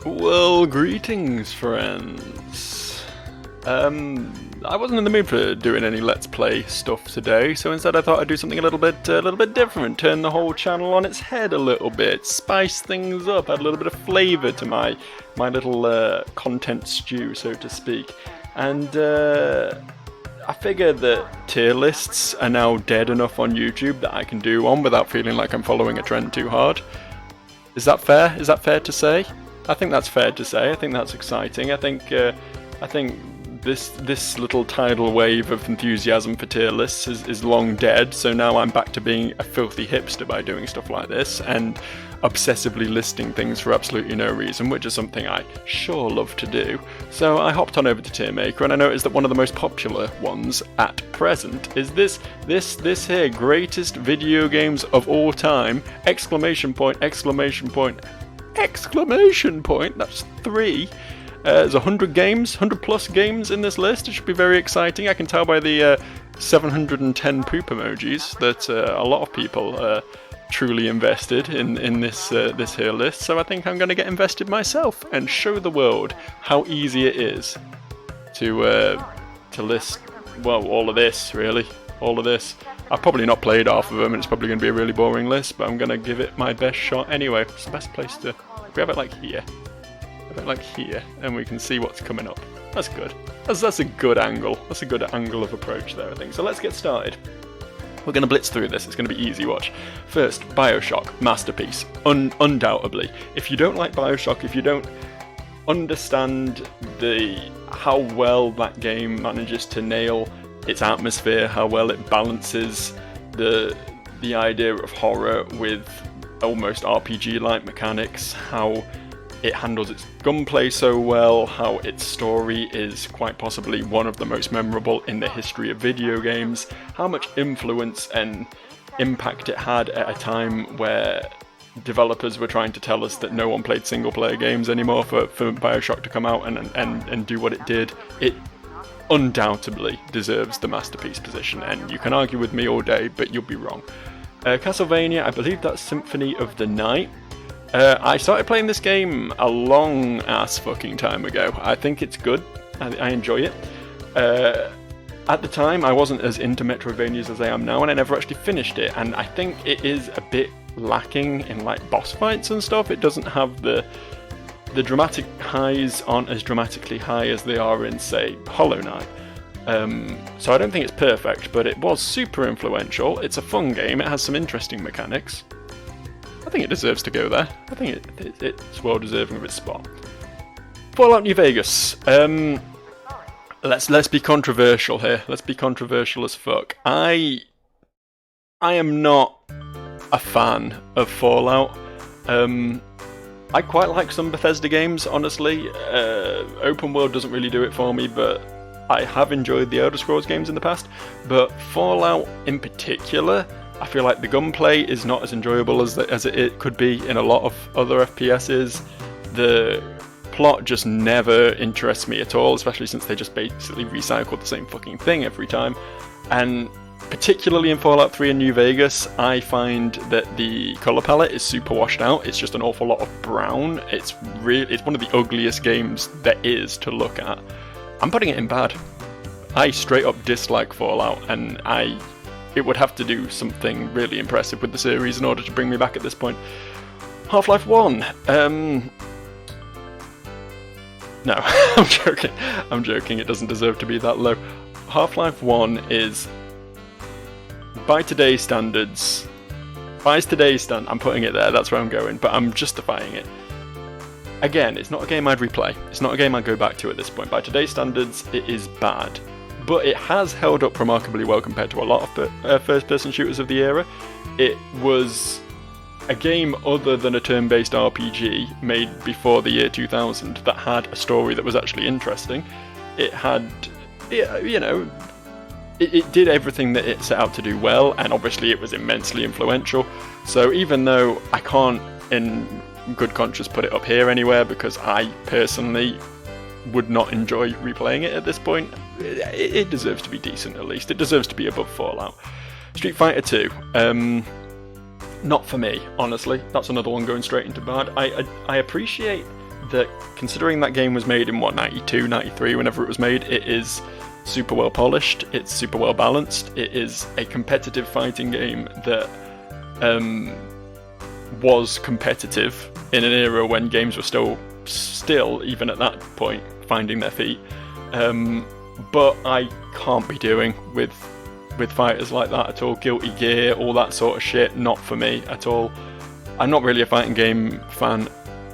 Well, greetings, friends. I wasn't in the mood for doing any Let's Play stuff today, so instead I thought I'd do something a little bit different, turn the whole channel on its head a little bit, spice things up, add a little bit of flavour to my little content stew, so to speak. And I figured that tier lists are now dead enough on YouTube that I can do one without feeling like I'm following a trend too hard. Is that fair? Is that fair to say? I think that's fair to say. I think that's exciting. I think this little tidal wave of enthusiasm for tier lists is long dead. So now I'm back to being a filthy hipster by doing stuff like this and obsessively listing things for absolutely no reason, which is something I sure love to do. So I hopped on over to Tier Maker and I noticed that one of the most popular ones at present is this here greatest video games of all time! Exclamation point! Exclamation point! Exclamation point! That's 3. There's 100 games, 100 plus games in this list. It should be very exciting. I can tell by the 710 poop emojis that a lot of people truly invested in this here list. So I think I'm going to get invested myself and show the world how easy it is to list, well, all of this, really. All of this. I've probably not played half of them, and it's probably going to be a really boring list, but I'm going to give it my best shot anyway. It's the best place to... We have it like here. Have it like here, and we can see what's coming up. That's good. That's a good angle. That's a good angle of approach there, I think. So let's get started. We're going to blitz through this. It's going to be easy watch. First, BioShock, masterpiece. Undoubtedly. If you don't like BioShock, if you don't understand how well that game manages to nail its atmosphere, how well it balances the idea of horror with almost RPG-like mechanics, how it handles its gunplay so well, how its story is quite possibly one of the most memorable in the history of video games, how much influence and impact it had at a time where developers were trying to tell us that no one played single-player games anymore for BioShock to come out and do what it did. It undoubtedly deserves the masterpiece position, and you can argue with me all day, but you'll be wrong. Castlevania, I believe that's Symphony of the Night. I started playing this game a long ass fucking time ago. I think it's good. I enjoy it. At the time, I wasn't as into Metroidvanias as I am now, and I never actually finished it. And I think it is a bit lacking in like boss fights and stuff. It doesn't have the dramatic highs aren't as dramatically high as they are in, say, Hollow Knight. So I don't think it's perfect, but it was super influential. It's a fun game. It has some interesting mechanics. I think it deserves to go there. I think it's well deserving of its spot. Fallout New Vegas. Let's be controversial here. Let's be controversial as fuck. I am not a fan of Fallout. I quite like some Bethesda games, honestly. Open world doesn't really do it for me, but I have enjoyed the Elder Scrolls games in the past. But Fallout in particular, I feel like the gunplay is not as enjoyable as it could be in a lot of other FPSs. The plot just never interests me at all, especially since they just basically recycle the same fucking thing every time. And particularly in Fallout 3 and New Vegas, I find that the colour palette is super washed out. It's just an awful lot of brown. It's one of the ugliest games there is to look at. I'm putting it in bad. I straight up dislike Fallout, and it would have to do something really impressive with the series in order to bring me back at this point. Half-Life 1. No, I'm joking. It doesn't deserve to be that low. Half-Life 1 is, by today's standards, I'm putting it there, that's where I'm going, but I'm justifying it. Again, it's not a game I'd replay. It's not a game I'd go back to at this point. By today's standards, it is bad. But it has held up remarkably well compared to a lot of first-person shooters of the era. It was a game other than a turn-based RPG made before the year 2000 that had a story that was actually interesting. It had, it did everything that it set out to do well, and obviously it was immensely influential. So even though I can't, in good conscience, put it up here anywhere, because I personally would not enjoy replaying it at this point, it deserves to be decent at least. It deserves to be above Fallout. Street Fighter 2. Not for me, honestly. That's another one going straight into bad. I appreciate that considering that game was made in 92, 93, whenever it was made, it is super well polished, it's super well balanced, it is a competitive fighting game that was competitive in an era when games were still even at that point finding their feet, but I can't be doing with fighters like that at all. Guilty Gear, all that sort of shit, not for me at all. I'm not really a fighting game fan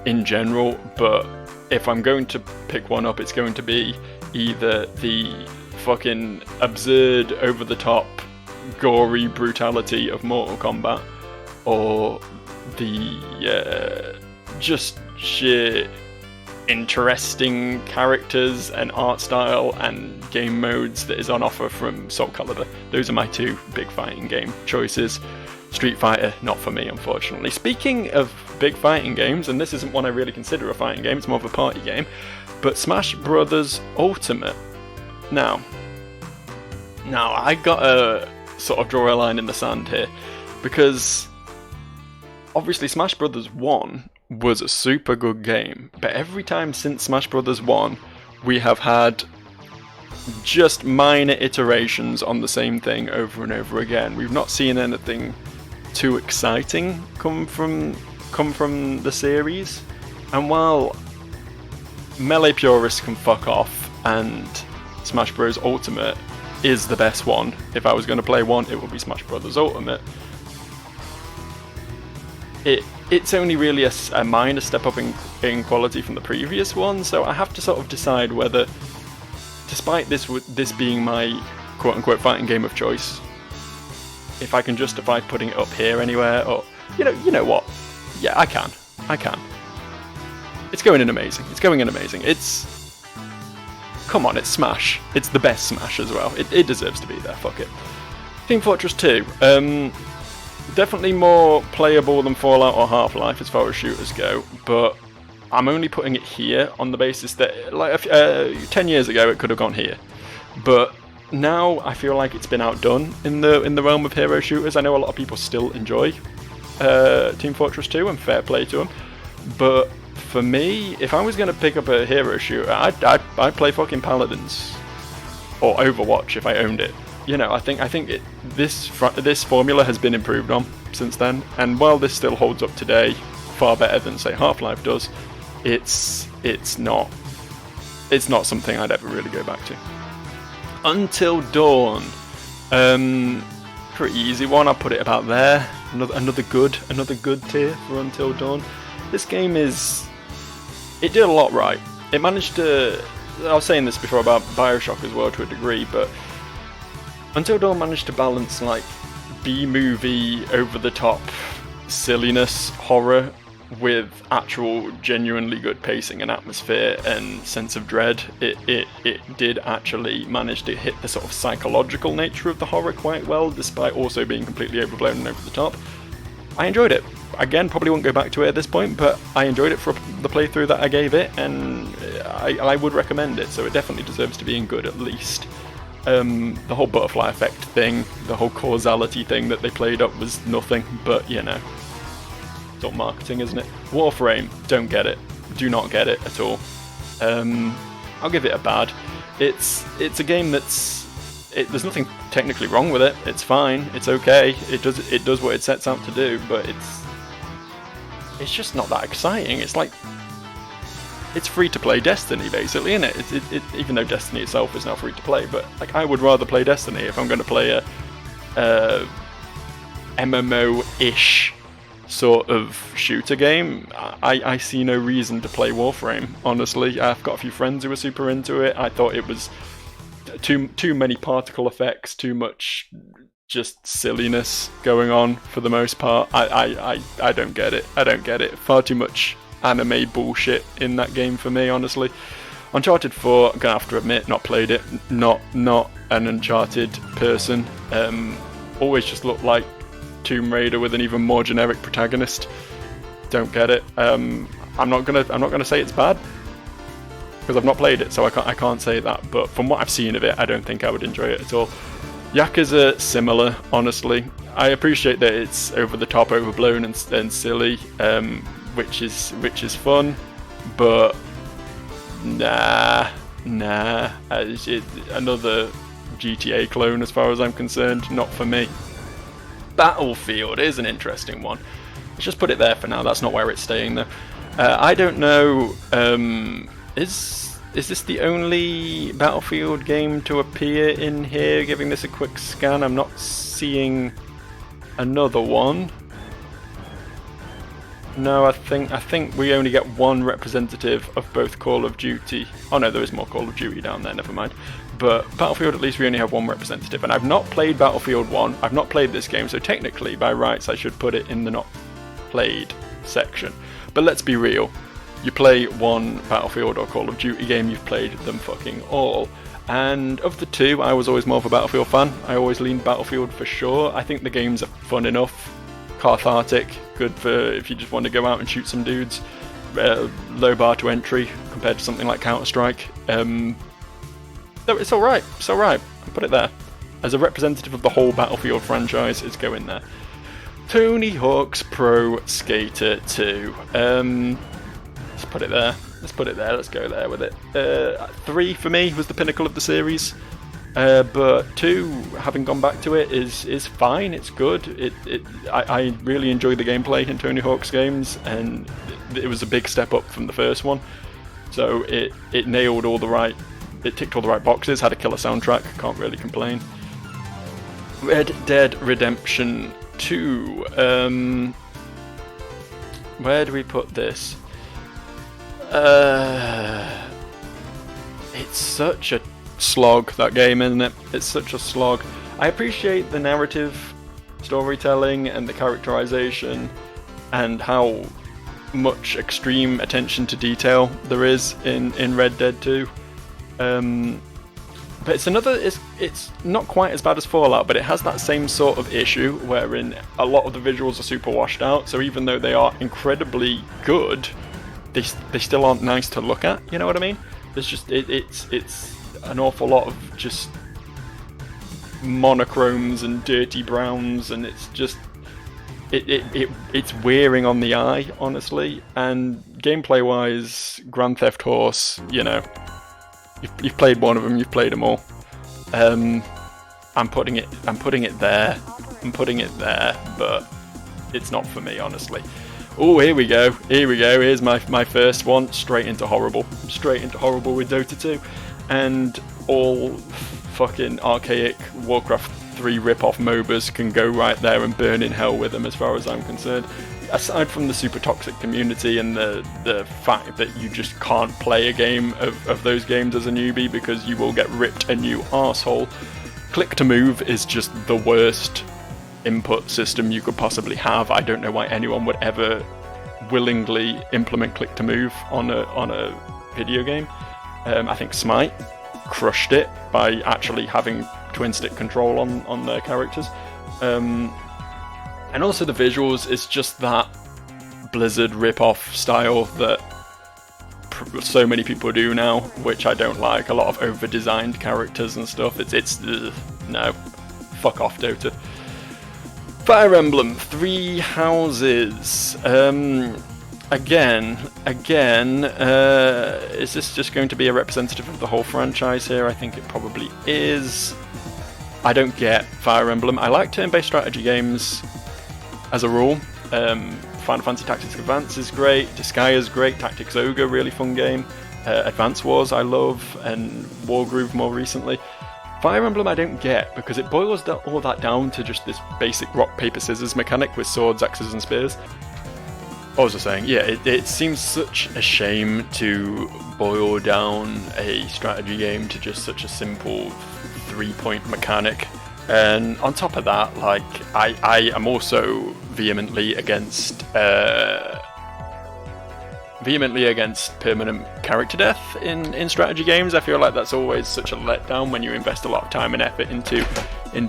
in general, but if I'm going to pick one up, it's going to be either the fucking absurd, over-the-top, gory brutality of Mortal Kombat, or the just sheer interesting characters and art style and game modes that is on offer from Soul Calibur. Those are my two big fighting game choices. Street Fighter, not for me, unfortunately. Speaking of big fighting games, and this isn't one I really consider a fighting game, it's more of a party game, but Smash Brothers Ultimate. Now I gotta sort of draw a line in the sand here, because obviously Smash Brothers 1 was a super good game, but every time since Smash Brothers 1, we have had just minor iterations on the same thing over and over again. We've not seen anything too exciting come from the series, and while Melee purists can fuck off, and Smash Bros. Ultimate is the best one, if I was going to play one, it would be Smash Brothers Ultimate. It's only really a minor step up in quality from the previous one, so I have to sort of decide whether, despite this being my quote-unquote fighting game of choice, if I can justify putting it up here anywhere, or you know what? Yeah, I can. It's going in amazing. Come on, it's Smash. It's the best Smash as well. It deserves to be there. Fuck it. Team Fortress 2. Definitely more playable than Fallout or Half-Life as far as shooters go, but I'm only putting it here on the basis that, like, 10 years ago it could have gone here, but now I feel like it's been outdone in the realm of hero shooters. I know a lot of people still enjoy Team Fortress 2, and fair play to them, but for me, if I was going to pick up a hero shooter, I'd play fucking Paladins or Overwatch if I owned it. I think this formula has been improved on since then, and while this still holds up today far better than, say, Half-Life does, it's not something I'd ever really go back to. Until Dawn, pretty easy one. I'll put it about there. Another good tier for Until Dawn. This game it did a lot right. It managed to. I was saying this before about BioShock as well to a degree, but Until Dawn managed to balance like B-movie, over-the-top silliness, horror, with actual genuinely good pacing and atmosphere and sense of dread. It did actually manage to hit the sort of psychological nature of the horror quite well, despite also being completely overblown and over the top. I enjoyed it. Again, probably won't go back to it at this point, but I enjoyed it for the playthrough that I gave it, and I would recommend it, so it definitely deserves to be in good at least. The whole butterfly effect thing, the whole causality thing that they played up was nothing, but it's all marketing, isn't it? Warframe, don't get it. Do not get it at all. I'll give it a bad. It's a game there's nothing technically wrong with it. It's fine. It's okay. It does what it sets out to do, but it's just not that exciting. It's like it's free to play Destiny, basically, isn't it? Even though Destiny itself is now free to play, but like I would rather play Destiny if I'm going to play a MMO-ish sort of shooter game. I see no reason to play Warframe, honestly. I've got a few friends who are super into it. I thought it was too many particle effects, too much just silliness going on for the most part. I don't get it. Far too much anime bullshit in that game for me, honestly. Uncharted 4, I'm gonna have to admit, not played it. Not an Uncharted person. Always just looked like Tomb Raider with an even more generic protagonist. Don't get it. I'm not gonna say it's bad because I've not played it, so I can't say that. But from what I've seen of it, I don't think I would enjoy it at all. Yakuza similar, honestly. I appreciate that it's over the top, overblown, and silly, which is fun. but nah. Another GTA clone as far as I'm concerned, not for me. Battlefield is an interesting one. Let's just put it there for now. That's not where it's staying though. I don't know. Is this the only Battlefield game to appear in here? Giving this a quick scan, I'm not seeing another one. No, I think we only get one representative of both Call of Duty. Oh no, there is more Call of Duty down there, never mind. But Battlefield, at least we only have one representative. And I've not played Battlefield 1, I've not played this game, so technically, by rights, I should put it in the not played section. But let's be real, you play one Battlefield or Call of Duty game, you've played them fucking all. And of the two, I was always more of a Battlefield fan. I always leaned Battlefield for sure. I think the games are fun enough, cathartic, good for if you just want to go out and shoot some dudes. Low bar to entry compared to something like Counter-Strike. It's alright, I'll put it there. As a representative of the whole Battlefield franchise, it's going there. Tony Hawk's Pro Skater 2. Let's put it there, let's go there with it. 3 for me was the pinnacle of the series. But 2, having gone back to it, is fine. It's good. I really enjoy the gameplay in Tony Hawk's games, and it was a big step up from the first one. So it nailed all the right. It ticked all the right boxes. Had a killer soundtrack. Can't really complain. Red Dead Redemption 2. Where do we put this? It's such a slog, that game, isn't it? It's such a slog. I appreciate the narrative storytelling and the characterization and how much extreme attention to detail there is in Red Dead 2. But it's not quite as bad as Fallout, but it has that same sort of issue wherein a lot of the visuals are super washed out, so even though they are incredibly good, they still aren't nice to look at, you know what I mean? There's just it's an awful lot of just monochromes and dirty browns, and it's just it's wearing on the eye, honestly. And gameplay wise, Grand Theft Horse, you know, you've played one of them, you've played them all. I'm putting it there, but it's not for me, honestly. Oh, here we go, here's my first one, straight into horrible with Dota 2. And all fucking archaic Warcraft 3 rip-off MOBAs can go right there and burn in hell with them, as far as I'm concerned. Aside from the super toxic community and the fact that you just can't play a game of those games as a newbie because you will get ripped a new arsehole, click to move is just the worst input system you could possibly have. I don't know why anyone would ever willingly implement click to move on a video game. I think Smite crushed it by actually having twin stick control on their characters. And also the visuals, it's just that Blizzard rip-off style that so many people do now, which I don't like. A lot of over-designed characters and stuff. No, fuck off, Dota. Fire Emblem, Three Houses. Again, is this just going to be a representative of the whole franchise here? I think it probably is. I don't get Fire Emblem. I like turn-based strategy games as a rule. Final Fantasy Tactics Advance is great. Disgaea is great. Tactics Ogre, really fun game. Advance Wars I love, and Wargroove more recently. Fire Emblem I don't get, because it boils all that down to just this basic rock, paper, scissors mechanic with swords, axes and spears. I was just saying, yeah, it seems such a shame to boil down a strategy game to just such a simple 3-point mechanic. And on top of that, like, I am also vehemently against permanent character death in strategy games. I feel like that's always such a letdown when you invest a lot of time and effort into an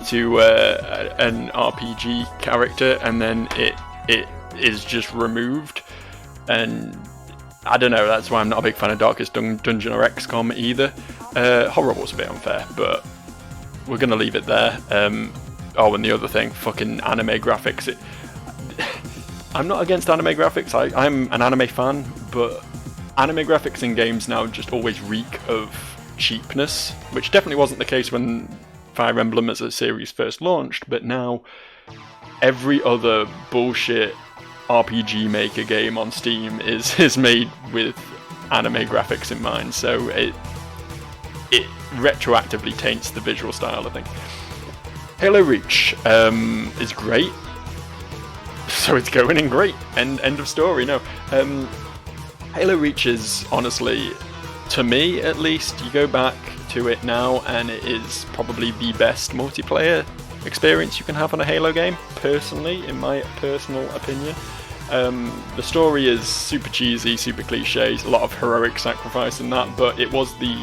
RPG character and then it is just removed. And I don't know, that's why I'm not a big fan of Darkest Dungeon or XCOM either. Horrible's a bit unfair, but we're gonna leave it there. And the other thing, fucking anime graphics. I'm not against anime graphics. I'm an anime fan, but anime graphics in games now just always reek of cheapness, which definitely wasn't the case when Fire Emblem as a series first launched, but now every other bullshit RPG Maker game on Steam is made with anime graphics in mind, so it retroactively taints the visual style, I think. Halo Reach is great, so it's going in great. End of story. No, Halo Reach is honestly, to me at least, you go back to it now and it is probably the best multiplayer experience you can have on a Halo game, personally, in my personal opinion. The story is super cheesy, super cliche, a lot of heroic sacrifice in that, but it was the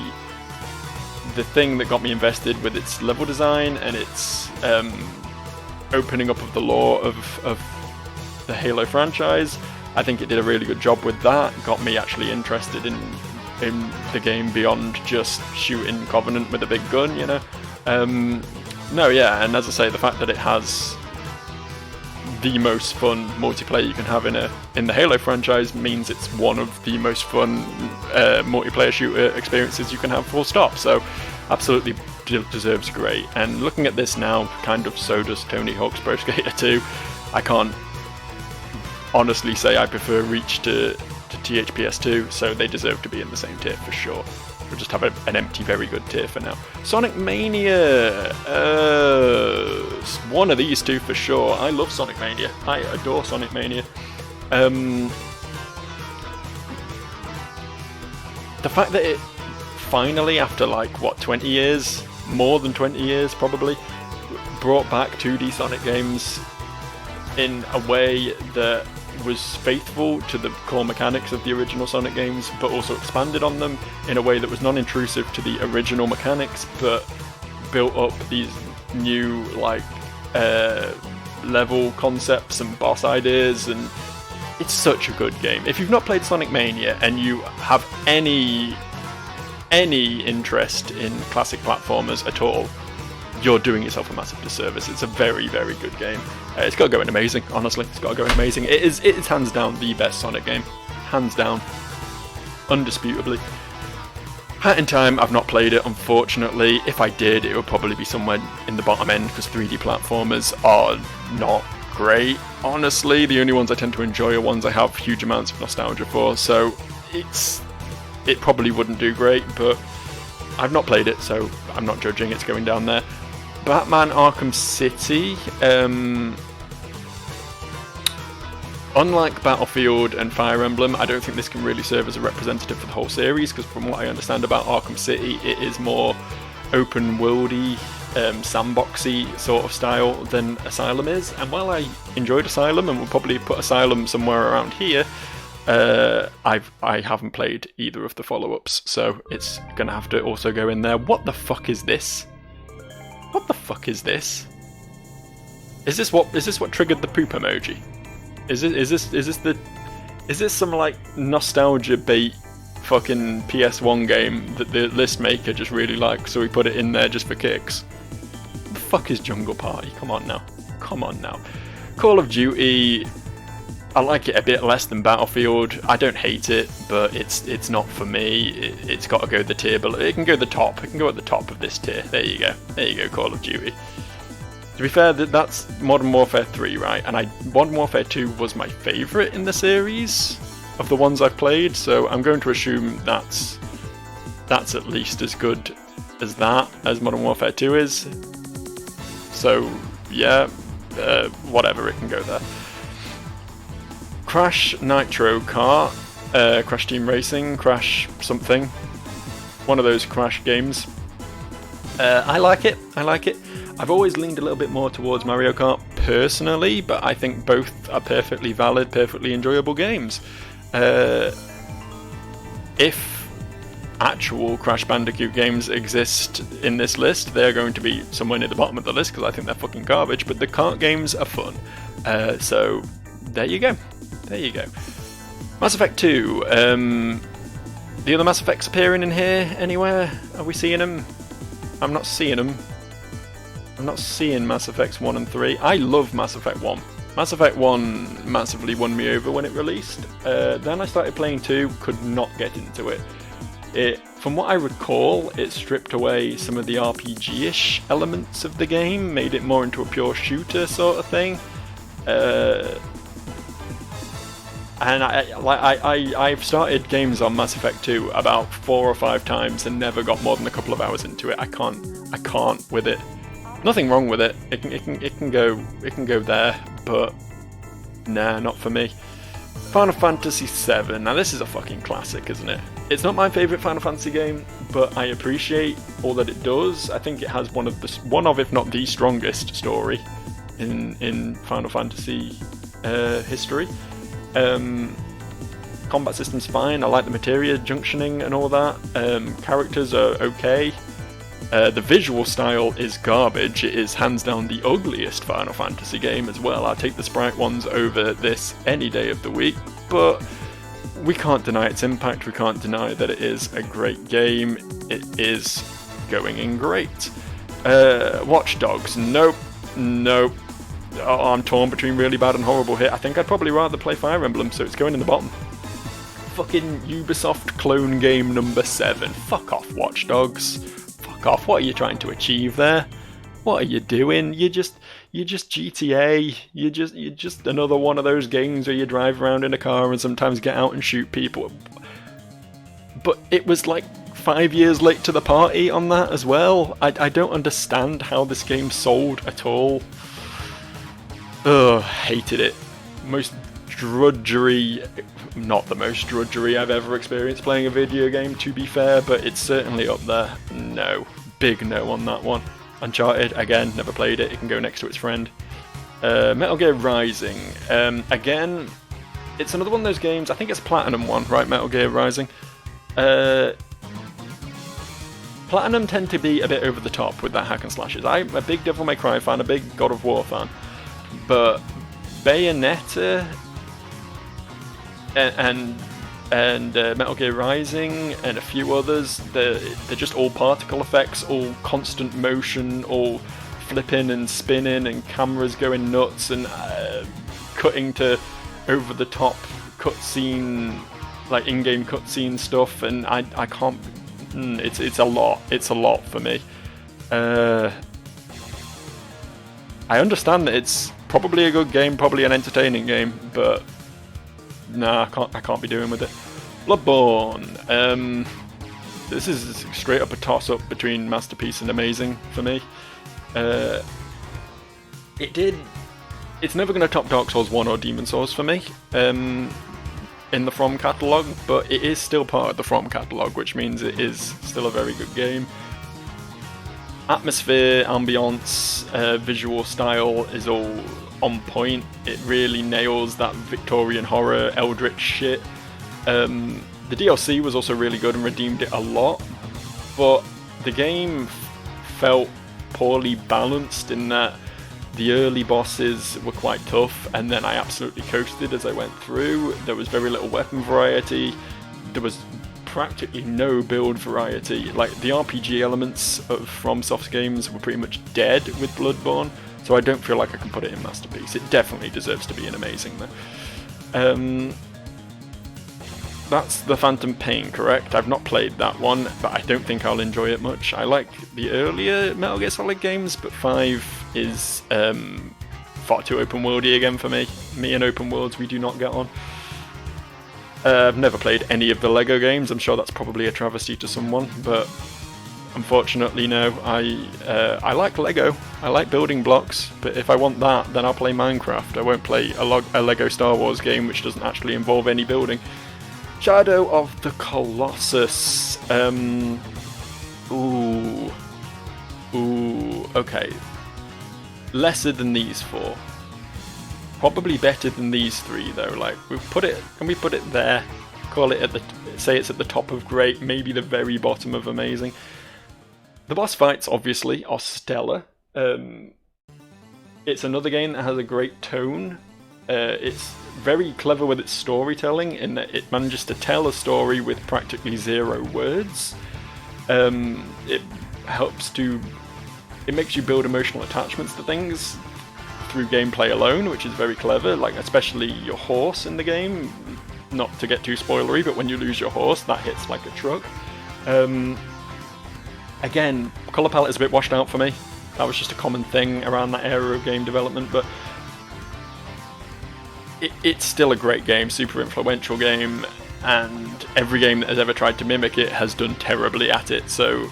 thing that got me invested with its level design and its opening up of the lore of the Halo franchise. I think it did a really good job with that, got me actually interested in the game beyond just shooting Covenant with a big gun, you know. No, yeah, and as I say, the fact that it has the most fun multiplayer you can have in the Halo franchise means it's one of the most fun multiplayer shooter experiences you can have, full stop. So absolutely deserves great. And looking at this now, kind of so does Tony Hawk's Pro Skater 2. I can't honestly say I prefer Reach to THPS 2, so they deserve to be in the same tier for sure. We'll just have an empty, very good tier for now. Sonic Mania! One of these two for sure. I love Sonic Mania. I adore Sonic Mania. The fact that it finally, after like, what, 20 years? More than 20 years, probably, brought back 2D Sonic games in a way that was faithful to the core mechanics of the original Sonic games, but also expanded on them in a way that was non-intrusive to the original mechanics, but built up these new like level concepts and boss ideas, and it's such a good game. If you've not played Sonic Mania and you have any interest in classic platformers at all, you're doing yourself a massive disservice. It's a very, very good game. It's got to go in amazing, honestly. It's got to go in amazing. It is hands down the best Sonic game. Hands down. Undisputably. Hat in Time, I've not played it, unfortunately. If I did, it would probably be somewhere in the bottom end, because 3D platformers are not great. Honestly, the only ones I tend to enjoy are ones I have huge amounts of nostalgia for, so it probably wouldn't do great, but I've not played it, so I'm not judging. It's going down there. Batman Arkham City, unlike Battlefield and Fire Emblem, I don't think this can really serve as a representative for the whole series, because from what I understand about Arkham City, it is more open worldy, sandboxy sort of style than Asylum is. And while I enjoyed Asylum and will probably put Asylum somewhere around here, I haven't played either of the follow-ups, so it's gonna have to also go in there. What the fuck is this? What the fuck is this? Is this what triggered the poop emoji? Is this some like nostalgia bait fucking PS1 game that the list maker just really liked, so he put it in there just for kicks? What the fuck is Jungle Party? Come on now. Call of Duty, I like it a bit less than Battlefield. I don't hate it, but it's not for me. It's got to go the tier below. It can go the top. It can go at the top of this tier. There you go, Call of Duty. To be fair, that's Modern Warfare 3, right? And Modern Warfare 2 was my favourite in the series of the ones I've played, so I'm going to assume that's at least as good as Modern Warfare 2 is. So, yeah, whatever, it can go there. Crash Nitro Kart, Crash Team Racing, Crash something, one of those Crash games. I like it. I've always leaned a little bit more towards Mario Kart personally, but I think both are perfectly valid, perfectly enjoyable games. If actual Crash Bandicoot games exist in this list, they're going to be somewhere near the bottom of the list, because I think they're fucking garbage, but the kart games are fun. So there you go. Mass Effect 2. The other Mass Effects appearing in here anywhere? Are we seeing them? I'm not seeing them. I'm not seeing Mass Effects 1 and 3. I love Mass Effect 1. Mass Effect 1 massively won me over when it released. Then I started playing 2, could not get into it. From what I recall, it stripped away some of the RPG-ish elements of the game, made it more into a pure shooter sort of thing. And I've started games on Mass Effect 2 about 4 or 5 times and never got more than a couple of hours into it. I can't with it. Nothing wrong with it. It can go there, but nah, not for me. Final Fantasy VII. Now this is a fucking classic, isn't it? It's not my favourite Final Fantasy game, but I appreciate all that it does. I think it has one of, if not the strongest story in Final Fantasy history. Combat system's fine. I like the materia junctioning and all that. Characters are okay. The visual style is garbage. It is hands down the ugliest Final Fantasy game as well. I'll take the sprite ones over this any day of the week, but we can't deny its impact. We can't deny that it is a great game. It is going in great. Watch Dogs. Nope. Oh, I'm torn between really bad and horrible here. I think I'd probably rather play Fire Emblem, so it's going in the bottom. Fucking Ubisoft clone game number 7. Fuck off, Watch Dogs. Fuck off. What are you trying to achieve there? What are you doing? You're just GTA. You're just another one of those games where you drive around in a car and sometimes get out and shoot people. But it was like 5 years late to the party on that as well. I don't understand how this game sold at all. Ugh, hated it. Most drudgery, not the most drudgery I've ever experienced playing a video game, to be fair, but it's certainly up there. No. Big no on that one. Uncharted, again, never played it. It can go next to its friend. Metal Gear Rising. Again, it's another one of those games, I think it's a Platinum one, right? Metal Gear Rising. Platinum tend to be a bit over the top with their hack and slashes. I'm a big Devil May Cry fan, a big God of War fan. But Bayonetta and Metal Gear Rising and a few others, they're just all particle effects, all constant motion, all flipping and spinning and cameras going nuts and cutting to over the top cutscene, like in-game cutscene stuff, and I can't. It's a lot for me. I understand that it's probably a good game, probably an entertaining game, but nah, I can't be doing with it. Bloodborne. This is straight up a toss-up between masterpiece and amazing for me. It's never going to top Dark Souls 1 or Demon Souls for me in the From catalogue, but it is still part of the From catalogue, which means it is still a very good game. Atmosphere, ambience, visual style is all on point. It really nails that Victorian horror, eldritch shit. The DLC was also really good and redeemed it a lot, but the game felt poorly balanced in that the early bosses were quite tough, and then I absolutely coasted as I went through. There was very little weapon variety. There was practically no build variety. Like, the RPG elements of FromSoft's games were pretty much dead with Bloodborne, so I don't feel like I can put it in Masterpiece. It definitely deserves to be an amazing though. That's the Phantom Pain, correct? I've not played that one, but I don't think I'll enjoy it much. I like the earlier Metal Gear Solid games, but 5 is far too open worldy again for me. Me and open worlds, we do not get on. I've never played any of the Lego games. I'm sure that's probably a travesty to someone, but unfortunately no. I like Lego. I like building blocks, but if I want that, then I'll play Minecraft. I won't play a Lego Star Wars game which doesn't actually involve any building. Shadow of the Colossus. Okay. Lesser than these 4. Probably better than these 3 though. Like, can we put it there? Call it say it's at the top of great, maybe the very bottom of amazing. The boss fights obviously are stellar. It's another game that has a great tone. It's very clever with its storytelling in that it manages to tell a story with practically 0 words. It makes you build emotional attachments to things through gameplay alone, which is very clever, like especially your horse in the game. Not to get too spoilery, but when you lose your horse, that hits like a truck. Again, colour palette is a bit washed out for me. That was just a common thing around that era of game development, but it's still a great game, super influential game, and every game that has ever tried to mimic it has done terribly at it, so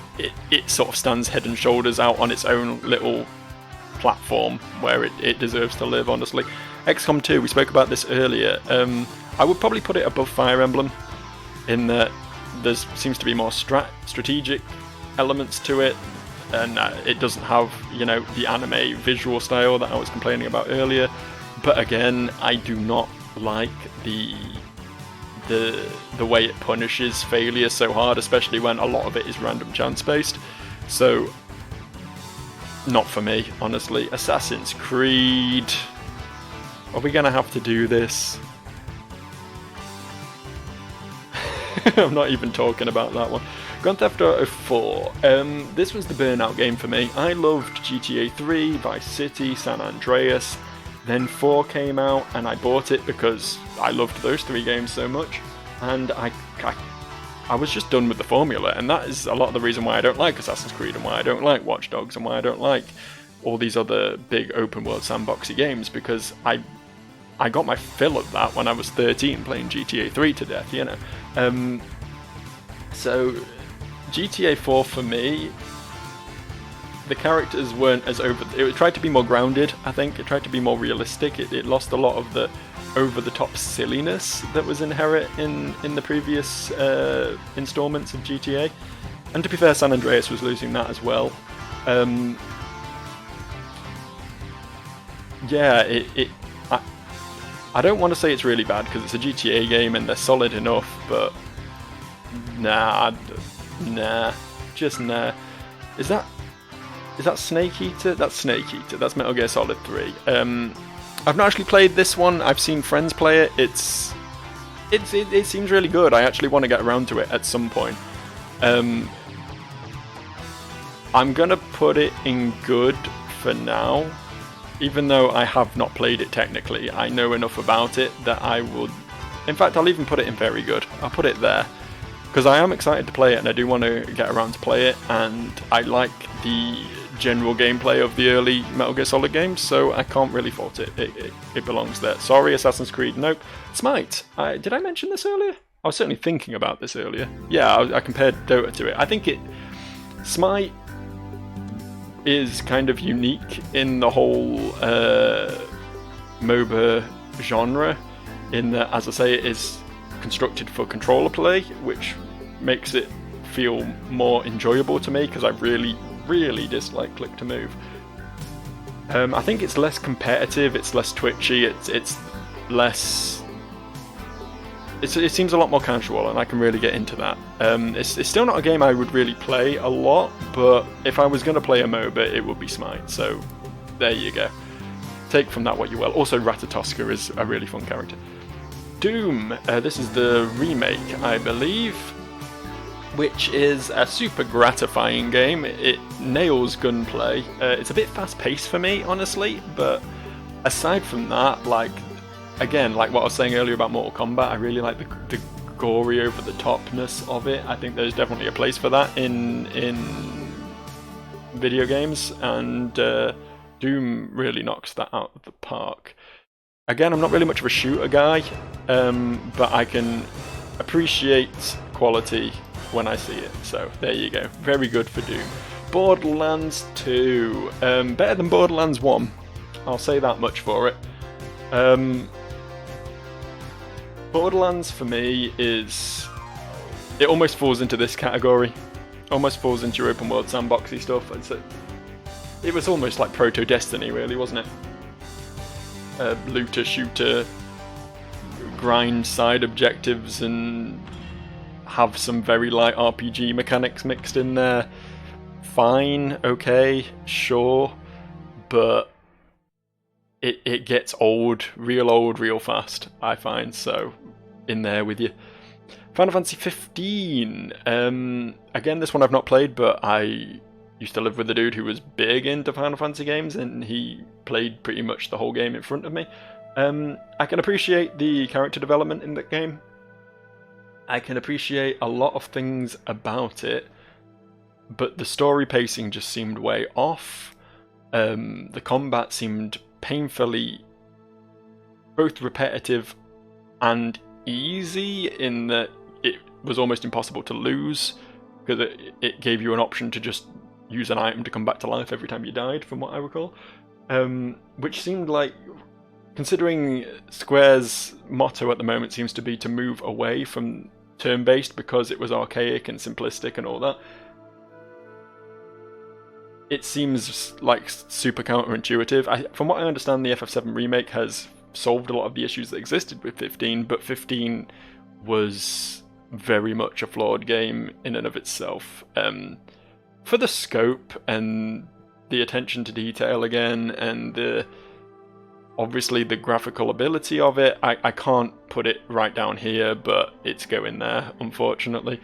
it sort of stands head and shoulders out on its own little platform where it deserves to live, honestly. XCOM 2, we spoke about this earlier. I would probably put it above Fire Emblem in that there seems to be more strategic elements to it, and it doesn't have, you know, the anime visual style that I was complaining about earlier. But again, I do not like the way it punishes failure so hard, especially when a lot of it is random chance based. So not for me, honestly. Assassin's Creed, are we gonna have to do this? I'm not even talking about that one. Grand Theft Auto 4. This was the burnout game for me. I loved GTA 3, Vice City, San Andreas. Then 4 came out, and I bought it because I loved those 3 games so much. And I was just done with the formula, and that is a lot of the reason why I don't like Assassin's Creed, and why I don't like Watch Dogs, and why I don't like all these other big open world sandboxy games, because I got my fill of that when I was 13 playing GTA 3 to death, you know. So GTA 4 for me, the characters weren't as it tried to be more grounded, I think. It tried to be more realistic. It lost a lot of the over-the-top silliness that was inherent in the previous installments of GTA. And to be fair, San Andreas was losing that as well. Yeah, I don't want to say it's really bad because it's a GTA game and they're solid enough, but nah, just nah. Is that Snake Eater? That's Snake Eater. That's Metal Gear Solid 3. I've not actually played this one. I've seen friends play it. It seems really good. I actually want to get around to it at some point. I'm gonna put it in good for now. Even though I have not played it technically, I know enough about it that I would... In fact, I'll even put it in very good. I'll put it there. Because I am excited to play it, and I do want to get around to play it, and I like the general gameplay of the early Metal Gear Solid games, so I can't really fault it. It belongs there. Sorry, Assassin's Creed, nope. Smite. Did I mention this earlier? I was certainly thinking about this earlier. Yeah, I compared Dota to it. I think Smite is kind of unique in the whole MOBA genre, in that, as I say, it is constructed for controller play, which makes it feel more enjoyable to me, because I really, really dislike click to move. I think it's less competitive, it's less twitchy, it's less... It seems a lot more casual, and I can really get into that. It's still not a game I would really play a lot, but if I was going to play a MOBA, it would be Smite, so there you go. Take from that what you will. Also, Ratatoska is a really fun character. Doom, this is the remake, I believe, which is a super gratifying game. It nails gunplay. It's a bit fast-paced for me, honestly, but aside from that, like, again, like what I was saying earlier about Mortal Kombat, I really like the gory over-the-topness of it. I think there's definitely a place for that in video games, and Doom really knocks that out of the park. Again, I'm not really much of a shooter guy, but I can appreciate quality when I see it, so there you go. Very good for Doom. Borderlands 2, better than Borderlands 1, I'll say that much for it. Borderlands for me it almost falls into this category, almost falls into your open world sandboxy stuff. It was almost like Proto-Destiny, really, wasn't it? Looter, shooter, grind side objectives and have some very light RPG mechanics mixed in there. Fine, okay, sure, but it gets old real fast, I find, so in there with you. Final Fantasy 15. Again, this one I've not played, but I used to live with a dude who was big into Final Fantasy games, and he played pretty much the whole game in front of me. I can appreciate the character development in that game. I can appreciate a lot of things about it, but the story pacing just seemed way off. The combat seemed painfully both repetitive and easy, in that it was almost impossible to lose, because it gave you an option to just use an item to come back to life every time you died, from what I recall. Which seemed like, considering Square's motto at the moment seems to be to move away from turn-based because it was archaic and simplistic and all that, it seems like super counterintuitive. From what I understand, the FF7 remake has solved a lot of the issues that existed with 15, but 15 was very much a flawed game in and of itself. For the scope and the attention to detail again, and obviously the graphical ability of it, I can't put it right down here, but it's going there, unfortunately.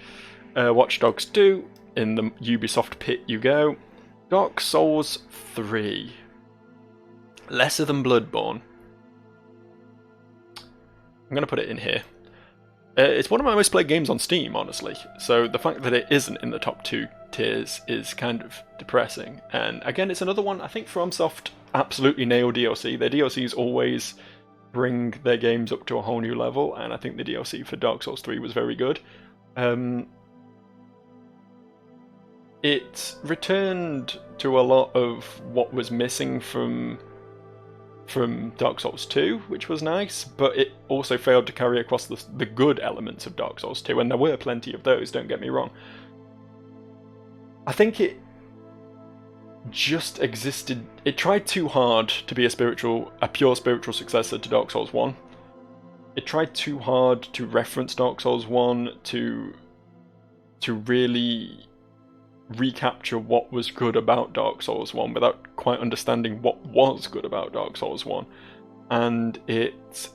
Watch Dogs 2, in the Ubisoft pit you go. Dark Souls 3. Lesser than Bloodborne. I'm going to put it in here. It's one of my most played games on Steam, honestly, so the fact that it isn't in the top 2 tiers is kind of depressing. And again, it's another one, I think FromSoft absolutely nail DLC. Their DLCs always bring their games up to a whole new level, and I think the DLC for Dark Souls 3 was very good. It returned to a lot of what was missing from Dark Souls 2, which was nice, but it also failed to carry across the good elements of Dark Souls 2, and there were plenty of those, don't get me wrong. I think it just existed. It tried too hard to be a pure spiritual successor to Dark Souls 1. It tried too hard to reference Dark Souls 1, to really recapture what was good about Dark Souls 1 without quite understanding what was good about Dark Souls 1. And it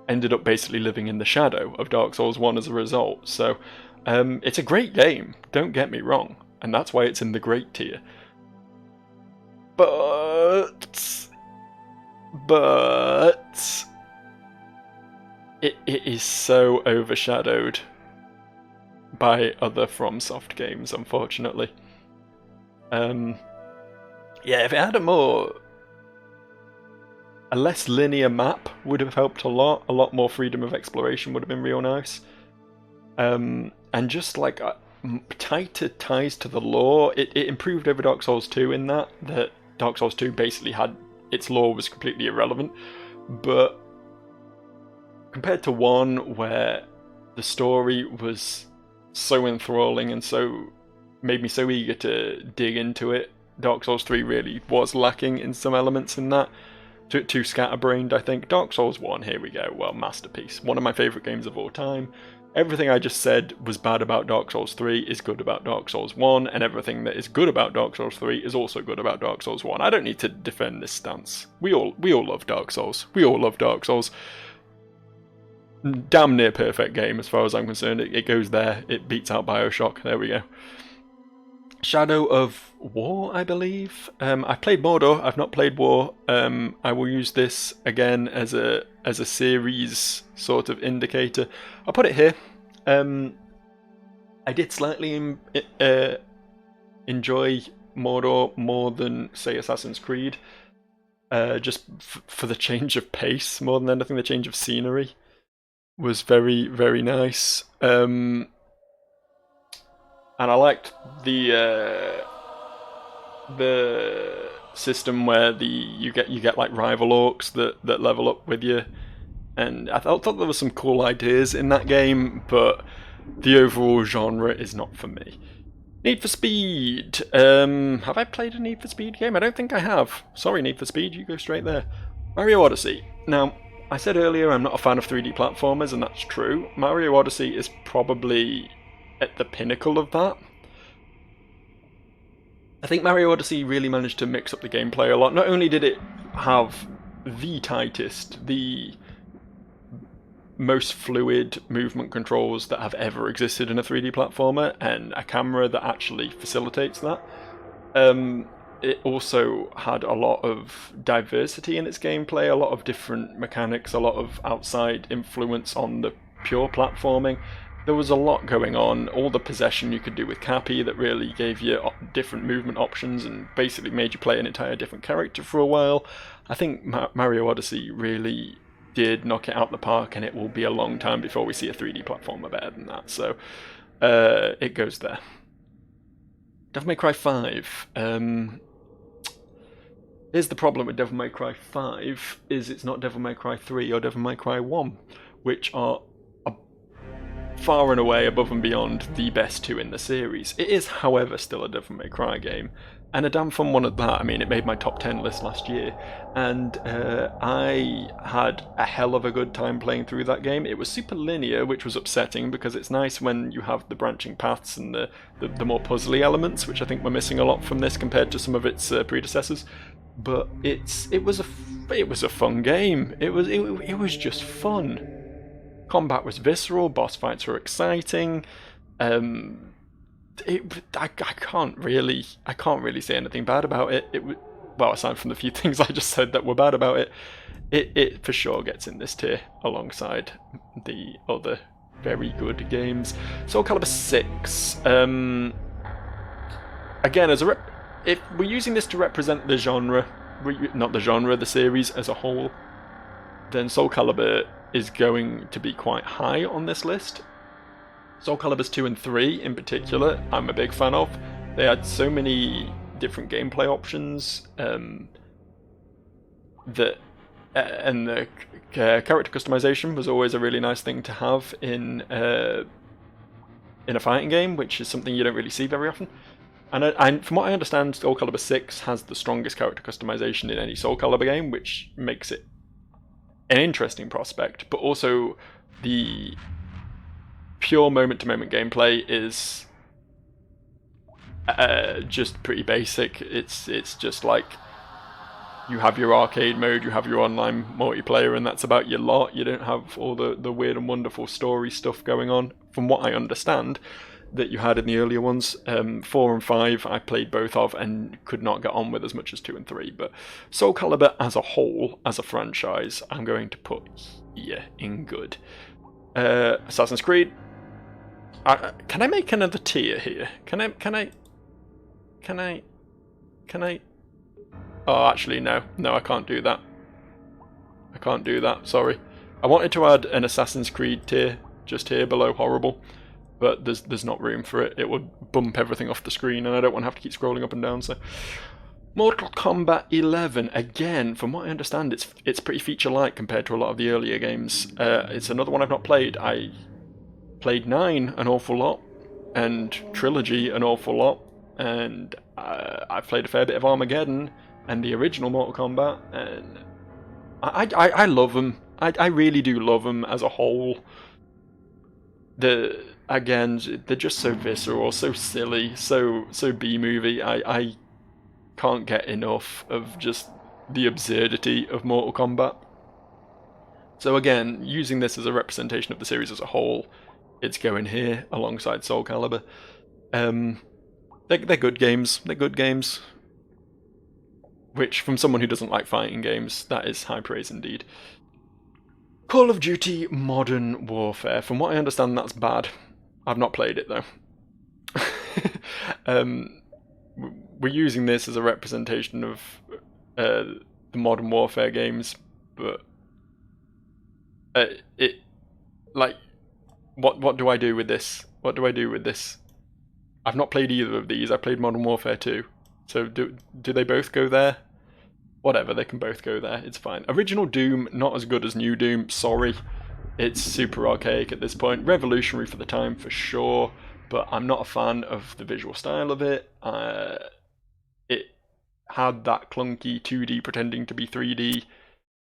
ended up basically living in the shadow of Dark Souls 1 as a result. So it's a great game, don't get me wrong, and that's why it's in the great tier. But it is so overshadowed by other FromSoft games, unfortunately. Yeah, if it had a less linear map would have helped a lot. A lot more freedom of exploration would have been real nice. And just like tighter ties to the lore. It improved over Dark Souls 2 in that Dark Souls 2 basically had its lore was completely irrelevant, but compared to 1 where the story was so enthralling and so made me so eager to dig into it, Dark Souls 3 really was lacking in some elements in that. Too scatterbrained, I think. Dark Souls 1, here we go, well, masterpiece. One of my favourite games of all time. Everything I just said was bad about Dark Souls 3 is good about Dark Souls 1, and everything that is good about Dark Souls 3 is also good about Dark Souls 1. I don't need to defend this stance. We all love Dark Souls. We all love Dark Souls. Damn near perfect game as far as I'm concerned. It goes there. It beats out BioShock. There we go. Shadow of War, I believe. I played Mordor. I've not played War. I will use this again as a series sort of indicator. I'll put it here. I did slightly enjoy Mordor more than, say, Assassin's Creed. Just for the change of pace more than anything. The change of scenery was very, very nice. And I liked the system where you get like rival orcs that level up with you, and I thought there were some cool ideas in that game, but the overall genre is not for me. Need for Speed. Have I played a Need for Speed game? I don't think I have. Sorry, Need for Speed, you go straight there. Mario Odyssey. Now, I said earlier I'm not a fan of 3D platformers, and that's true. Mario Odyssey is probably at the pinnacle of that. I think Mario Odyssey really managed to mix up the gameplay a lot. Not only did it have the tightest, the most fluid movement controls that have ever existed in a 3D platformer, and a camera that actually facilitates that, It also had a lot of diversity in its gameplay, a lot of different mechanics, a lot of outside influence on the pure platforming. There was a lot going on, all the possession you could do with Cappy that really gave you different movement options and basically made you play an entire different character for a while. I think Mario Odyssey really did knock it out the park, and it will be a long time before we see a 3D platformer better than that, so it goes there. Devil May Cry 5. Here's the problem with Devil May Cry 5, is it's not Devil May Cry 3 or Devil May Cry 1, which are far and away above and beyond the best two in the series. It is, however, still a Devil May Cry game, and a damn fun one at that. I mean, it made my top 10 list last year, and I had a hell of a good time playing through that game. It was super linear, which was upsetting, because it's nice when you have the branching paths and the more puzzly elements, which I think we're missing a lot from this compared to some of its predecessors. But it was a fun game. It was just fun. Combat was visceral. Boss fights were exciting. I can't really say anything bad about it. Well, aside from the few things I just said that were bad about it, it for sure gets in this tier alongside the other very good games. Soul Calibur 6. Again, if we're using this to represent the genre, not the genre, the series as a whole, then Soul Calibur is going to be quite high on this list. Soul Caliburs 2 and 3 in particular, I'm a big fan of. They had so many different gameplay options, and the character customization was always a really nice thing to have in a fighting game, which is something you don't really see very often. And from what I understand, Soul Calibur 6 has the strongest character customization in any Soul Calibur game, which makes it an interesting prospect, but also the pure moment-to-moment gameplay is just pretty basic. It's just like you have your arcade mode, you have your online multiplayer, and that's about your lot. You don't have all the weird and wonderful story stuff going on, from what I understand, that you had in the earlier ones. 4 and 5 I played both of and could not get on with as much as 2 and 3, but Soul Calibur as a whole, as a franchise, I'm going to put here in good. Assassin's Creed. Can I make another tier here? Can I? Oh, actually, no, I can't do that. I can't do that, sorry. I wanted to add an Assassin's Creed tier just here below Horrible, but there's not room for it. It would bump everything off the screen, and I don't want to have to keep scrolling up and down. So, Mortal Kombat 11. Again, from what I understand, it's pretty feature-light compared to a lot of the earlier games. It's another one I've not played. I played 9 an awful lot, and Trilogy an awful lot, and I've played a fair bit of Armageddon and the original Mortal Kombat, and I love them. I really do love them as a whole. Again, they're just so visceral, so silly, so B-movie. I can't get enough of just the absurdity of Mortal Kombat. So again, using this as a representation of the series as a whole, it's going here alongside Soul Calibur. They're good games. They're good games. Which, from someone who doesn't like fighting games, that is high praise indeed. Call of Duty Modern Warfare. From what I understand, that's bad. I've not played it, though. We're using this as a representation of the Modern Warfare games, but what do I do with this? What do I do with this? I've not played either of these. I played Modern Warfare 2. So do they both go there? Whatever, they can both go there. It's fine. Original Doom, not as good as New Doom. Sorry. It's super archaic at this point. Revolutionary for the time, for sure. But I'm not a fan of the visual style of it. It had that clunky 2D pretending to be 3D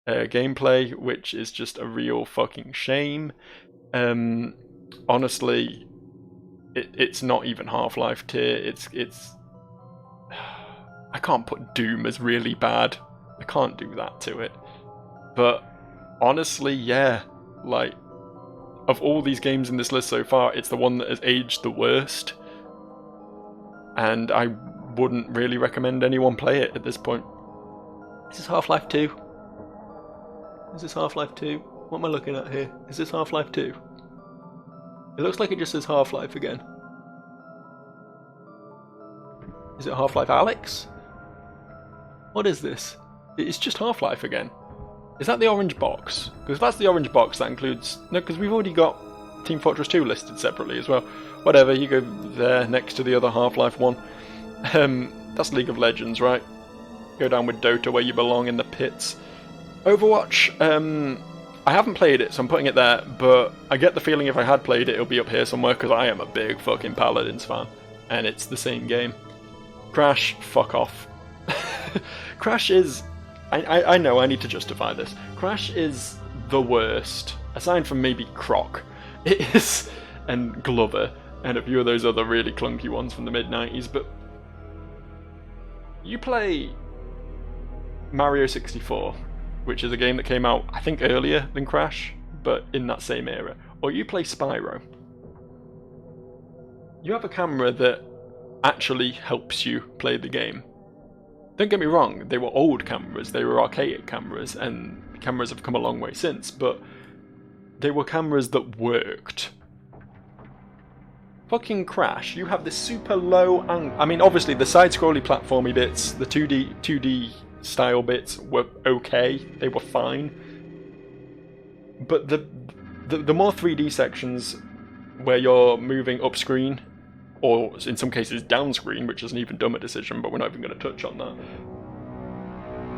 gameplay, which is just a real fucking shame. Honestly, it's not even Half-Life tier. It's I can't put Doom as really bad. I can't do that to it. But honestly, yeah, like, of all these games in this list so far, it's the one that has aged the worst. And I wouldn't really recommend anyone play it at this point. Is this Half-Life 2? Is this Half-Life 2? What am I looking at here? Is this Half-Life 2? It looks like it just says Half-Life again. Is it Half-Life Alyx? What is this? It's just Half-Life again. Is that the orange box? Because if that's the orange box, that includes... No, because we've already got Team Fortress 2 listed separately as well. Whatever, you go there next to the other Half-Life one. That's League of Legends, right? Go down with Dota where you belong, in the pits. Overwatch, I haven't played it, so I'm putting it there, but I get the feeling if I had played it, it'll be up here somewhere, because I am a big fucking Paladins fan, and it's the same game. Crash, fuck off. Crash is... I know, I need to justify this. Crash is the worst, aside from maybe Croc. It is, and Glover, and a few of those other really clunky ones from the mid-90s, but... You play Mario 64, which is a game that came out, I think, earlier than Crash, but in that same era. Or you play Spyro. You have a camera that actually helps you play the game. Don't get me wrong, they were old cameras, they were archaic cameras, and cameras have come a long way since, but they were cameras that worked. Fucking Crash, you have this super low angle. I mean, obviously the side-scrolly platformy bits, the 2D style bits were okay, they were fine. But the more 3D sections where you're moving up screen, or in some cases down screen, which is an even dumber decision, but we're not even going to touch on that.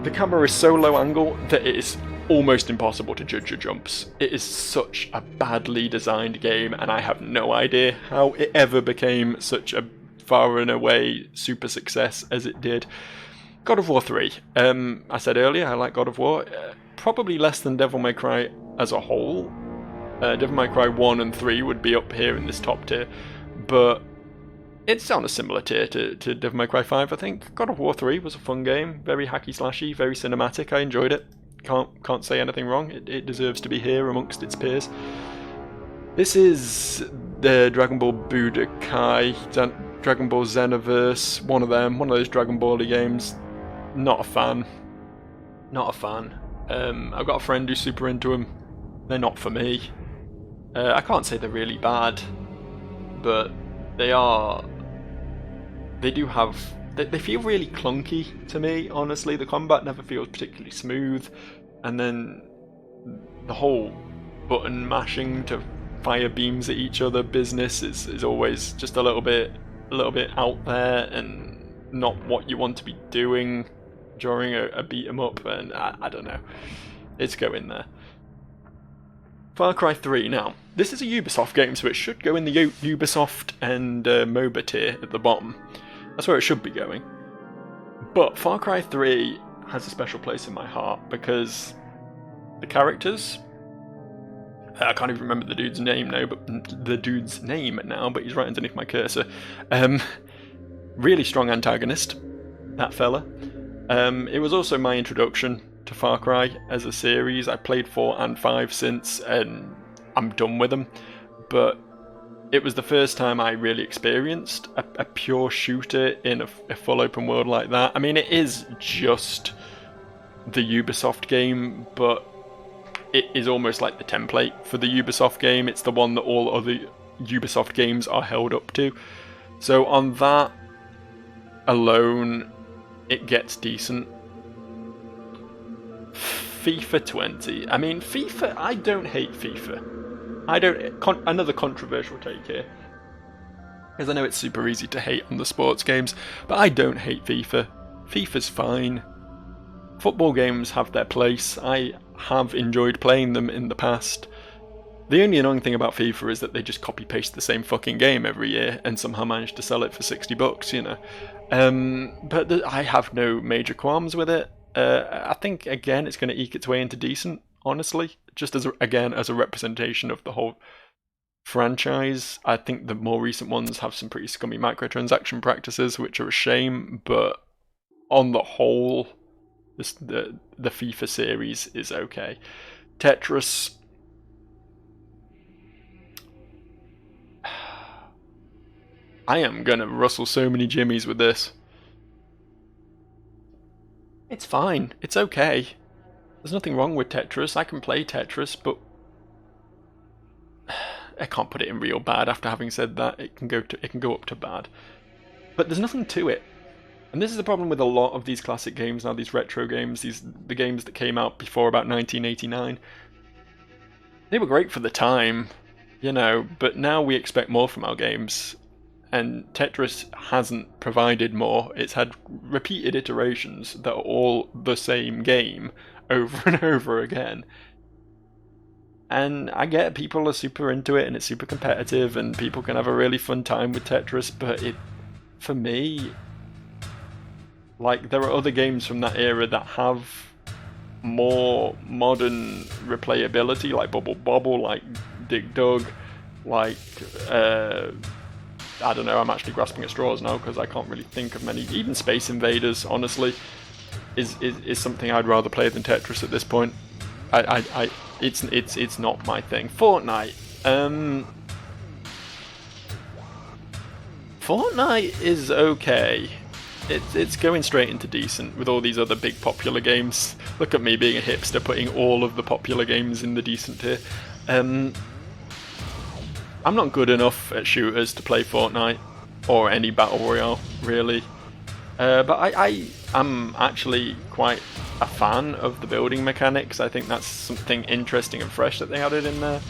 The camera is so low angle that it is almost impossible to judge your jumps. It is such a badly designed game, and I have no idea how it ever became such a far and away super success as it did. God of War 3. I said earlier, I like God of War. Probably less than Devil May Cry as a whole. Devil May Cry 1 and 3 would be up here in this top tier, but it's on a similar tier to Devil May Cry 5, I think. God of War 3 was a fun game, very hacky slashy, very cinematic. I enjoyed it. Can't say anything wrong. It deserves to be here amongst its peers. This is the Dragon Ball Budokai, Dragon Ball Xenoverse, one of those Dragon Ball-y games. Not a fan. Not a fan. I've got a friend who's super into them. They're not for me. I can't say they're really bad, but they feel really clunky to me, honestly. The combat never feels particularly smooth, and then the whole button mashing to fire beams at each other business is always just a little bit out there and not what you want to be doing during a beat 'em up, and I don't know. It's going there. Far Cry 3, now, this is a Ubisoft game, so it should go in the Ubisoft and MOBA tier at the bottom. That's where it should be going. But Far Cry 3 has a special place in my heart because the characters... I can't even remember the dude's name now, but he's right underneath my cursor. Really strong antagonist, that fella. It was also my introduction to Far Cry as a series. I played 4 and 5 since, and I'm done with them. But it was the first time I really experienced a pure shooter in a full open world like that. I mean, it is just the Ubisoft game, but it is almost like the template for the Ubisoft game. It's the one that all other Ubisoft games are held up to. So on that alone, it gets decent. FIFA 20. I mean, FIFA, I don't hate FIFA. Another controversial take here, because I know it's super easy to hate on the sports games, but I don't hate FIFA. FIFA's fine. Football games have their place. I have enjoyed playing them in the past. The only annoying thing about FIFA is that they just copy-paste the same fucking game every year and somehow manage to sell it for $60, you know. But I have no major qualms with it. I think, again, it's going to eke its way into decent, honestly. Just as a representation of the whole franchise. I think the more recent ones have some pretty scummy microtransaction practices, which are a shame, but on the whole, the FIFA series is okay. Tetris... I am going to rustle so many jimmies with this. It's fine. It's okay. There's nothing wrong with Tetris. I can play Tetris, but I can't put it in real bad. After having said that, it can go up to bad. But there's nothing to it. And this is the problem with a lot of these classic games now, these retro games, the games that came out before about 1989. They were great for the time, but now we expect more from our games. And Tetris hasn't provided more. It's had repeated iterations that are all the same game over and over again. And I get people are super into it and it's super competitive and people can have a really fun time with Tetris, but for me, like, there are other games from that era that have more modern replayability, like Bubble Bobble, like Dig Dug, like I don't know, I'm actually grasping at straws now because I can't really think of many. Even Space Invaders, honestly, is something I'd rather play than Tetris at this point. It's not my thing. Fortnite. Fortnite is okay. It's going straight into decent with all these other big popular games. Look at me being a hipster, putting all of the popular games in the decent tier. I'm not good enough at shooters to play Fortnite or any battle royale, really. But I am actually quite a fan of the building mechanics. I think that's something interesting and fresh that they added in there.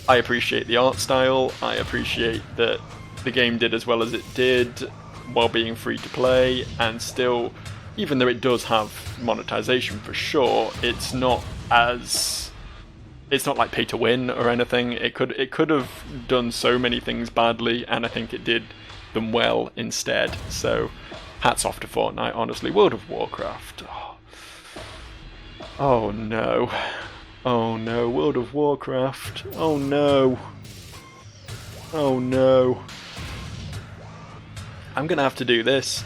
I appreciate the art style. I appreciate that the game did as well as it did while being free to play, and still, even though it does have monetization for sure, it's not like pay to win or anything. It could have done so many things badly, and I think it did them well instead. So hats off to Fortnite, honestly. World of Warcraft. Oh no. Oh no, World of Warcraft. Oh no. Oh no. I'm gonna have to do this.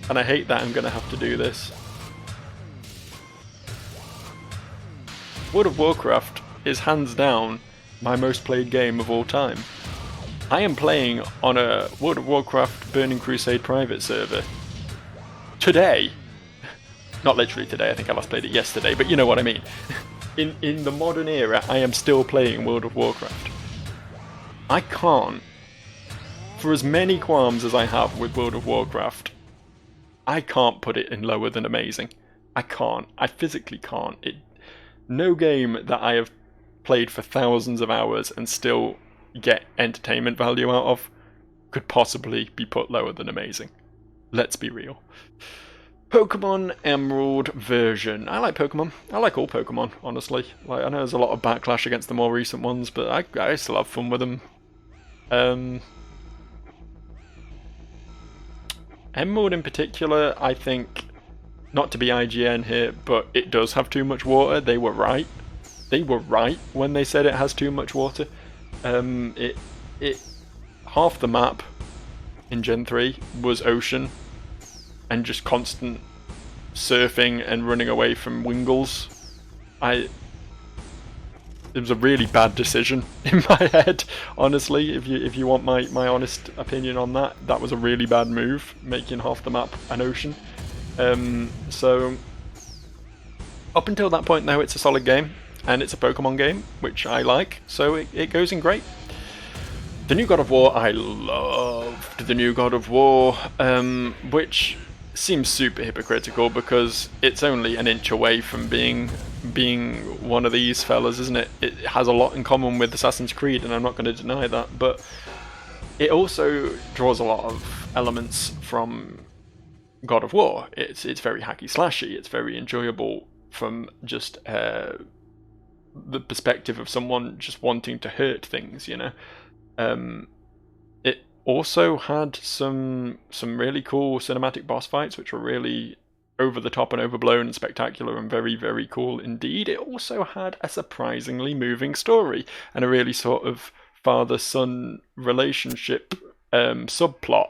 And I hate that I'm gonna have to do this. World of Warcraft is hands down my most played game of all time. I am playing on a World of Warcraft Burning Crusade private server today. Not literally today, I think I last played it yesterday, but you know what I mean. In the modern era, I am still playing World of Warcraft. I can't, for as many qualms as I have with World of Warcraft, I can't put it in lower than amazing. I can't. I physically can't. No game that I have played for thousands of hours and still get entertainment value out of could possibly be put lower than amazing. Let's be real. Pokemon Emerald version. I like Pokemon. I like all Pokemon, honestly. Like, I know there's a lot of backlash against the more recent ones, but I still have fun with them. Emerald in particular, I think, not to be IGN here, but it does have too much water. They were right. They were right when they said it has too much water. Half the map in Gen 3 was ocean and just constant surfing and running away from Wingles. It was a really bad decision in my head, honestly. If you want my honest opinion on that, that was a really bad move, making half the map an ocean. So up until that point, though, it's a solid game, and it's a Pokemon game, which I like, so it goes in great. The new God of War, I loved the new God of War, which seems super hypocritical because it's only an inch away from being one of these fellas, isn't it? It has a lot in common with Assassin's Creed, and I'm not going to deny that, but it also draws a lot of elements from God of War. It's very hacky slashy, it's very enjoyable from just the perspective of someone just wanting to hurt things, you know. It also had some really cool cinematic boss fights, which were really over the top and overblown and spectacular and very, very cool indeed. It also had a surprisingly moving story and a really sort of father-son relationship subplot,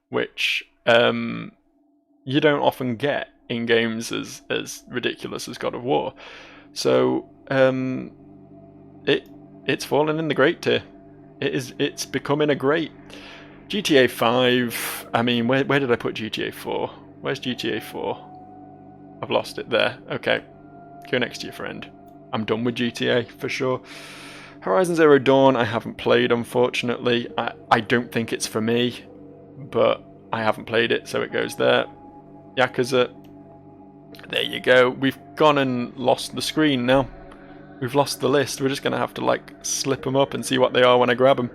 which you don't often get in games as ridiculous as God of War. So it's fallen in the great tier. It's becoming a great GTA 5. I mean, where did I put GTA 4? Where's GTA 4? I've lost it there. Okay. Go next to your friend. I'm done with GTA, for sure. Horizon Zero Dawn, I haven't played, unfortunately. I don't think it's for me, but I haven't played it, so it goes there. Yakuza. There you go. We've gone and lost the screen now. We've lost the list. We're just going to have to, like, slip them up and see what they are when I grab them.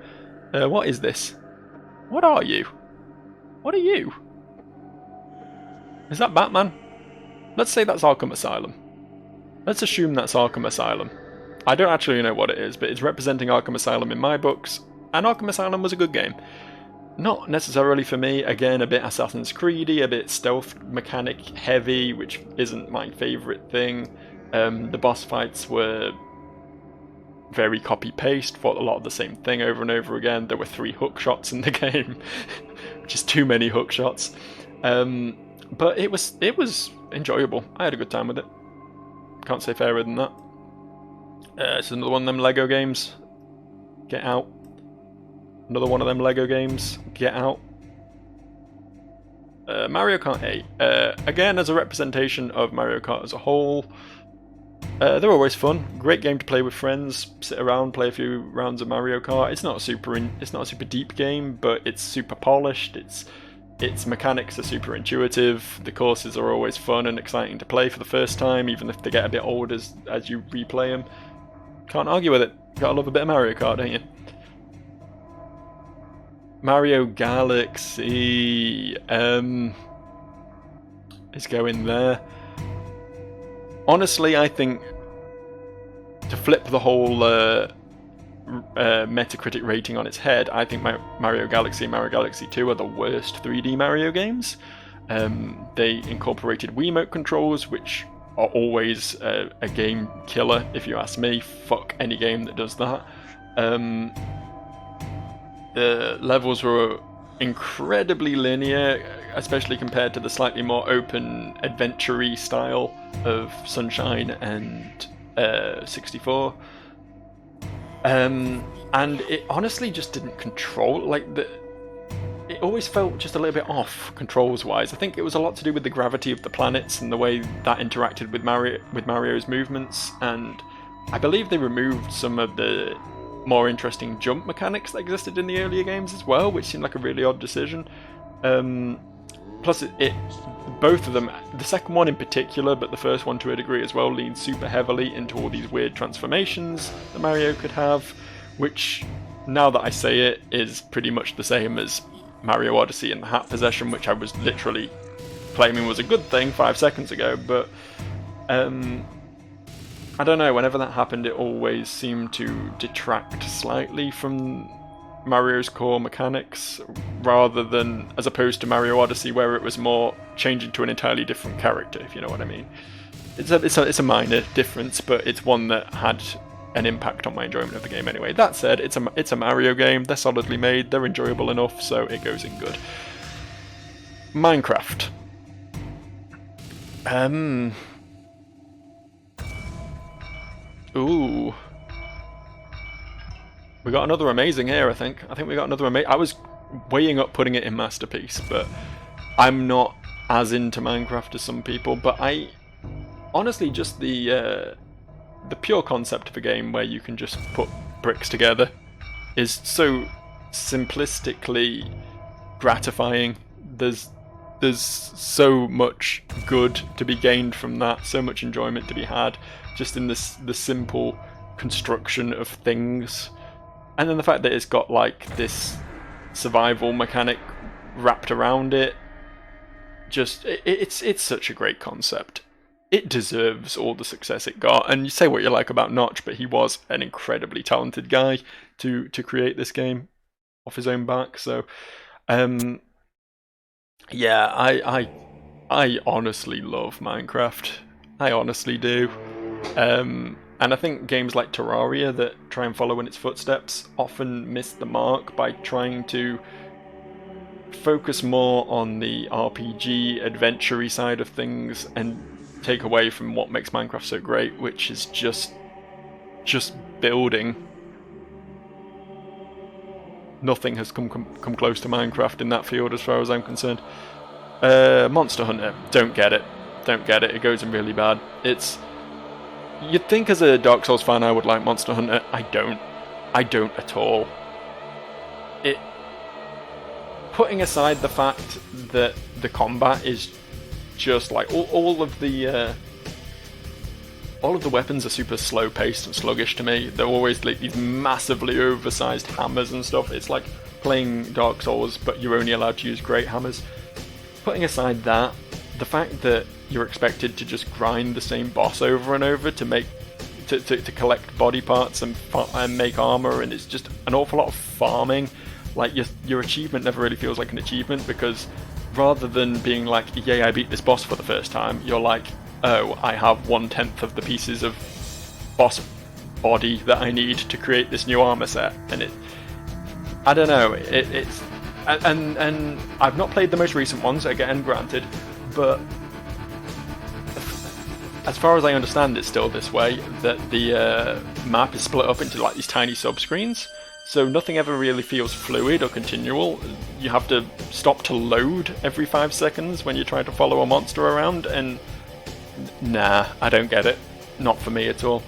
What is this? What are you? What are you? Is that Batman? Let's say that's Arkham Asylum. Let's assume that's Arkham Asylum. I don't actually know what it is, but it's representing Arkham Asylum in my books, and Arkham Asylum was a good game. Not necessarily for me, again, a bit Assassin's Creedy, a bit stealth mechanic heavy, which isn't my favourite thing. The boss fights were very copy-paste, fought a lot of the same thing over and over again. There were 3 hook shots in the game, which is too many hook shots. But it was enjoyable. I had a good time with it. Can't say fairer than that. It's another one of them Lego games. Get out. Another one of them Lego games. Get out. Mario Kart 8. Again, as a representation of Mario Kart as a whole, they're always fun. Great game to play with friends. Sit around, play a few rounds of Mario Kart. It's not a super deep game, but it's super polished. Its mechanics are super intuitive. The courses are always fun and exciting to play for the first time, even if they get a bit old as you replay them. Can't argue with it. Gotta love a bit of Mario Kart, don't you? Mario Galaxy is going there. Honestly, I think to flip the whole Metacritic rating on its head, I think Mario Galaxy and Mario Galaxy 2 are the worst 3D Mario games. They incorporated Wiimote controls, which are always a game killer, if you ask me. Fuck any game that does that. The levels were incredibly linear, especially compared to the slightly more open, adventure-y style of Sunshine and 64. And it honestly just didn't control, it always felt just a little bit off controls-wise. I think it was a lot to do with the gravity of the planets and the way that interacted with Mario's movements, and I believe they removed some of the more interesting jump mechanics that existed in the earlier games as well, which seemed like a really odd decision. Plus, both of them, the second one in particular, but the first one to a degree as well, leaned super heavily into all these weird transformations that Mario could have, which, now that I say it, is pretty much the same as Mario Odyssey and the Hat Possession, which I was literally claiming was a good thing 5 seconds ago, but I don't know, whenever that happened it always seemed to detract slightly from Mario's core mechanics, rather than, as opposed to Mario Odyssey where it was more changing to an entirely different character, if you know what I mean. It's a minor difference, but it's one that had an impact on my enjoyment of the game anyway. That said, it's a Mario game, they're solidly made, they're enjoyable enough, so it goes in good. Minecraft. Ooh. We got another amazing here, I think. We got another amazing. I was weighing up putting it in Masterpiece, but I'm not as into Minecraft as some people. But I honestly, just the pure concept of a game where you can just put bricks together is so simplistically gratifying. There's so much good to be gained from that, so much enjoyment to be had just in the simple construction of things. And then the fact that it's got like this survival mechanic wrapped around it, just it's such a great concept. It deserves all the success it got. And you say what you like about Notch, but he was an incredibly talented guy to create this game off his own back. So, yeah, I honestly love Minecraft. I honestly do. And I think games like Terraria that try and follow in its footsteps often miss the mark by trying to focus more on the RPG adventure-y side of things and take away from what makes Minecraft so great, which is just building. Nothing has come close to Minecraft in that field as far as I'm concerned. Monster Hunter, don't get it. Don't get it. It goes in really bad. You'd think as a Dark Souls fan I would like Monster Hunter. I don't. I don't at all. Putting aside the fact that the combat is just like all of the weapons are super slow paced and sluggish to me. They're always like these massively oversized hammers and stuff. It's like playing Dark Souls, but you're only allowed to use great hammers. Putting aside that, the fact that you're expected to just grind the same boss over and over to collect body parts and make armor, and it's just an awful lot of farming. Like your achievement never really feels like an achievement, because rather than being like, yay, I beat this boss for the first time, you're like, oh, I have 1/10 of the pieces of boss body that I need to create this new armor set. And I don't know, it's and I've not played the most recent ones, again, granted, but as far as I understand, it's still this way, that the map is split up into like these tiny sub-screens, so nothing ever really feels fluid or continual. You have to stop to load every 5 seconds when you're trying to follow a monster around, and nah, I don't get it. Not for me at all.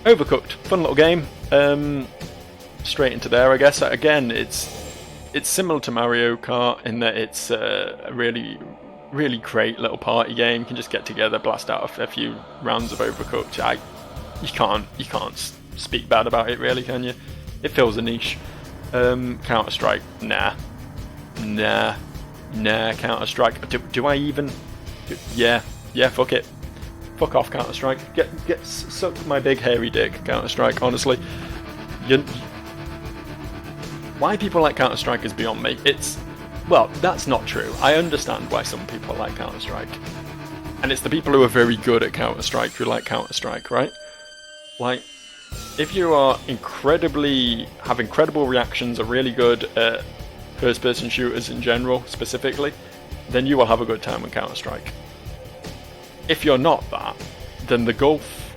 Overcooked, fun little game. Straight into there, I guess. Again, it's similar to Mario Kart in that it's a really great little party game. You can just get together, blast out a few rounds of Overcooked. You can't speak bad about it, really, can you? It fills a niche. Counter-Strike, nah, Counter-Strike. Do I even? Yeah, fuck it. Fuck off, Counter-Strike. Get suck my big hairy dick, Counter-Strike. Honestly, why people like Counter-Strike is beyond me. Well, that's not true. I understand why some people like Counter-Strike, and it's the people who are very good at Counter-Strike who like Counter-Strike, right? Like, if you are have incredible reactions, are really good at first-person shooters in general, specifically, then you will have a good time with Counter-Strike. If you're not that, then the gulf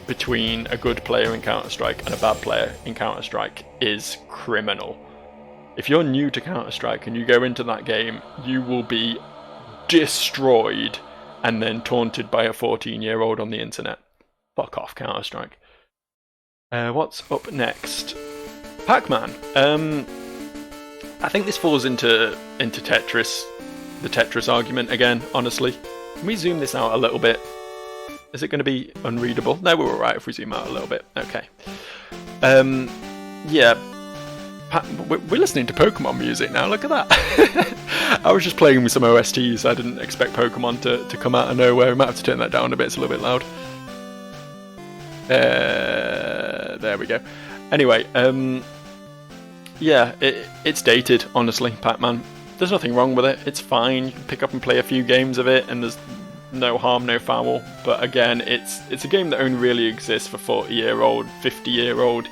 between a good player in Counter-Strike and a bad player in Counter-Strike is criminal. If you're new to Counter-Strike and you go into that game, you will be destroyed and then taunted by a 14-year-old on the internet. Fuck off, Counter-Strike. What's up next? Pac-Man. I think this falls into Tetris, the Tetris argument again, honestly. Can we zoom this out a little bit? Is it going to be unreadable? No, we're alright if we zoom out a little bit. Okay. Yeah. We're listening to Pokemon music now, look at that. I was just playing with some OSTs. I didn't expect Pokemon to come out of nowhere. I might have to turn that down a bit, it's a little bit loud. There we go. Anyway, yeah, it's dated, honestly, Pac-Man. There's nothing wrong with it, it's fine. You can pick up and play a few games of it, and there's no harm, no foul. But again, it's a game that only really exists for 40-year-old, 50-year-old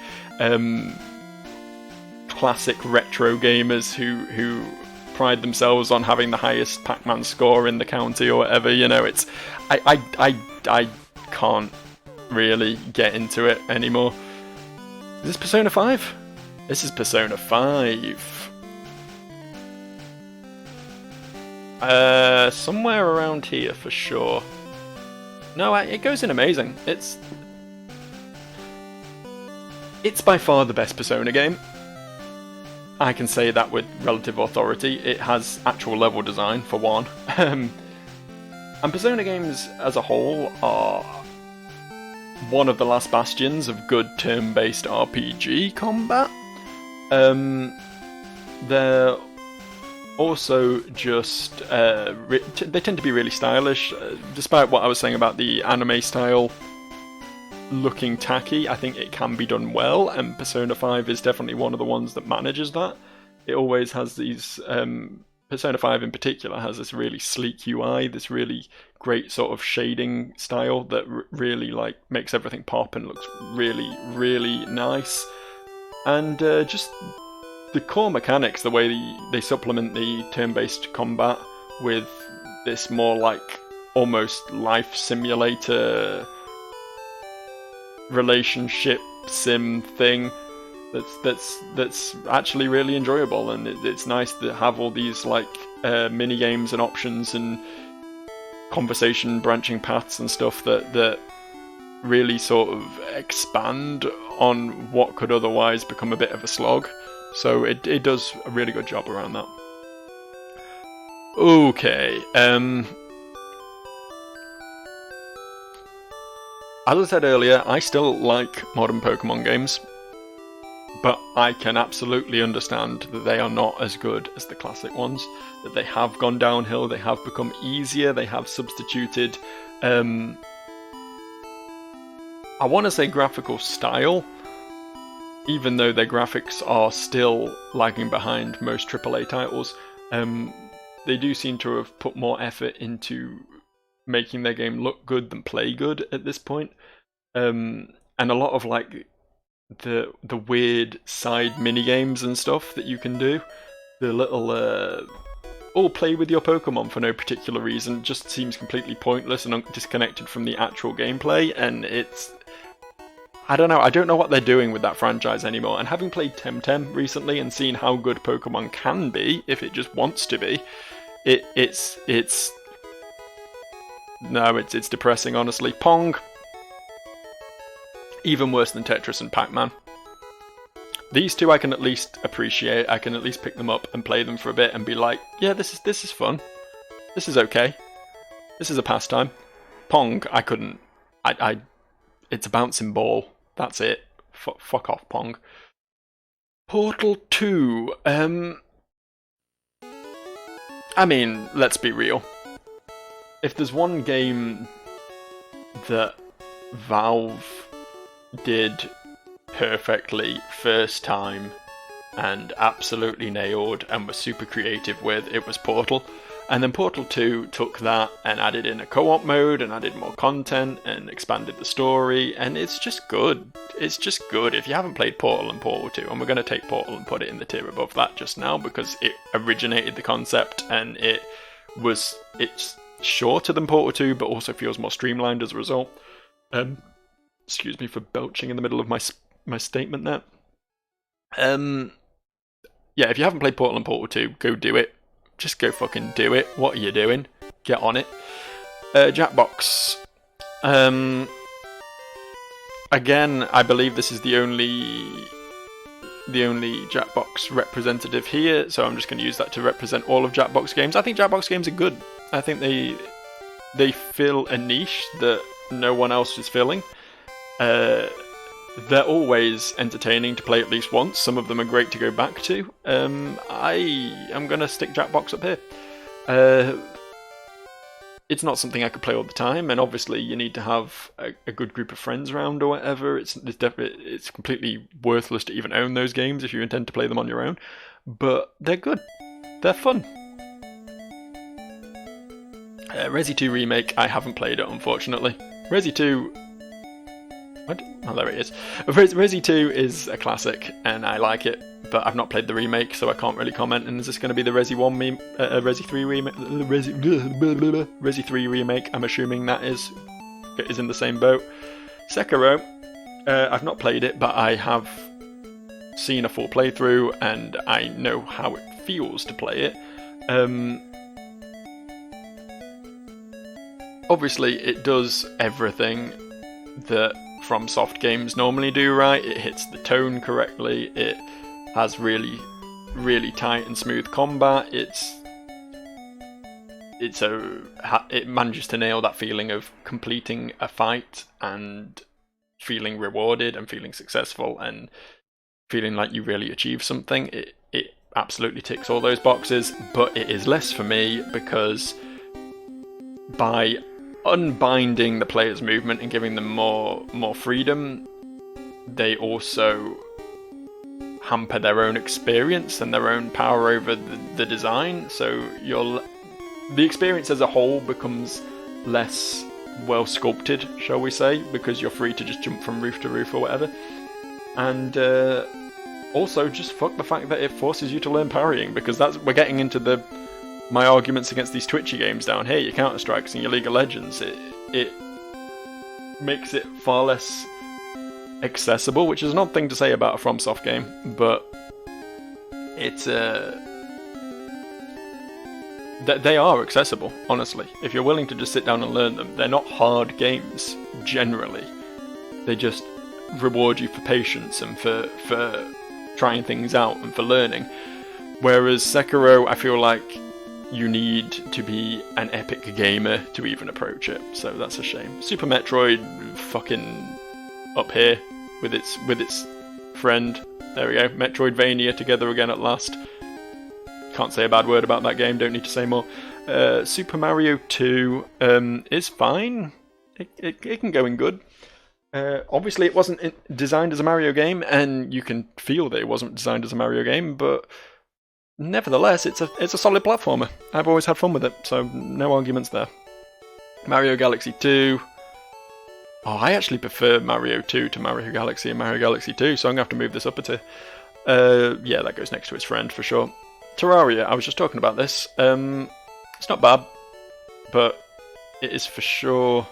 classic retro gamers who pride themselves on having the highest Pac-Man score in the county or whatever. You know, I can't really get into it anymore. Is this Persona 5? This is Persona 5. Somewhere around here for sure. No, it goes in amazing. It's by far the best Persona game. I can say that with relative authority. It has actual level design, for one. And Persona games as a whole are one of the last bastions of good turn-based RPG combat. They're also just they tend to be really stylish, despite what I was saying about the anime style looking tacky. I think it can be done well, and Persona 5 is definitely one of the ones that manages that. It always has these Persona 5 in particular has this really sleek UI, this really great sort of shading style that really like makes everything pop and looks really, really nice. And just the core mechanics, the way they supplement the turn-based combat with this more like almost life simulator relationship sim thing, that's actually really enjoyable, and it's nice to have all these like mini games and options and conversation branching paths and stuff that really sort of expand on what could otherwise become a bit of a slog. So it does a really good job around that. Okay, as I said earlier, I still like modern Pokemon games, but I can absolutely understand that they are not as good as the classic ones, that they have gone downhill, they have become easier, they have substituted, I want to say graphical style, even though their graphics are still lagging behind most AAA titles. They do seem to have put more effort into making their game look good than play good at this point. And a lot of like the weird side mini games and stuff that you can do, the little play with your Pokemon for no particular reason, just seems completely pointless and disconnected from the actual gameplay. And I don't know what they're doing with that franchise anymore. And having played Temtem recently and seen how good Pokemon can be if it just wants to be, it's depressing, honestly. Pong, even worse than Tetris and Pac-Man. These two I can at least appreciate. I can at least pick them up and play them for a bit and be like, yeah, this is fun. This is okay. This is a pastime. Pong, I couldn't. It's a bouncing ball. That's it. Fuck off, Pong. Portal 2. I mean, let's be real. If there's one game that Valve did perfectly first time and absolutely nailed and was super creative with, it was Portal. And then Portal 2 took that and added in a co-op mode and added more content and expanded the story, and it's just good. It's just good. If you haven't played Portal and Portal 2, and we're going to take Portal and put it in the tier above that just now because it originated the concept and it's shorter than Portal 2 but also feels more streamlined as a result. Excuse me for belching in the middle of my statement there. Yeah, if you haven't played Portal and Portal 2, go do it. Just go fucking do it. What are you doing? Get on it. Jackbox. Again, I believe this is the only Jackbox representative here, so I'm just going to use that to represent all of Jackbox games. I think Jackbox games are good. I think they fill a niche that no one else is filling. They're always entertaining to play at least once. Some of them are great to go back to. I am going to stick Jackbox up here. It's not something I could play all the time, and obviously you need to have a good group of friends around or whatever. It's completely worthless to even own those games if you intend to play them on your own. But they're good. They're fun. Resi 2 Remake, I haven't played it, unfortunately. Resi 2... What? Oh, there it is. Resi 2 is a classic, and I like it, but I've not played the remake, so I can't really comment. And is this going to be the Resi 1 Resi 3 remake? Resi 3 remake, I'm assuming that is in the same boat. Sekiro, I've not played it, but I have seen a full playthrough, and I know how it feels to play it. Obviously, it does everything that FromSoft games normally do right. It hits the tone correctly. It has really, really tight and smooth combat. It manages to nail that feeling of completing a fight and feeling rewarded and feeling successful and feeling like you really achieved something. It absolutely ticks all those boxes, but it is less for me because by unbinding the player's movement and giving them more freedom, they also hamper their own experience and their own power over the design. So the experience as a whole becomes less well sculpted, shall we say, because you're free to just jump from roof to roof or whatever. And also just fuck the fact that it forces you to learn parrying, because we're getting into my arguments against these Twitchy games down here, your Counter-Strikes and your League of Legends. It makes it far less accessible, which is an odd thing to say about a FromSoft game, but it's they are accessible, honestly. If you're willing to just sit down and learn them, they're not hard games, generally. They just reward you for patience and for trying things out and for learning. Whereas Sekiro, I feel like you need to be an epic gamer to even approach it, so that's a shame. Super Metroid, fucking up here with its friend. There we go, Metroidvania together again at last. Can't say a bad word about that game, don't need to say more. Super Mario 2 is fine. It can go in good. Obviously it wasn't designed as a Mario game, and you can feel that it wasn't designed as a Mario game, but nevertheless, it's a solid platformer. I've always had fun with it, so no arguments there. Mario Galaxy 2. Oh, I actually prefer Mario 2 to Mario Galaxy and Mario Galaxy 2, so I'm going to have to move this up a tier. Yeah, that goes next to its friend, for sure. Terraria, I was just talking about this. It's not bad, but it is for sure...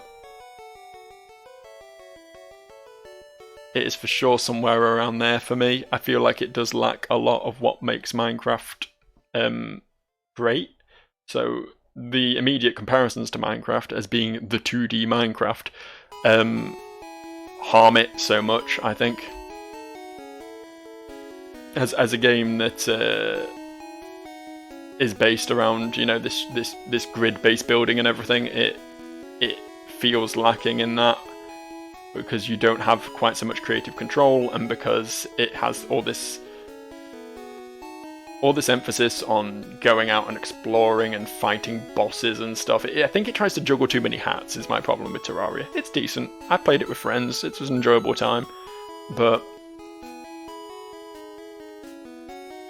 It is for sure somewhere around there for me. I feel like it does lack a lot of what makes Minecraft great. So the immediate comparisons to Minecraft as being the 2D Minecraft harm it so much, I think. As a game that is based around, you know, this grid-based building and everything, it feels lacking in that, because you don't have quite so much creative control, and because it has all this emphasis on going out and exploring and fighting bosses and stuff. I think it tries to juggle too many hats is my problem with Terraria. It's decent. I played it with friends. It was an enjoyable time. But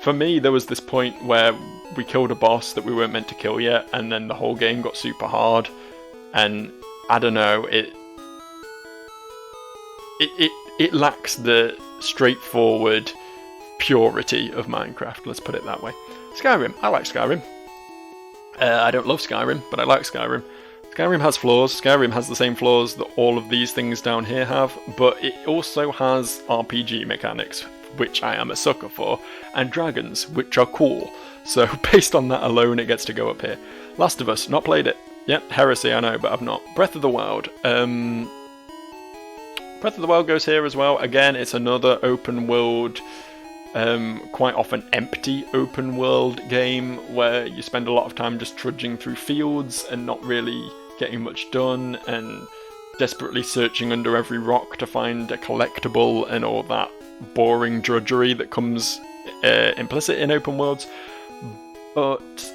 for me, there was this point where we killed a boss that we weren't meant to kill yet, and then the whole game got super hard, and I don't know, it lacks the straightforward purity of Minecraft, let's put it that way. Skyrim, I like Skyrim. I don't love Skyrim, but I like Skyrim. Skyrim has flaws. Skyrim has the same flaws that all of these things down here have, but it also has RPG mechanics, which I am a sucker for, and dragons, which are cool. So based on that alone, it gets to go up here. Last of Us, not played it. Yep, heresy, I know, but I've not. Breath of the Wild. Breath of the Wild goes here as well. Again, it's another open world, quite often empty open world game where you spend a lot of time just trudging through fields and not really getting much done, and desperately searching under every rock to find a collectible and all that boring drudgery that comes implicit in open worlds. But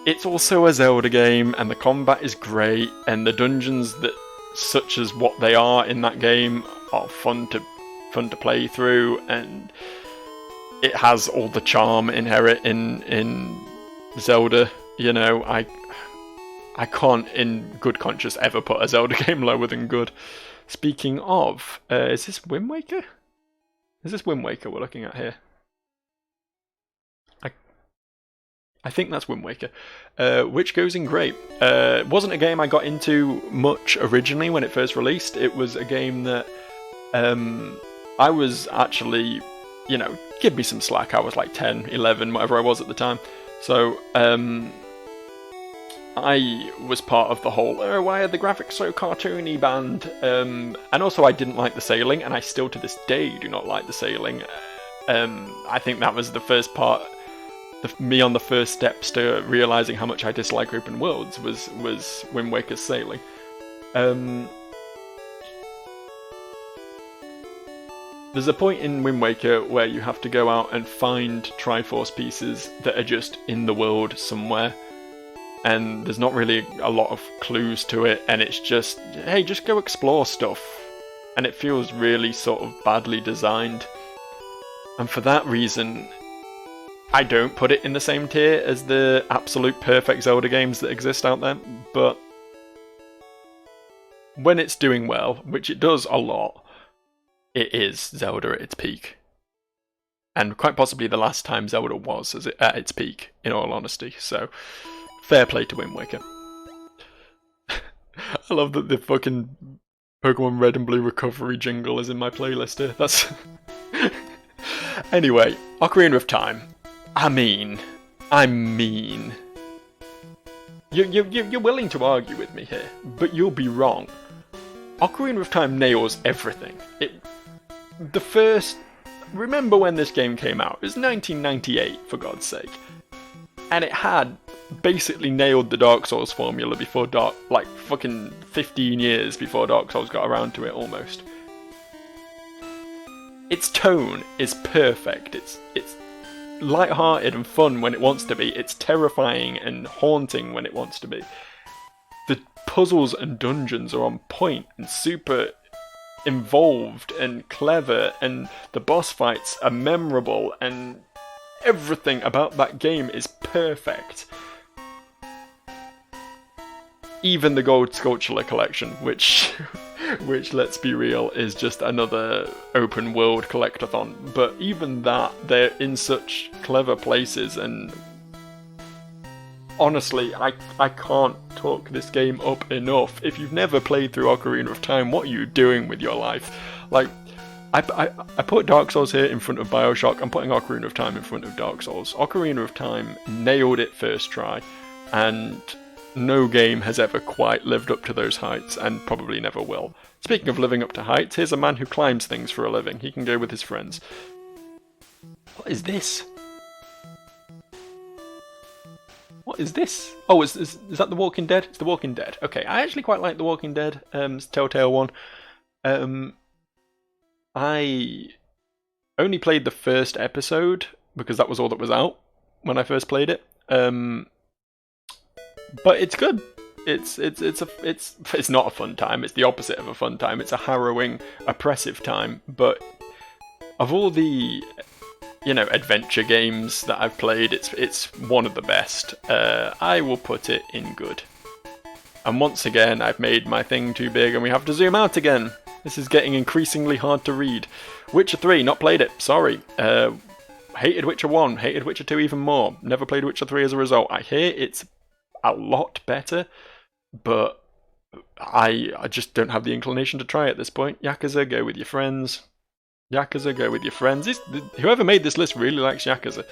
it's also a Zelda game, and the combat is great, and the dungeons that, such as what they are in that game, are fun to play through, and it has all the charm inherent in Zelda. You know, I can't in good conscience ever put a Zelda game lower than good. Speaking of, is this Wind Waker? Is this Wind Waker we're looking at here? I think that's Wind Waker, which goes in great. It wasn't a game I got into much originally when it first released. It was a game that I was actually, you know, give me some slack. I was like 10, 11, whatever I was at the time. So I was part of the whole, oh, why are the graphics so cartoony band? And also I didn't like the sailing, and I still to this day do not like the sailing. I think that was the first part, me on the first steps to realising how much I dislike open worlds was Wind Waker's sailing. There's a point in Wind Waker where you have to go out and find Triforce pieces that are just in the world somewhere, and there's not really a lot of clues to it, and it's just, hey, just go explore stuff, and it feels really sort of badly designed. And for that reason, I don't put it in the same tier as the absolute perfect Zelda games that exist out there, but when it's doing well, which it does a lot, it is Zelda at its peak. And quite possibly the last time Zelda was at its peak, in all honesty. So, fair play to Wind Waker. I love that the fucking Pokemon Red and Blue recovery jingle is in my playlist here. That's anyway. Ocarina of Time. I mean, you're willing to argue with me here, but you'll be wrong. Ocarina of Time nails everything. Remember when this game came out? It was 1998, for God's sake. And it had basically nailed the Dark Souls formula before fucking 15 years before Dark Souls got around to it, almost. Its tone is perfect. It's light-hearted and fun when it wants to be. It's terrifying and haunting when it wants to be. The puzzles and dungeons are on point and super involved and clever, and the boss fights are memorable, and everything about that game is perfect. Even the Gold Skulltula collection, which let's be real, is just another open world collectathon. But even that, they're in such clever places, and honestly, I can't talk this game up enough. If you've never played through Ocarina of Time, what are you doing with your life? Like, I put Dark Souls here in front of Bioshock. I'm putting Ocarina of Time in front of Dark Souls. Ocarina of Time nailed it first try, and no game has ever quite lived up to those heights, and probably never will. Speaking of living up to heights, here's a man who climbs things for a living. He can go with his friends. What is this? What is this? Oh, is that The Walking Dead? It's The Walking Dead. Okay, I actually quite like The Walking Dead. It's a Telltale one. I only played the first episode because that was all that was out when I first played it. But it's good. It's not a fun time. It's the opposite of a fun time. It's a harrowing, oppressive time. But of all the adventure games that I've played, it's one of the best. I will put it in good. And once again, I've made my thing too big and we have to zoom out again. This is getting increasingly hard to read. Witcher 3, not played it, sorry. Hated Witcher 1, hated Witcher 2 even more. Never played Witcher 3 as a result. I hear it's a lot better, but I just don't have the inclination to try at this point. Yakuza, go with your friends. Yakuza, go with your friends. Whoever made this list really likes Yakuza.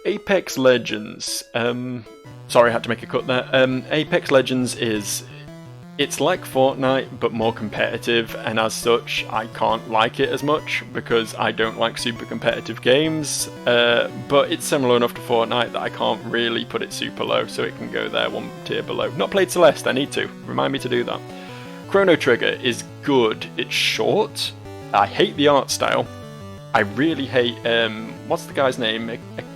Apex Legends. Sorry, I had to make a cut there. Apex Legends it's like Fortnite, but more competitive, and as such, I can't like it as much, because I don't like super competitive games, but it's similar enough to Fortnite that I can't really put it super low, so it can go there one tier below. Not played Celeste, I need to. Remind me to do that. Chrono Trigger is good. It's short. I hate the art style. I really hate, what's the guy's name?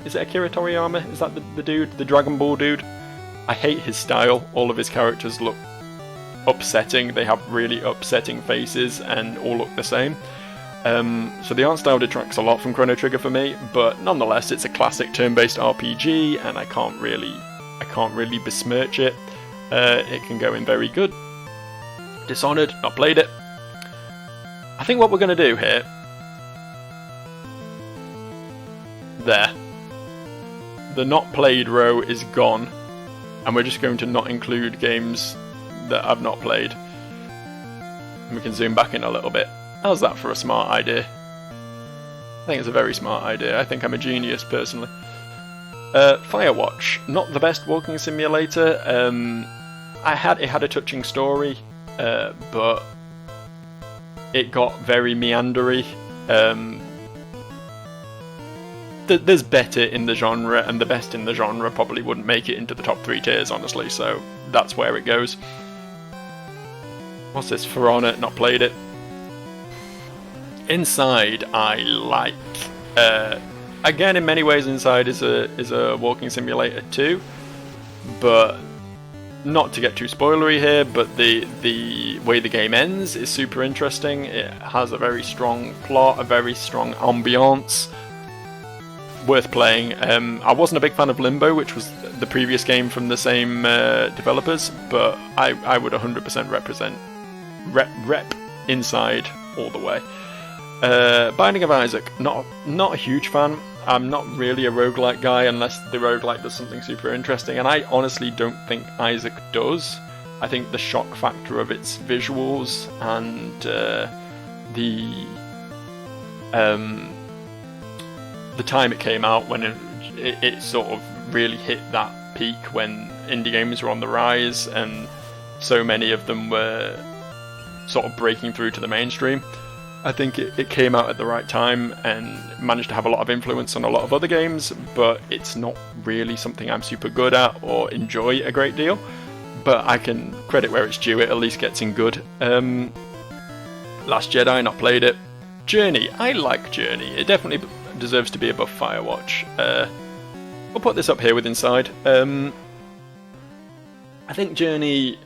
Is it Akira Toriyama? Is that the dude? The Dragon Ball dude? I hate his style. All of his characters look upsetting. They have really upsetting faces and all look the same. So the art style detracts a lot from Chrono Trigger for me, but nonetheless it's a classic turn-based RPG, and I can't really besmirch it. It can go in very good. Dishonored, not played it. I think what we're going to do here... There. The not played row is gone, and we're just going to not include games that I've not played. And we can zoom back in a little bit. How's that for a smart idea? I think it's a very smart idea. I think I'm a genius, personally. Firewatch. Not the best walking simulator. It had a touching story, but it got very meandery. There's better in the genre, and the best in the genre probably wouldn't make it into the top 3 tiers, honestly, so that's where it goes. What's this? For Honor, not played it. Inside, I like. Again, in many ways, Inside is a walking simulator too, but not to get too spoilery here, but the way the game ends is super interesting. It has a very strong plot, a very strong ambiance. Worth playing. I wasn't a big fan of Limbo, which was the previous game from the same developers, but I would 100% rep Inside all the way. Binding of Isaac, not a huge fan. I'm not really a roguelike guy unless the roguelike does something super interesting, and I honestly don't think Isaac does. I think the shock factor of its visuals and the time it came out, when it sort of really hit that peak when indie games were on the rise and so many of them were sort of breaking through to the mainstream. I think it came out at the right time and managed to have a lot of influence on a lot of other games, but it's not really something I'm super good at or enjoy a great deal. But I can credit where it's due, it at least gets in good. Last Jedi, not played it. Journey, I like Journey. It definitely deserves to be above Firewatch. We'll put this up here with Inside. I think Journey,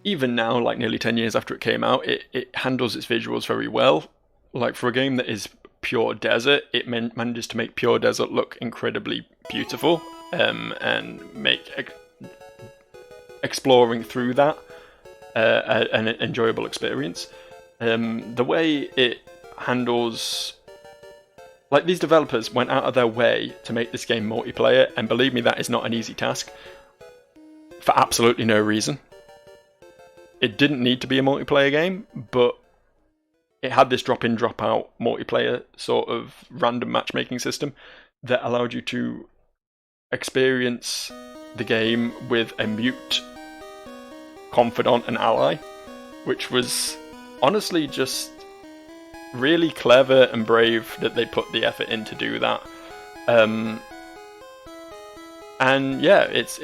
even now, like nearly 10 years after it came out, it handles its visuals very well. Like, for a game that is pure desert, it manages to make pure desert look incredibly beautiful, and make exploring through that an enjoyable experience. The way it handles... Like, these developers went out of their way to make this game multiplayer, and believe me, that is not an easy task, for absolutely no reason. It didn't need to be a multiplayer game, but it had this drop-in, drop-out multiplayer sort of random matchmaking system that allowed you to experience the game with a mute confidant and ally, which was honestly just really clever and brave that they put the effort in to do that. And yeah, it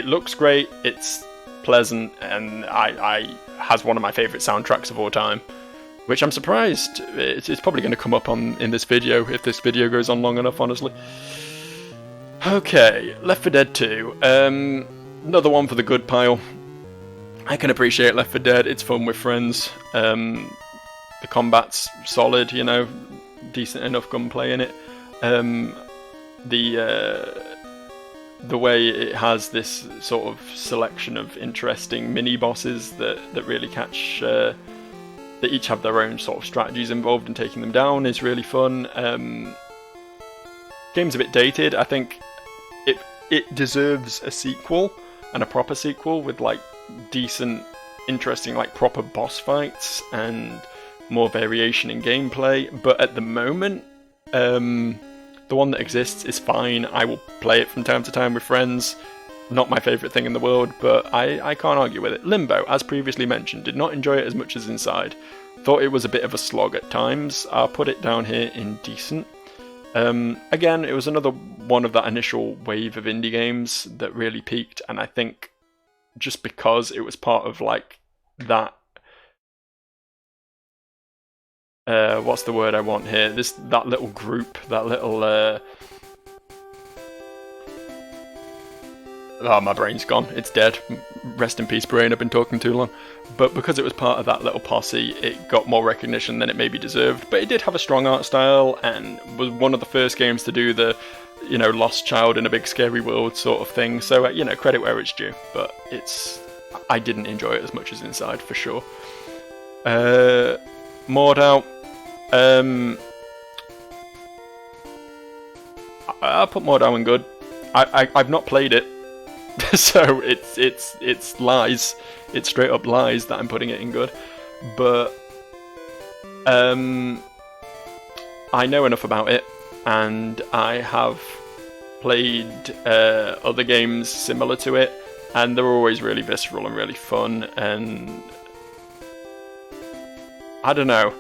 looks great. It's pleasant, and I has one of my favourite soundtracks of all time, which I'm surprised it's probably going to come up in this video if this video goes on long enough, honestly. Okay, Left 4 Dead 2. Another one for the good pile. I can appreciate Left 4 Dead. It's fun with friends. The combat's solid, you know, decent enough gunplay in it. The way it has this sort of selection of interesting mini bosses that really catch, that each have their own sort of strategies involved in taking them down, is really fun. Game's a bit dated. I think it deserves a sequel, and a proper sequel with like decent, interesting, like proper boss fights and more variation in gameplay. But at the moment, the one that exists is fine. I will play it from time to time with friends. Not my favourite thing in the world, but I can't argue with it. Limbo, as previously mentioned, did not enjoy it as much as Inside. Thought it was a bit of a slog at times. I'll put it down here in decent. Again, it was another one of that initial wave of indie games that really peaked, and I think just because it was part of like that... what's the word I want here? That little group, that little... Oh, my brain's gone. It's dead. Rest in peace, brain. I've been talking too long. But because it was part of that little posse, it got more recognition than it maybe deserved. But it did have a strong art style, and was one of the first games to do the, you know, lost child in a big scary world sort of thing. So, you know, credit where it's due. But I didn't enjoy it as much as Inside, for sure. Mordau. I'll put Mordau in good. I've not played it, so it's lies. It's straight up lies that I'm putting it in good. But I know enough about it, and I have played other games similar to it, and they're always really visceral and really fun. And I don't know.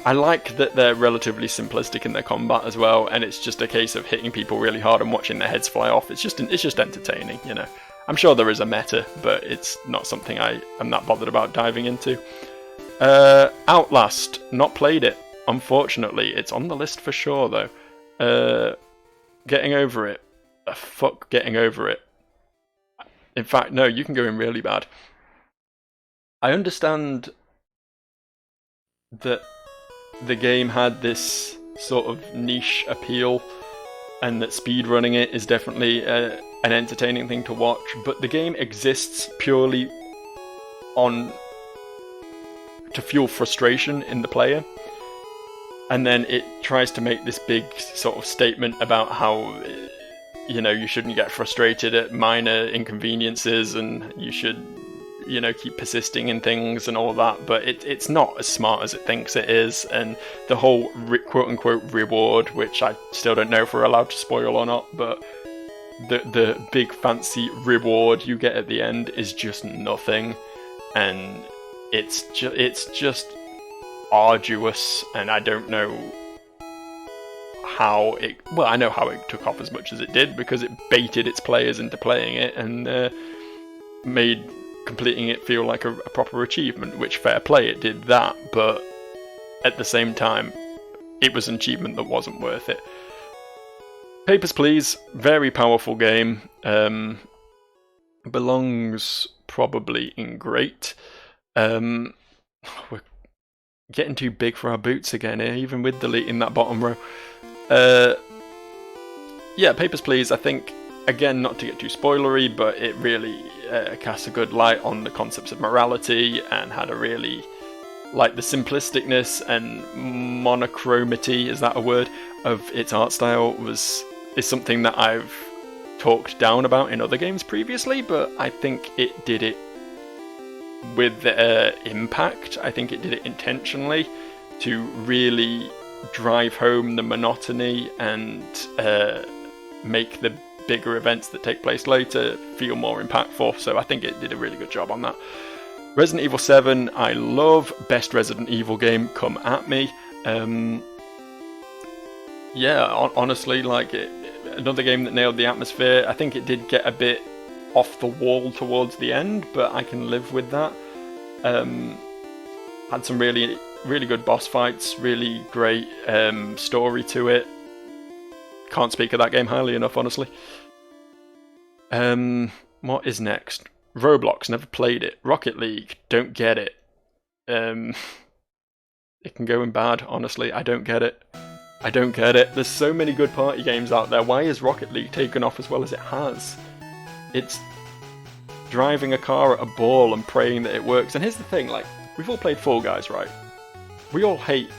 I like that they're relatively simplistic in their combat as well, and it's just a case of hitting people really hard and watching their heads fly off. It's just entertaining, you know. I'm sure there is a meta, but it's not something I'm that bothered about diving into. Outlast, not played it, unfortunately. It's on the list for sure, though. Getting over it. Fuck getting over it. In fact, no, you can go in really bad. I understand that the game had this sort of niche appeal, and that speedrunning it is definitely an entertaining thing to watch, but the game exists purely to fuel frustration in the player, and then it tries to make this big sort of statement about how you shouldn't get frustrated at minor inconveniences, and you should, keep persisting in things and all that, but it's not as smart as it thinks it is, and the whole quote-unquote reward, which I still don't know if we're allowed to spoil or not, but the big fancy reward you get at the end is just nothing, and it's just arduous, and I don't know how I know how it took off as much as it did, because it baited its players into playing it and made completing it feel like a proper achievement, which, fair play, it did that, but at the same time, it was an achievement that wasn't worth it. Papers, Please, very powerful game. Belongs probably in Great. We're getting too big for our boots again here, even with deleting that bottom row. Yeah, Papers, Please, I think, again, not to get too spoilery, but it really cast a good light on the concepts of morality, and had a really, the simplisticness and monochromity, is that a word, of its art style is something that I've talked down about in other games previously, but I think it did it with impact. I think it did it intentionally to really drive home the monotony and make the bigger events that take place later feel more impactful, so I think it did a really good job on that. Resident Evil 7, I love. Best Resident Evil game, come at me. Honestly, another game that nailed the atmosphere. I think it did get a bit off the wall towards the end, but I can live with that. Had some really, really good boss fights, really great story to it. Can't speak of that game highly enough, honestly. What is next? Roblox, never played it. Rocket League, don't get it. It can go in bad, honestly. I don't get it. There's so many good party games out there. Why is Rocket League taken off as well as it has? It's driving a car at a ball and praying that it works. And here's the thing, we've all played Fall Guys, right? We all hate...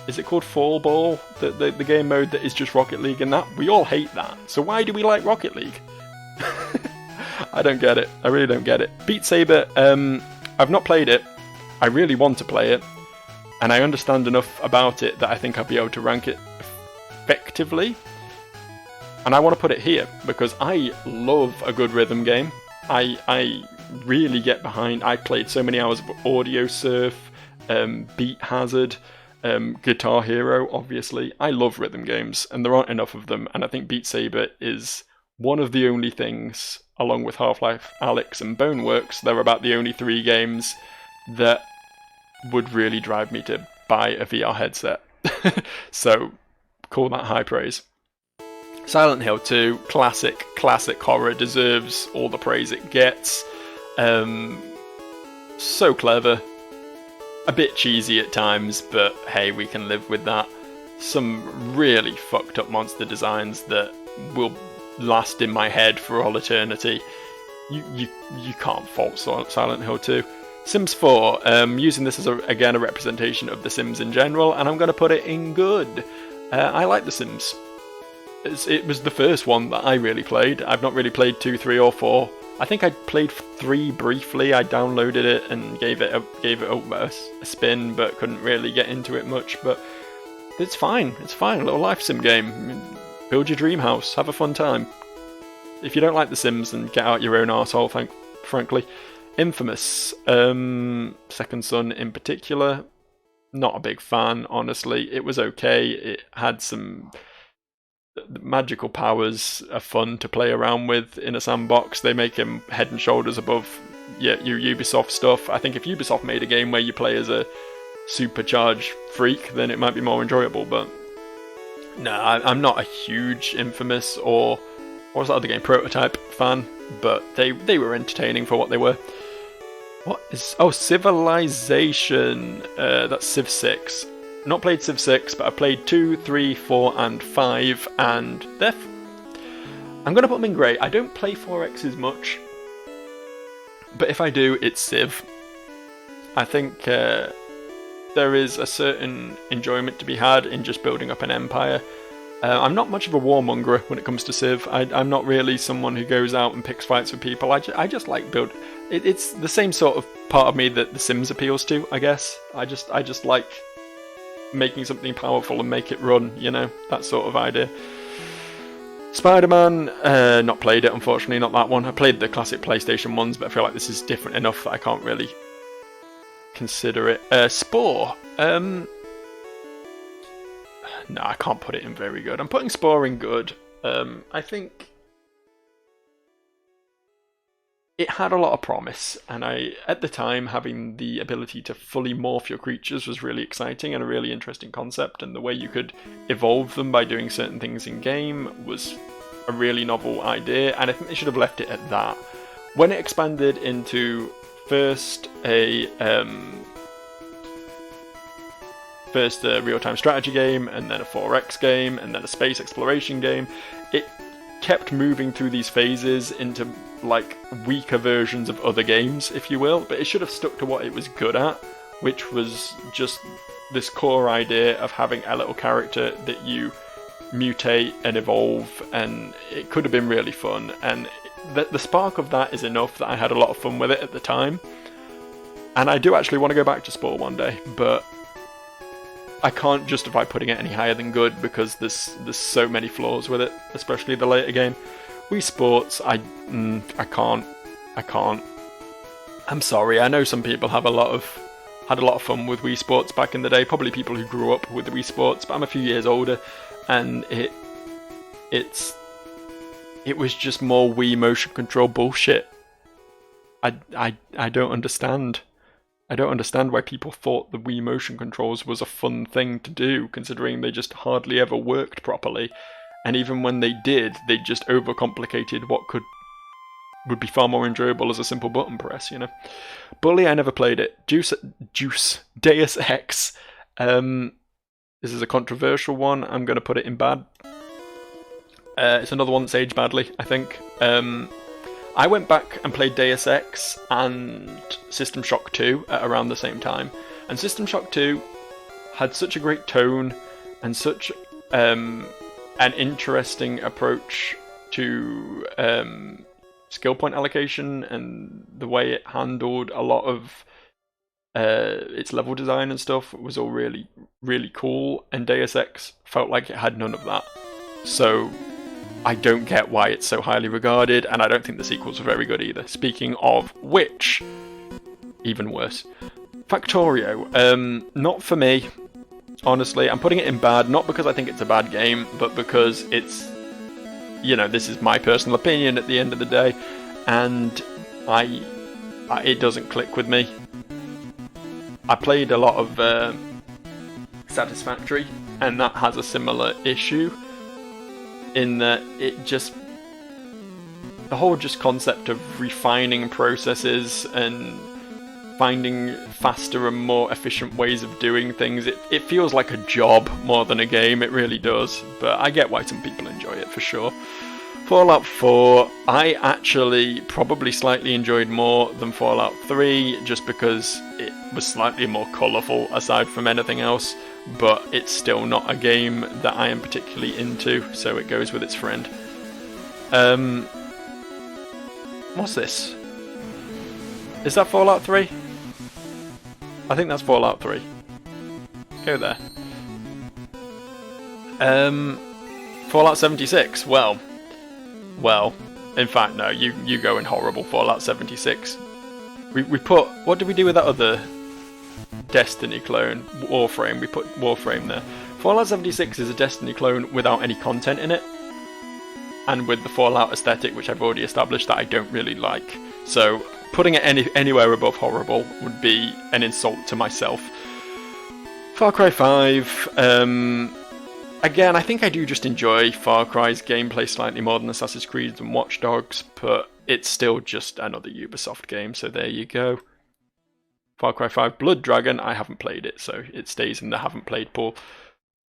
Is it called Fall Ball? The game mode that is just Rocket League and that? We all hate that. So why do we like Rocket League? I don't get it. I really don't get it. Beat Saber, I've not played it. I really want to play it. And I understand enough about it that I think I'll be able to rank it effectively. And I want to put it here, because I love a good rhythm game. I really get behind... I played so many hours of Audio Surf, Beat Hazard... Guitar Hero, obviously. I love rhythm games, and there aren't enough of them, and I think Beat Saber is one of the only things, along with Half-Life Alyx and Boneworks, they're about the only 3 games that would really drive me to buy a VR headset. So, call that high praise. Silent Hill 2, classic horror, deserves all the praise it gets. So clever. A bit cheesy at times, but hey, we can live with that. Some really fucked up monster designs that will last in my head for all eternity. You can't fault Silent Hill 2. Sims 4, using this as again a representation of The Sims in general, and I'm going to put it in good. I like The Sims. It was the first one that I really played. I've not really played 2, 3 or 4. I think I played 3 briefly. I downloaded it and gave it a spin, but couldn't really get into it much. But it's fine. It's fine. A little life sim game. Build your dream house. Have a fun time. If you don't like The Sims, then get out your own arsehole, frankly. Infamous. Second Son in particular. Not a big fan, honestly. It was okay. It had some... The magical powers are fun to play around with in a sandbox. They make him head and shoulders above your Ubisoft stuff. I think if Ubisoft made a game where you play as a supercharged freak, then it might be more enjoyable, but no, I'm not a huge Infamous or what was that other game, Prototype fan, but they were entertaining for what they were. Civilization, that's Civ 6. Not played Civ 6, but I played 2, 3, 4, and 5, and I'm going to put them in great. I don't play 4Xs much, but if I do, it's Civ. I think there is a certain enjoyment to be had in just building up an empire. I'm not much of a warmonger when it comes to Civ. I'm not really someone who goes out and picks fights with people. I just like build. It's the same sort of part of me that The Sims appeals to, I guess. I just like making something powerful and make it run, you know, that sort of idea. Spider-Man, not played it, unfortunately, not that one. I played the classic PlayStation ones, but I feel like this is different enough that I can't really consider it. Spore, no, I can't put it in very good. I'm putting Spore in good. I think it had a lot of promise, and at the time, having the ability to fully morph your creatures was really exciting and a really interesting concept, and the way you could evolve them by doing certain things in game was a really novel idea, and I think they should have left it at that. When it expanded into first a real-time strategy game, and then a 4X game, and then a space exploration game, it kept moving through these phases into like weaker versions of other games, if you will, but it should have stuck to what it was good at, which was just this core idea of having a little character that you mutate and evolve, and it could have been really fun, and the spark of that is enough that I had a lot of fun with it at the time, and I do actually want to go back to Spore one day, but I can't justify putting it any higher than good because there's so many flaws with it, especially the later game. Wii Sports, I can't. I'm sorry. I know some people had a lot of fun with Wii Sports back in the day. Probably people who grew up with the Wii Sports, but I'm a few years older, and it was just more Wii motion control bullshit. I don't understand. I don't understand why people thought the Wii motion controls was a fun thing to do, considering they just hardly ever worked properly. And even when they did, they just overcomplicated what would be far more enjoyable as a simple button press, you know. Bully, I never played it. Deus Ex. This is a controversial one. I'm going to put it in bad. It's another one that's aged badly, I think. I went back and played Deus Ex and System Shock 2 at around the same time, and System Shock 2 had such a great tone and such an interesting approach to skill point allocation, and the way it handled a lot of its level design and stuff was all really, really cool, and Deus Ex felt like it had none of that. So I don't get why it's so highly regarded, and I don't think the sequels are very good either. Speaking of which, even worse. Factorio, not for me, honestly. I'm putting it in bad, not because I think it's a bad game, but because it's, you know, this is my personal opinion at the end of the day, and it doesn't click with me. I played a lot of Satisfactory, and that has a similar issue, in that the whole concept of refining processes and finding faster and more efficient ways of doing things, it feels like a job more than a game, it really does, but I get why some people enjoy it for sure. Fallout 4, I actually probably slightly enjoyed more than Fallout 3, just because it was slightly more colourful aside from anything else, but it's still not a game that I am particularly into, so it goes with its friend. What's this? Is that Fallout 3? I think that's Fallout 3. Go there. Fallout 76, well, in fact, no, you go in horrible Fallout 76. We put, what did we do with that other Destiny clone? Warframe, we put Warframe there. Fallout 76 is a Destiny clone without any content in it, and with the Fallout aesthetic, which I've already established that I don't really like. So putting it anywhere above horrible would be an insult to myself. Far Cry 5, again, I think I do just enjoy Far Cry's gameplay slightly more than Assassin's Creed and Watch Dogs, but it's still just another Ubisoft game, so there you go. Far Cry 5 Blood Dragon, I haven't played it, so it stays in the haven't played pool.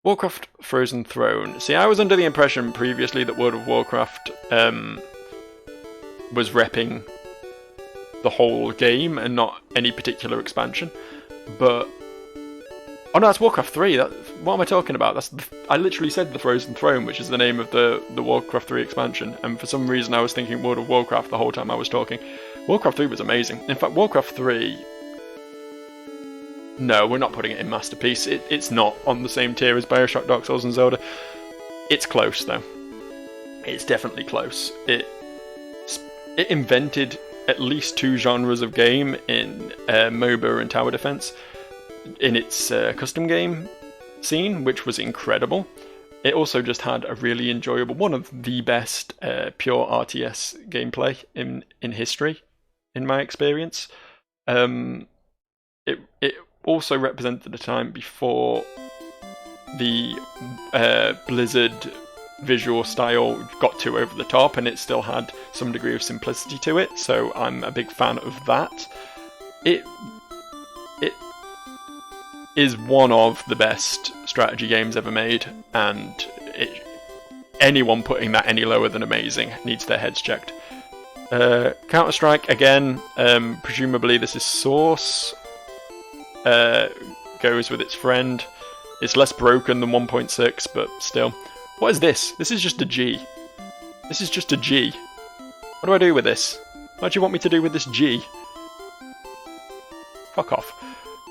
Warcraft Frozen Throne. See, I was under the impression previously that World of Warcraft was repping the whole game and not any particular expansion, but Oh no, that's Warcraft 3. What am I talking about? I literally said the Frozen Throne, which is the name of the Warcraft 3 expansion, and for some reason I was thinking World of Warcraft the whole time I was talking. Warcraft 3 was amazing. In fact, Warcraft 3... No, we're not putting it in Masterpiece. It's not on the same tier as Bioshock, Dark Souls and Zelda. It's close, though. It's definitely close. It invented at least 2 genres of game in MOBA and tower defense in its custom game scene, which was incredible. It also just had a really enjoyable, one of the best pure RTS gameplay in history, in my experience. It also represented a time before the Blizzard visual style got too over the top, and it still had some degree of simplicity to it, so I'm a big fan of that. It is one of the best strategy games ever made, and anyone putting that any lower than amazing needs their heads checked. Counter-Strike, again, presumably this is Source, goes with its friend. It's less broken than 1.6, but still. What is this? This is just a G. This is just a G. What do I do with this? What do you want me to do with this G? Fuck off.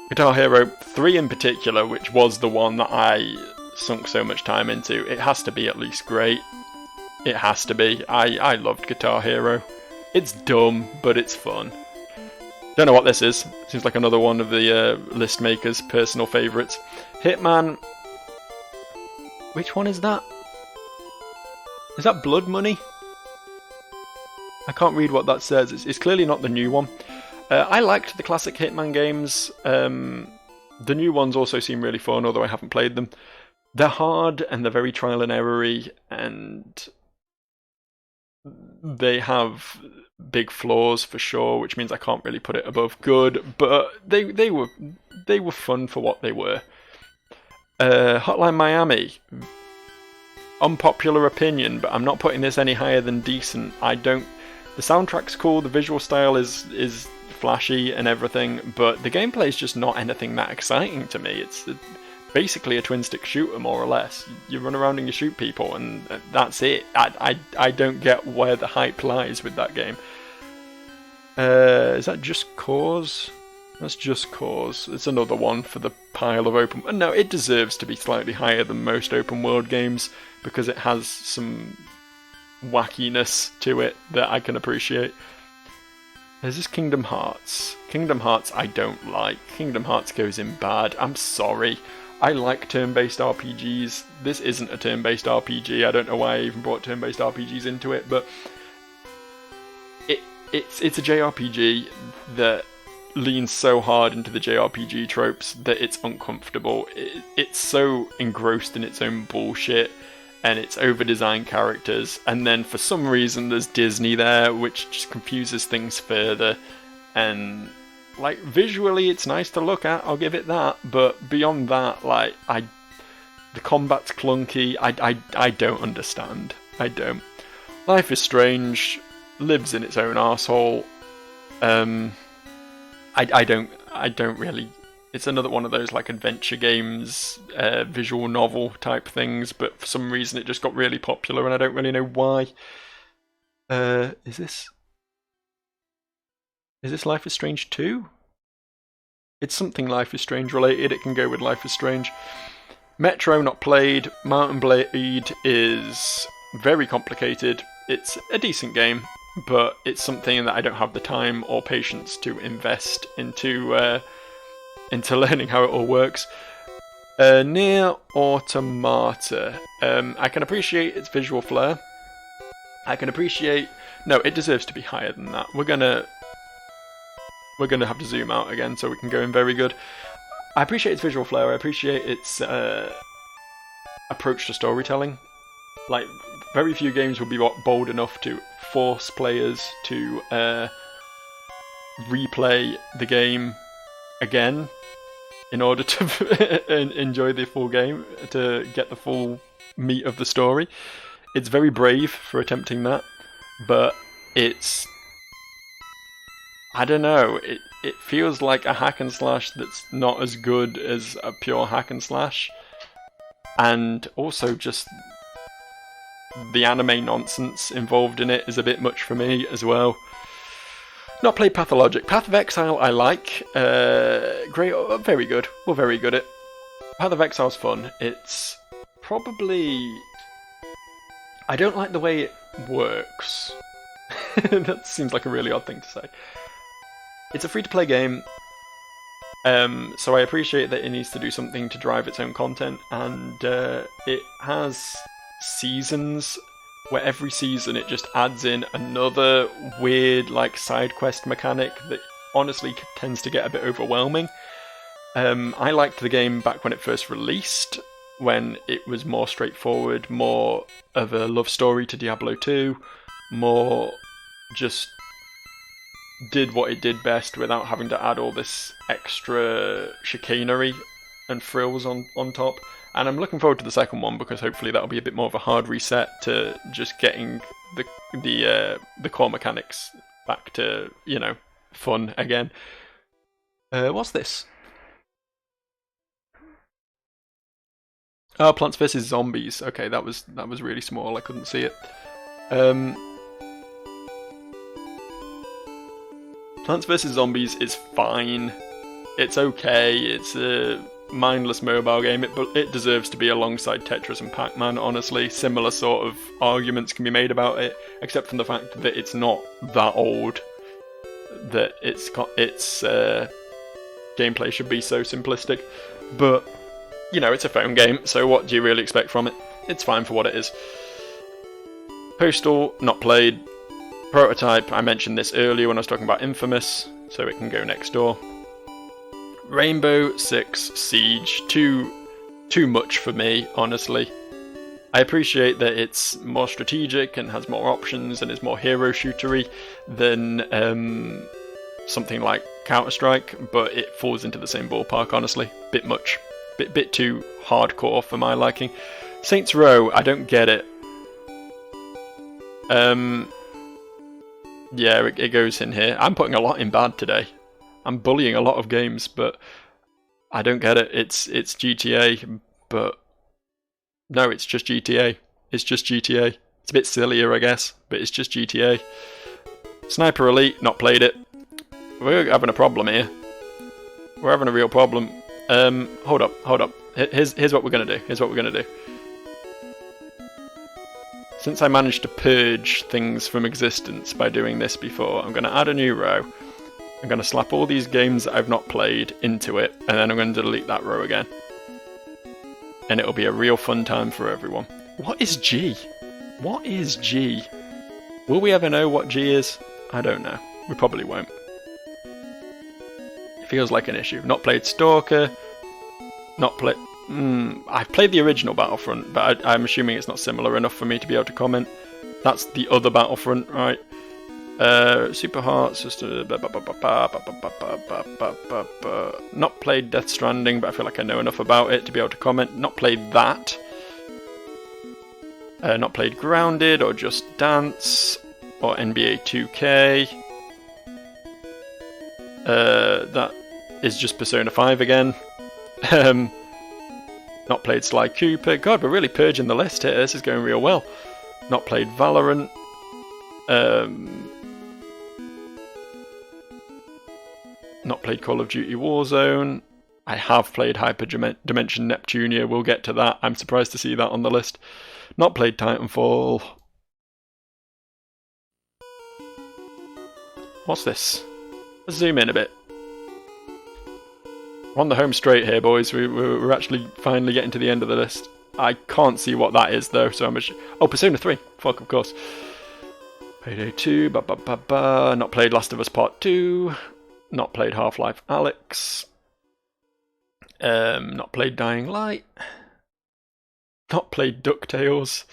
Guitar Hero 3 in particular, which was the one that I sunk so much time into, it has to be at least great. It has to be. I loved Guitar Hero. It's dumb, but it's fun. Don't know what this is. Seems like another one of the list makers' personal favourites. Hitman. Which one is that? Is that Blood Money? I can't read what that says. It's clearly not the new one. I liked the classic Hitman games. The new ones also seem really fun, although I haven't played them. They're hard and they're very trial and error-y, and they have big flaws for sure, which means I can't really put it above good. But they were fun for what they were. Hotline Miami. Unpopular opinion, but I'm not putting this any higher than decent. The soundtrack's cool, the visual style is flashy and everything, but the gameplay is just not anything that exciting to me. It's basically a twin-stick shooter, more or less. You run around and you shoot people, and that's it. I don't get where the hype lies with that game. Is that Just Cause? That's Just Cause. It's another one for the pile of open... No, it deserves to be slightly higher than most open world games, because it has some wackiness to it that I can appreciate. Is this Kingdom Hearts? Kingdom Hearts I don't like. Kingdom Hearts goes in bad. I'm sorry. I like turn-based RPGs. This isn't a turn-based RPG. I don't know why I even brought turn-based RPGs into it, but it's a JRPG that leans so hard into the JRPG tropes that it's uncomfortable. It's so engrossed in its own bullshit, and it's over-designed characters, and then for some reason there's Disney there, which just confuses things further, and like visually it's nice to look at, I'll give it that, but beyond that, like the combat's clunky. I don't understand. I don't. Life is Strange lives in its own arsehole. I don't really. It's another one of those like adventure games, visual novel type things, but for some reason it just got really popular, and I don't really know why. Is this Life is Strange 2? It's something Life is Strange related. It can go with Life is Strange. Metro, not played. Mountain Blade is very complicated. It's a decent game, but it's something that I don't have the time or patience to invest into learning how it all works. Nier Automata. I can appreciate its visual flair. I can appreciate... No, it deserves to be higher than that. We're gonna have to zoom out again so we can go in very good. I appreciate its visual flair. I appreciate its approach to storytelling. Like, very few games would be bold enough to force players to replay the game again in order to enjoy the full game, to get the full meat of the story. It's very brave for attempting that, but it's I don't know. It feels like a hack and slash that's not as good as a pure hack and slash, and also just the anime nonsense involved in it is a bit much for me as well. Not played Pathologic. Path of Exile I like. Great, very good. We're very good at. Path of Exile's fun. It's probably... I don't like the way it works. That seems like a really odd thing to say. It's a free-to-play game, so I appreciate that it needs to do something to drive its own content, and it has seasons where every season it just adds in another weird like side quest mechanic that honestly tends to get a bit overwhelming. I liked the game back when it first released, when it was more straightforward, more of a love story to Diablo 2, more just did what it did best without having to add all this extra chicanery and frills on top. And I'm looking forward to the second one because hopefully that'll be a bit more of a hard reset to just getting the core mechanics back to, you know, fun again. What's this? Oh, Plants vs Zombies. Okay, that was really small. I couldn't see it. Plants vs Zombies is fine. It's okay. It's a mindless mobile game, but it deserves to be alongside Tetris and Pac-Man, honestly. Similar sort of arguments can be made about it, except from the fact that it's not that old, that its gameplay should be so simplistic. But, you know, it's a phone game, so what do you really expect from it? It's fine for what it is. Postal, not played. Prototype, I mentioned this earlier when I was talking about Infamous, so it can go next door. Rainbow Six Siege, too much for me, honestly. I appreciate that it's more strategic and has more options and is more hero shootery than something like Counter-Strike, but it falls into the same ballpark, honestly. Bit much. Bit too hardcore for my liking. Saints Row, I don't get it. Yeah, it goes in here. I'm putting a lot in bad today. I'm bullying a lot of games, but I don't get it. It's GTA, but no, it's just GTA. It's just GTA. It's a bit sillier, I guess, but it's just GTA. Sniper Elite, not played it. We're having a problem here. We're having a real problem. Hold up. Here's what we're gonna do. Since I managed to purge things from existence by doing this before, I'm gonna add a new row. I'm going to slap all these games that I've not played into it, and then I'm going to delete that row again. And it'll be a real fun time for everyone. What is G? What is G? Will we ever know what G is? I don't know. We probably won't. It feels like an issue. Not played Stalker. Not played... I've played the original Battlefront, but I'm assuming it's not similar enough for me to be able to comment. That's the other Battlefront, right? Super Hearts, just not played Death Stranding, but I feel like I know enough about it to be able to comment. Not played that. Not played Grounded or Just Dance or NBA 2K. That is just Persona 5 again. Not played Sly Cooper. God, we're really purging the list here. This is going real well. Not played Valorant. Not played Call of Duty Warzone. I have played Hyperdimension Neptunia. We'll get to that. I'm surprised to see that on the list. Not played Titanfall. What's this? Let's zoom in a bit. We're on the home straight here, boys. We're actually finally getting to the end of the list. I can't see what that is, though, so I'm... Oh, Persona 3. Fuck, of course. Payday 2. Not played Last of Us Part 2. Not played Half-Life Alyx. Not played Dying Light. Not played DuckTales.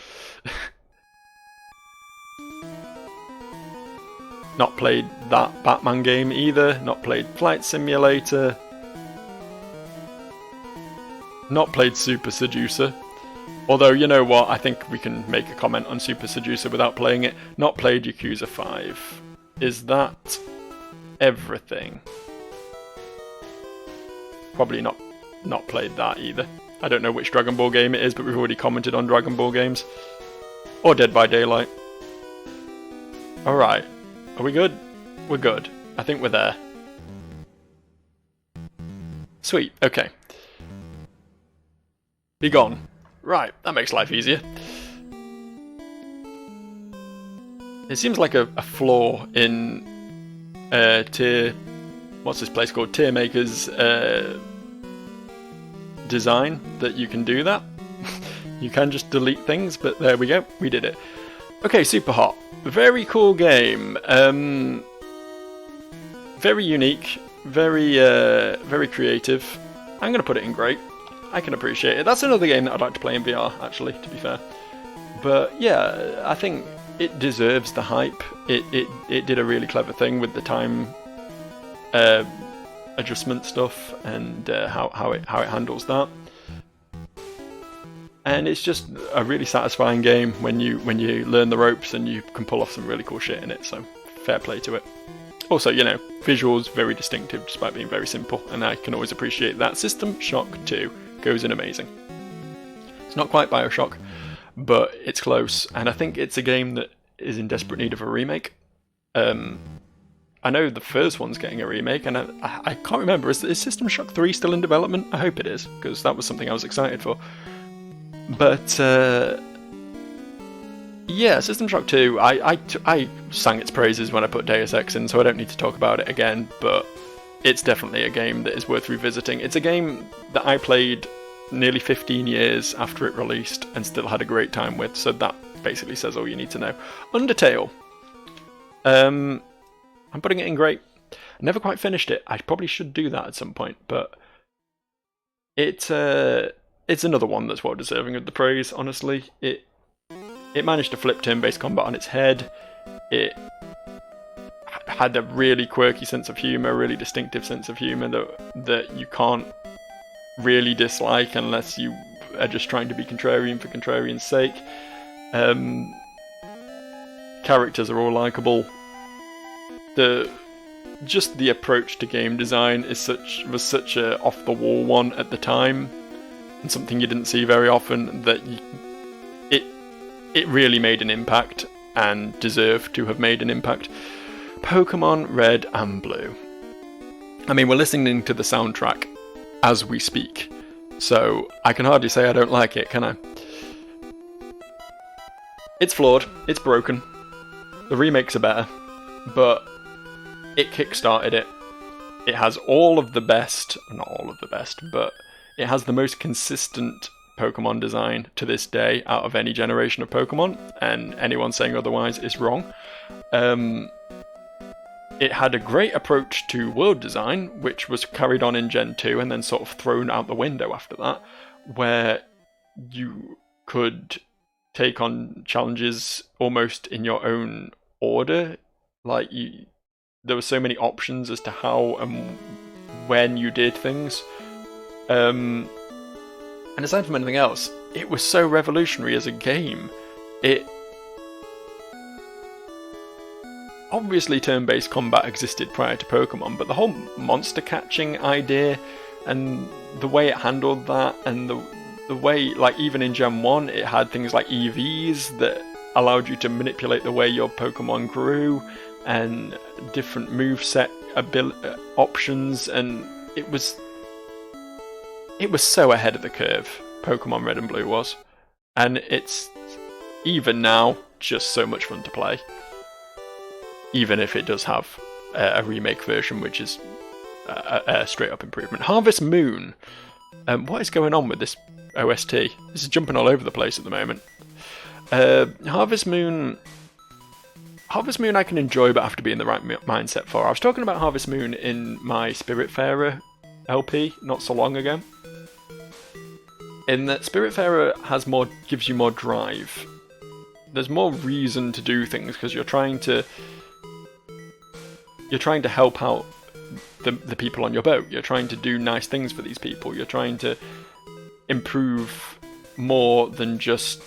Not played that Batman game either. Not played Flight Simulator. Not played Super Seducer. Although, you know what, I think we can make a comment on Super Seducer without playing it. Not played Yakuza 5. Is that everything. Probably not played that either. I don't know which Dragon Ball game it is, but we've already commented on Dragon Ball games. Or Dead by Daylight. Alright. Are we good? We're good. I think we're there. Sweet. Okay. Be gone. Right. That makes life easier. It seems like a flaw in Tier... What's this place called? Tier Maker's design that you can do that. You can just delete things, but there we go. We did it. Okay, Super Hot. Very cool game. Very unique. Very creative. I'm going to put it in great. I can appreciate it. That's another game that I'd like to play in VR, actually, to be fair. But yeah, I think it deserves the hype. It did a really clever thing with the time adjustment stuff and how it handles that. And it's just a really satisfying game when you learn the ropes and you can pull off some really cool shit in it. So fair play to it. Also, you know, visuals very distinctive despite being very simple, and I can always appreciate that. System Shock 2 goes in amazing. It's not quite BioShock, but it's close, and I think it's a game that is in desperate need of a remake. I know the first one's getting a remake, and I can't remember, is System Shock 3 still in development? I hope it is, because that was something I was excited for. But yeah, System Shock 2, I sang its praises when I put Deus Ex in, so I don't need to talk about it again, but it's definitely a game that is worth revisiting. It's a game that I played nearly 15 years after it released and still had a great time with, so that basically says all you need to know. Undertale. I'm putting it in great. I never quite finished it. I probably should do that at some point, but it's another one that's well deserving of the praise, honestly. It managed to flip turn-based combat on its head. It had a really quirky sense of humour, a really distinctive sense of humour that you can't really dislike unless you are just trying to be contrarian for contrarian's sake. Characters are all likeable. Just the approach to game design was such a off-the-wall one at the time, and something you didn't see very often, that it really made an impact and deserved to have made an impact. Pokemon Red and Blue. I mean, we're listening to the soundtrack as we speak, so I can hardly say I don't like it, can I? It's flawed, it's broken, the remakes are better, but it kickstarted it. It has all of the best, not all of the best, but it has the most consistent Pokemon design to this day out of any generation of Pokemon, and anyone saying otherwise is wrong. It had a great approach to world design, which was carried on in Gen 2 and then sort of thrown out the window after that, where you could take on challenges almost in your own order. Like, there were so many options as to how and when you did things. And aside from anything else, it was so revolutionary as a game. Obviously turn-based combat existed prior to Pokemon, but the whole monster catching idea and the way it handled that, and the way, like, even in Gen 1, it had things like EVs that allowed you to manipulate the way your Pokemon grew, and different moveset options, and it was so ahead of the curve, Pokemon Red and Blue was. And it's, even now, just so much fun to play. Even if it does have a remake version, which is a straight-up improvement. Harvest Moon. What is going on with this OST? This is jumping all over the place at the moment. Harvest Moon I can enjoy, but I have to be in the right mindset for. I was talking about Harvest Moon in my Spiritfarer LP not so long ago. In that Spiritfarer gives you more drive. There's more reason to do things because you're trying to help out the people on your boat. You're trying to do nice things for these people. You're trying to improve more than just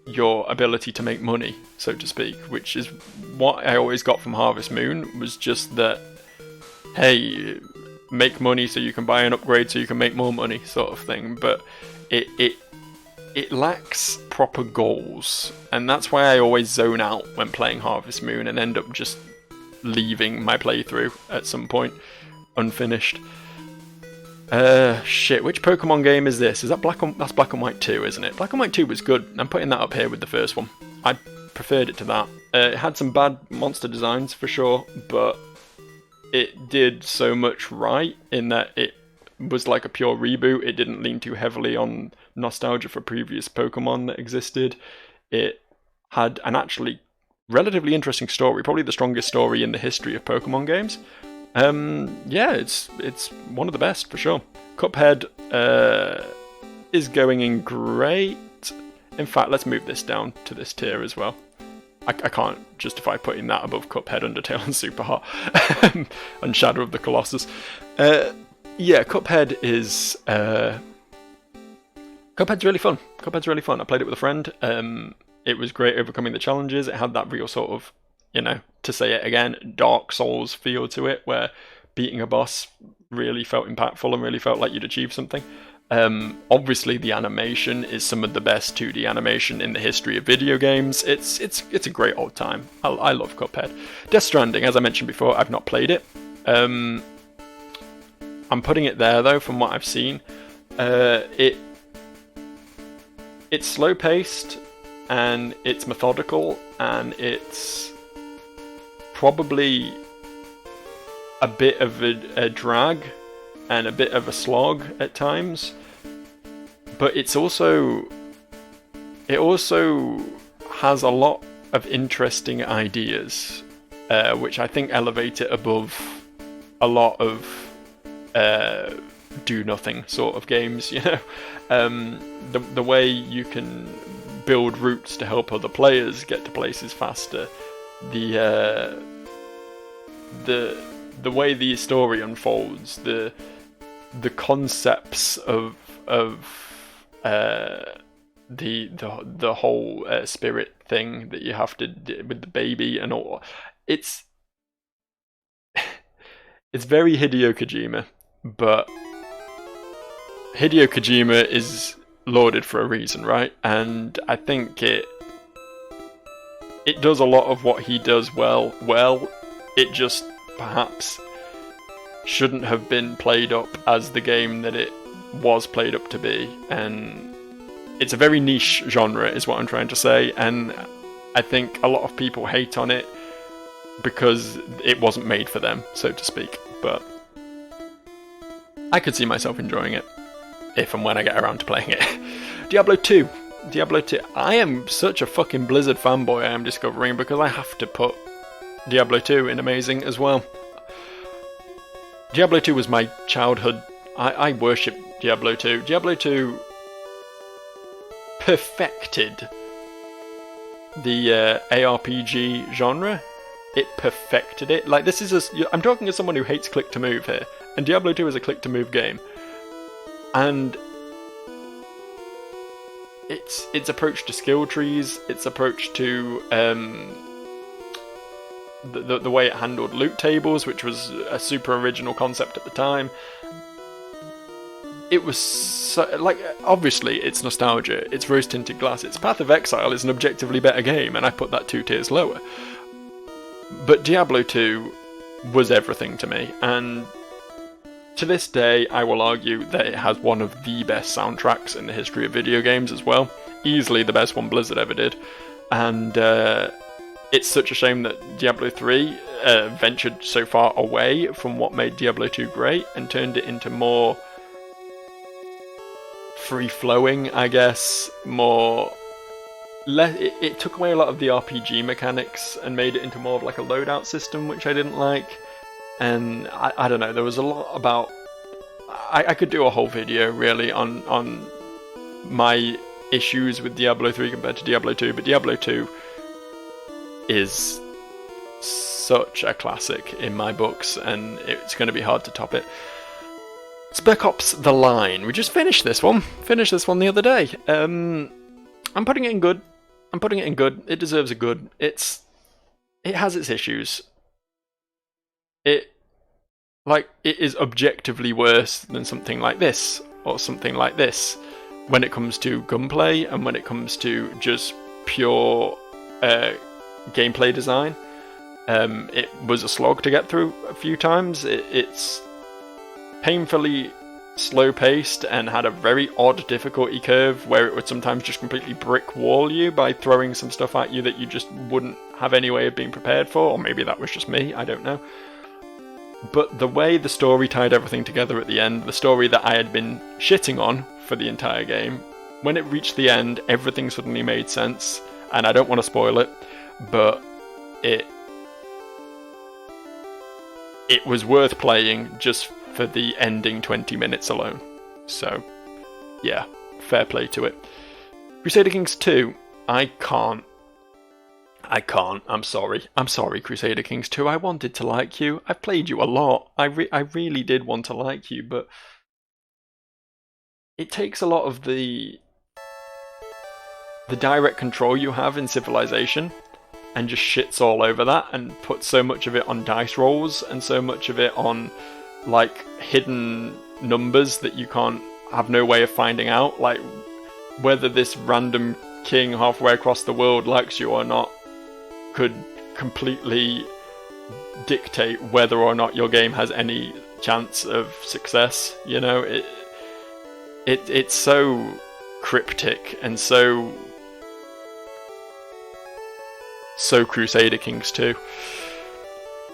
your ability to make money, so to speak, which is what I always got from Harvest Moon, was just that hey, make money so you can buy an upgrade so you can make more money sort of thing, but it lacks proper goals, and that's why I always zone out when playing Harvest Moon and end up just leaving my playthrough at some point unfinished. Shit, which Pokemon game is this? Is that that's Black and White 2, isn't it? Black and White 2 was good. I'm putting that up here with the first one. I preferred it to that. It had some bad monster designs for sure, but it did so much right in that it was like a pure reboot. It didn't lean too heavily on nostalgia for previous Pokemon that existed. It had an actually relatively interesting story, probably the strongest story in the history of Pokemon games. Yeah, it's one of the best for sure. Cuphead is going in great. In fact, let's move this down to this tier as well. I can't justify putting that above Cuphead, Undertale, and Super Hot, and Shadow of the Colossus. Yeah, Cuphead is Cuphead's really fun. Cuphead's really fun. I played it with a friend. It was great overcoming the challenges. It had that real sort of, to say it again, Dark Souls feel to it, where beating a boss really felt impactful and really felt like you'd achieved something. Obviously, the animation is some of the best 2D animation in the history of video games. It's a great old time. I love Cuphead. Death Stranding, as I mentioned before, I've not played it. I'm putting it there though, from what I've seen. It's slow paced and it's methodical and it's probably a bit of a drag and a bit of a slog at times, but it also has a lot of interesting ideas, which I think elevate it above a lot of do nothing sort of games. The way you can build routes to help other players get to places faster, the way the story unfolds, the concepts of the whole spirit thing that you have to do with the baby and all. It's very Hideo Kojima, but Hideo Kojima is lauded for a reason, right? And I think it does a lot of what he does well. It just perhaps shouldn't have been played up as the game that it was played up to be, and it's a very niche genre is what I'm trying to say, and I think a lot of people hate on it because it wasn't made for them, so to speak, but I could see myself enjoying it if and when I get around to playing it. Diablo 2. I am such a fucking Blizzard fanboy, I am discovering, because I have to put Diablo 2 in Amazing as well. Diablo 2 was my childhood. I worship Diablo 2. Diablo 2 perfected the ARPG genre. It perfected it. Like, this is I'm talking as someone who hates click to move here, and Diablo 2 is a click to move game. And its approach to skill trees, its approach to the way it handled loot tables, which was a super original concept at the time. It was obviously it's nostalgia, it's rose tinted glasses. Path of Exile is an objectively better game, and I put that 2 tiers lower. But Diablo 2 was everything to me, and to this day I will argue that it has one of the best soundtracks in the history of video games as well. Easily the best one Blizzard ever did. And it's such a shame that Diablo 3 ventured so far away from what made Diablo 2 great and turned it into more free-flowing, I guess, it took away a lot of the RPG mechanics and made it into more of like a loadout system, which I didn't like. And I don't know, there was a lot about... I could do a whole video, really, on my issues with Diablo 3 compared to Diablo 2, but Diablo 2 is such a classic in my books, and it's going to be hard to top it. Spec Ops The Line. We just finished this one. The other day. I'm putting it in good. It deserves a good. It has its issues. like, it is objectively worse than something like this, or something like this, when it comes to gunplay, and when it comes to just pure gameplay design. It was a slog to get through a few times. It's painfully slow-paced and had a very odd difficulty curve where it would sometimes just completely brick wall you by throwing some stuff at you that you just wouldn't have any way of being prepared for, or maybe that was just me, I don't know. But the way the story tied everything together at the end, the story that I had been shitting on for the entire game, when it reached the end, everything suddenly made sense, and I don't want to spoil it, but it was worth playing just for the ending 20 minutes alone. So, yeah, fair play to it. Crusader Kings 2, I can't. I'm sorry, Crusader Kings 2. I wanted to like you. I've played you a lot. I really did want to like you, but it takes a lot of the direct control you have in Civilization and just shits all over that and puts so much of it on dice rolls and so much of it on, like, hidden numbers that you can't have no way of finding out, like whether this random king halfway across the world likes you or not could completely dictate whether or not your game has any chance of success. You know, it's so cryptic and so Crusader Kings 2.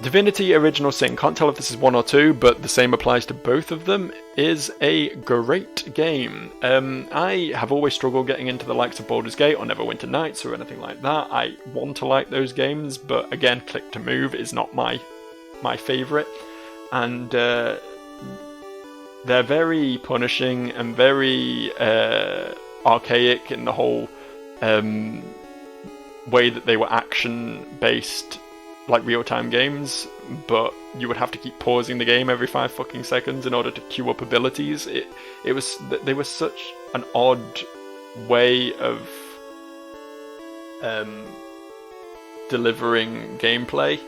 Divinity Original Sin, can't tell if this is 1 or 2, but the same applies to both of them, is a great game. I have always struggled getting into the likes of Baldur's Gate or Neverwinter Nights or anything like that. I want to like those games, but again, click to move is not my favourite. And they're very punishing and very archaic in the whole way that they were action-based, like real-time games, but you would have to keep pausing the game every 5 fucking seconds in order to queue up abilities. They were such an odd way of delivering gameplay,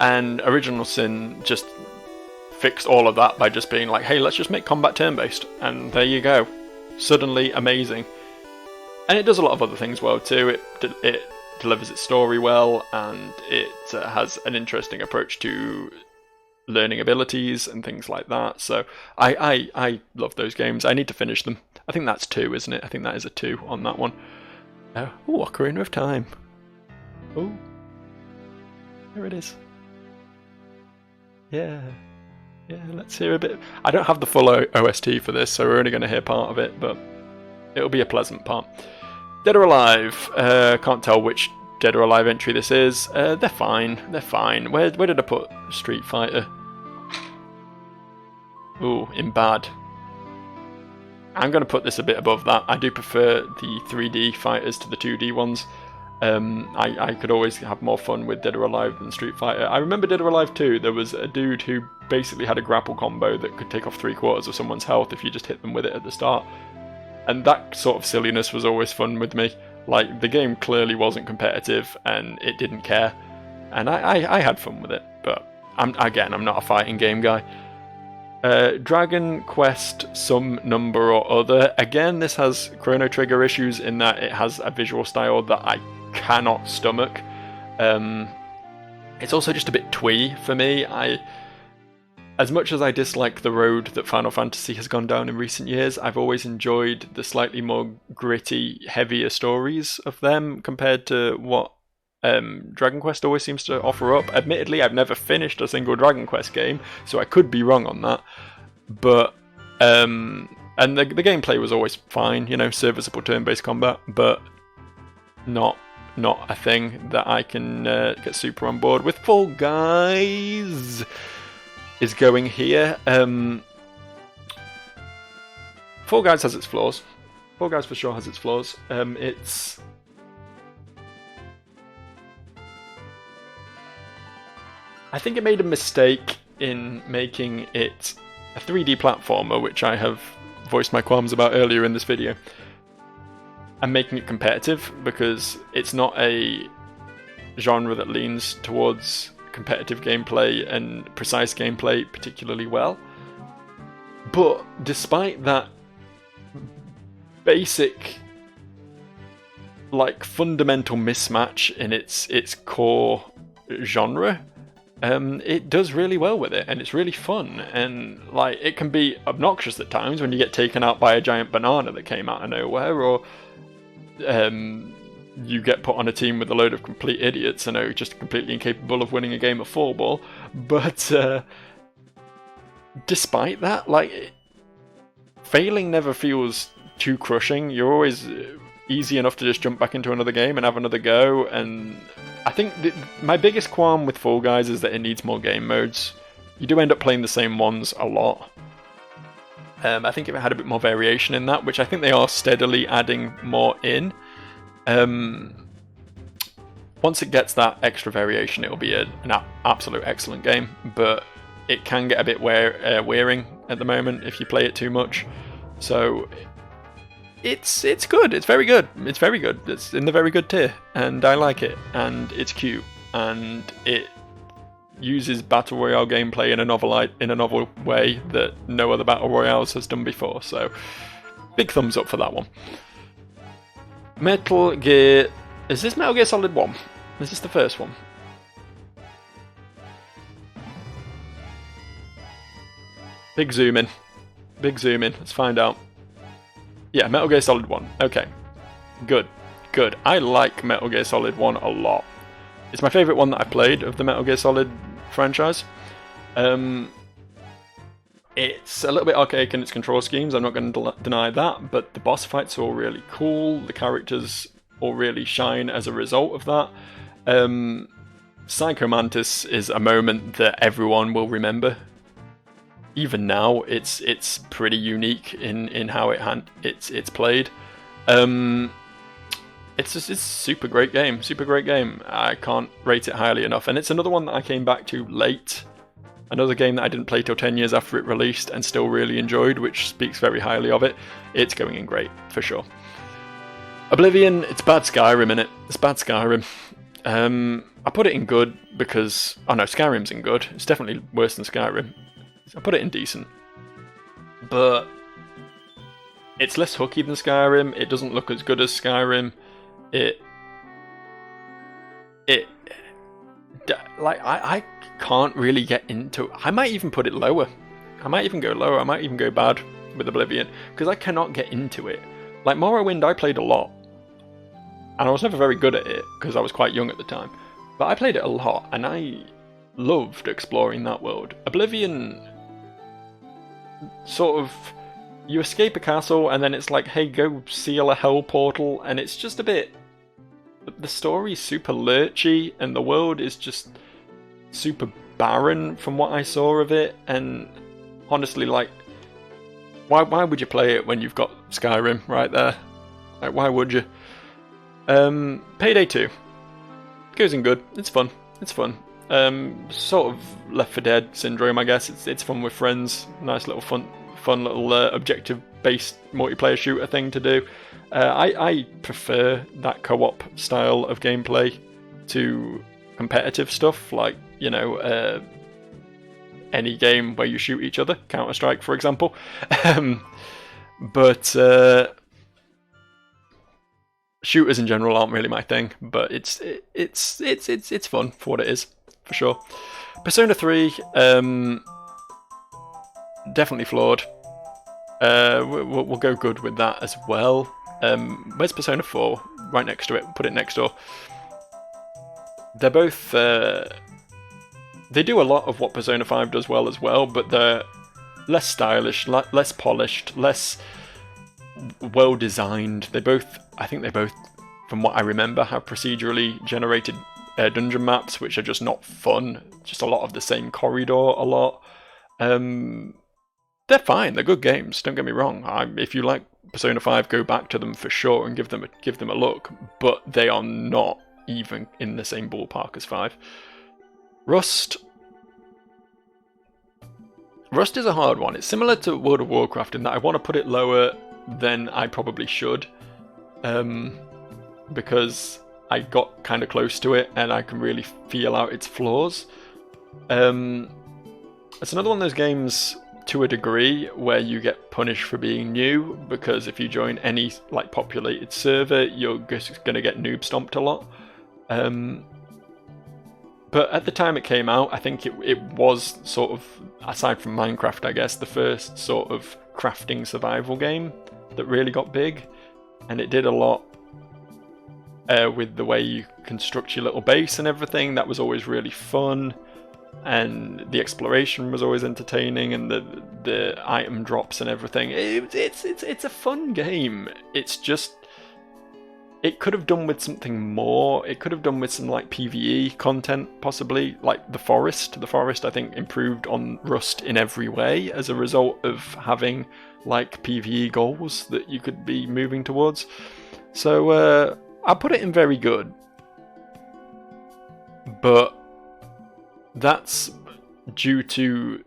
and Original Sin just fixed all of that by just being like, hey, let's just make combat turn-based, and there you go. Suddenly amazing. And it does a lot of other things well too. It delivers its story well, and it has an interesting approach to learning abilities and things like that. So I love those games. I need to finish them. I think that's 2, isn't it? I think that is a 2 on that one. Oh, Ocarina of Time. Oh, there it is. Yeah, let's hear a bit. I don't have the full OST for this, so we're only going to hear part of it, but it'll be a pleasant part. Dead or Alive. Can't tell which Dead or Alive entry this is. They're fine. Where did I put Street Fighter? Ooh, in bad. I'm going to put this a bit above that. I do prefer the 3D fighters to the 2D ones. I could always have more fun with Dead or Alive than Street Fighter. I remember Dead or Alive 2, there was a dude who basically had a grapple combo that could take off 3/4 of someone's health if you just hit them with it at the start. And that sort of silliness was always fun with me. Like, the game clearly wasn't competitive and it didn't care. And I had fun with it, but I'm not a fighting game guy. Dragon Quest some number or other. Again, this has Chrono Trigger issues in that it has a visual style that I cannot stomach. It's also just a bit twee for me. As much as I dislike the road that Final Fantasy has gone down in recent years, I've always enjoyed the slightly more gritty, heavier stories of them compared to what Dragon Quest always seems to offer up. Admittedly, I've never finished a single Dragon Quest game, so I could be wrong on that. But and the gameplay was always fine, you know, serviceable turn-based combat, but not a thing that I can get super on board with. Fall Guys is going here. Fall Guys has its flaws. Fall Guys for sure has its flaws. I think it made a mistake in making it a 3D platformer, which I have voiced my qualms about earlier in this video, and making it competitive, because it's not a genre that leans towards competitive gameplay and precise gameplay particularly well. But despite that basic, like, fundamental mismatch in its core genre, it does really well with it, and it's really fun, and like it can be obnoxious at times when you get taken out by a giant banana that came out of nowhere, or you get put on a team with a load of complete idiots and are just completely incapable of winning a game of floorball. But despite that, like, failing never feels too crushing. You're always easy enough to just jump back into another game and have another go. And I think my biggest qualm with Fall Guys is that it needs more game modes. You do end up playing the same ones a lot. I think if it had a bit more variation in that, which I think they are steadily adding more in, once it gets that extra variation, it'll be an absolute excellent game. But it can get a bit wearing at the moment if you play it too much. So it's good. It's very good. It's very good. It's in the very good tier, and I like it. And it's cute, and it uses battle royale gameplay in a novel way that no other battle royales has done before. So big thumbs up for that one. Metal Gear. Is this Metal Gear Solid 1? Is this the first one? Big zoom in. Big zoom in. Let's find out. Yeah, Metal Gear Solid 1. Okay. Good. Good. I like Metal Gear Solid 1 a lot. It's my favourite one that I've played of the Metal Gear Solid franchise. It's a little bit archaic in its control schemes, I'm not going to deny that, but the boss fights are all really cool, the characters all really shine as a result of that. Psycho Mantis is a moment that everyone will remember. Even now, it's pretty unique in how it's played. It's a super great game, super great game. I can't rate it highly enough, and it's another one that I came back to late. Another game that I didn't play till 10 years after it released and still really enjoyed, which speaks very highly of it. It's going in great, for sure. Oblivion, it's bad Skyrim, innit? It's bad Skyrim. I put it in good because... Oh no, Skyrim's in good. It's definitely worse than Skyrim. I put it in decent. But it's less hooky than Skyrim. It doesn't look as good as Skyrim. I can't really get into... I might even put it lower. I might even go lower. I might even go bad with Oblivion, because I cannot get into it. Like Morrowind, I played a lot, and I was never very good at it because I was quite young at the time. But I played it a lot, and I loved exploring that world. Oblivion, sort of, you escape a castle, and then it's like, hey, go seal a hell portal, and it's just a bit... The story's super lurchy, and the world is just super barren from what I saw of it, and honestly, like, why would you play it when you've got Skyrim right there? Like, why would you? Payday 2 goes in good. It's fun. It's fun. Sort of Left 4 Dead syndrome, I guess. It's fun with friends. Nice little fun little objective-based multiplayer shooter thing to do. I prefer that co-op style of gameplay to competitive stuff, like, you know, any game where you shoot each other, Counter-Strike, for example. But shooters in general aren't really my thing. But it's fun for what it is, for sure. Persona 3, definitely flawed. We'll go good with that as well. Where's Persona 4? Right next to it. Put it next door. They're both... they do a lot of what Persona 5 does well as well, but they're less stylish, less polished, less well-designed. I think they both, from what I remember, have procedurally generated dungeon maps, which are just not fun. Just a lot of the same corridor a lot. They're fine. They're good games. Don't get me wrong. If you like Persona 5, go back to them for sure and give them a look. But they are not even in the same ballpark as 5. Rust is a hard one. It's similar to World of Warcraft in that I want to put it lower than I probably should. Because I got kind of close to it and I can really feel out its flaws. It's another one of those games to a degree where you get punished for being new, because if you join any like populated server, you're just going to get noob stomped a lot. But at the time it came out, I think it was sort of, aside from Minecraft, I guess, the first sort of crafting survival game that really got big. And it did a lot with the way you construct your little base and everything. That was always really fun. And the exploration was always entertaining, and the item drops and everything. It's a fun game. It's just, it could have done with something more. It could have done with some like PvE content, possibly, like the forest. The forest, I think, improved on Rust in every way as a result of having like PvE goals that you could be moving towards. So I'll put it in very good, but that's due to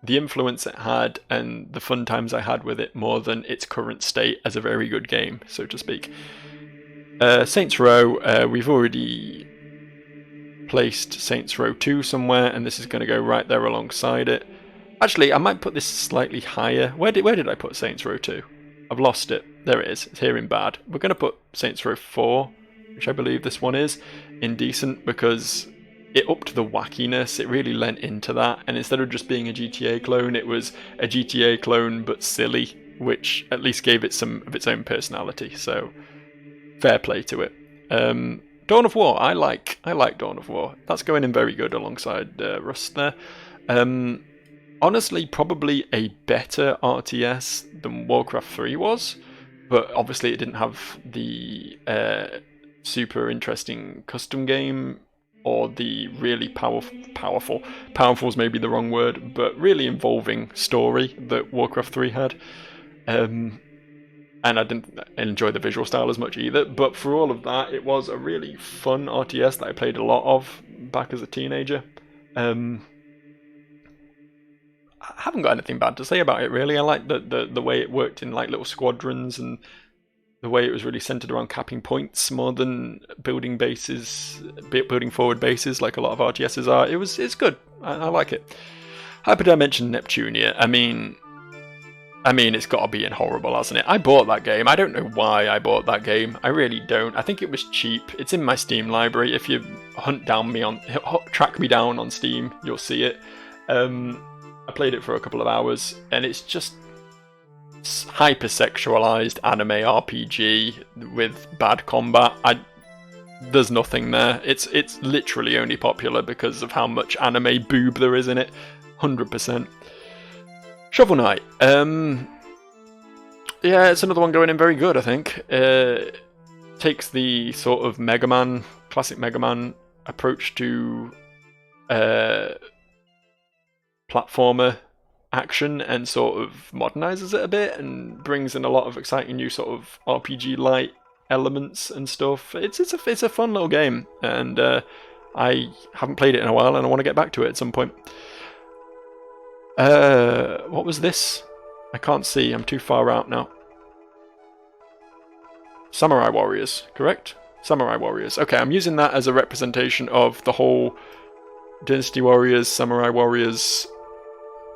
the influence it had and the fun times I had with it more than its current state as a very good game, so to speak. Saints Row, we've already placed Saints Row 2 somewhere, and this is going to go right there alongside it. Actually, I might put this slightly higher. Where did I put Saints Row 2? I've lost it. There it is. It's here in bad. We're going to put Saints Row 4, which I believe this one is, in decent, because it upped the wackiness. It really lent into that, and instead of just being a GTA clone, it was a GTA clone but silly, which at least gave it some of its own personality. So fair play to it. Dawn of War, I like Dawn of War. That's going in very good alongside Rust there. Honestly, probably a better RTS than Warcraft 3 was, but obviously it didn't have the super interesting custom game or the really powerful is maybe the wrong word, but really involving story that Warcraft 3 had. And I didn't enjoy the visual style as much either, but for all of that, it was a really fun RTS that I played a lot of back as a teenager. I haven't got anything bad to say about it, really. I like the way it worked in like little squadrons, and the way it was really centered around capping points more than building bases, building forward bases like a lot of RTSs are. It's good. I like it. Hyperdimension Neptunia. I mean, it's got to be in horrible, hasn't it? I bought that game. I don't know why I bought that game. I really don't. I think it was cheap. It's in my Steam library. If you track me down on Steam, you'll see it. I played it for a couple of hours, and it's just hyper-sexualized anime RPG with bad combat. There's nothing there. It's literally only popular because of how much anime boob there is in it. 100%. Shovel Knight. Yeah, it's another one going in very good, I think. Takes the sort of classic Mega Man approach to platformer action and sort of modernizes it a bit and brings in a lot of exciting new sort of RPG-like elements and stuff. It's a fun little game, and I haven't played it in a while, and I want to get back to it at some point. What was this? I can't see. I'm too far out now. Samurai Warriors, correct? Samurai Warriors. Okay, I'm using that as a representation of the whole Dynasty Warriors, Samurai Warriors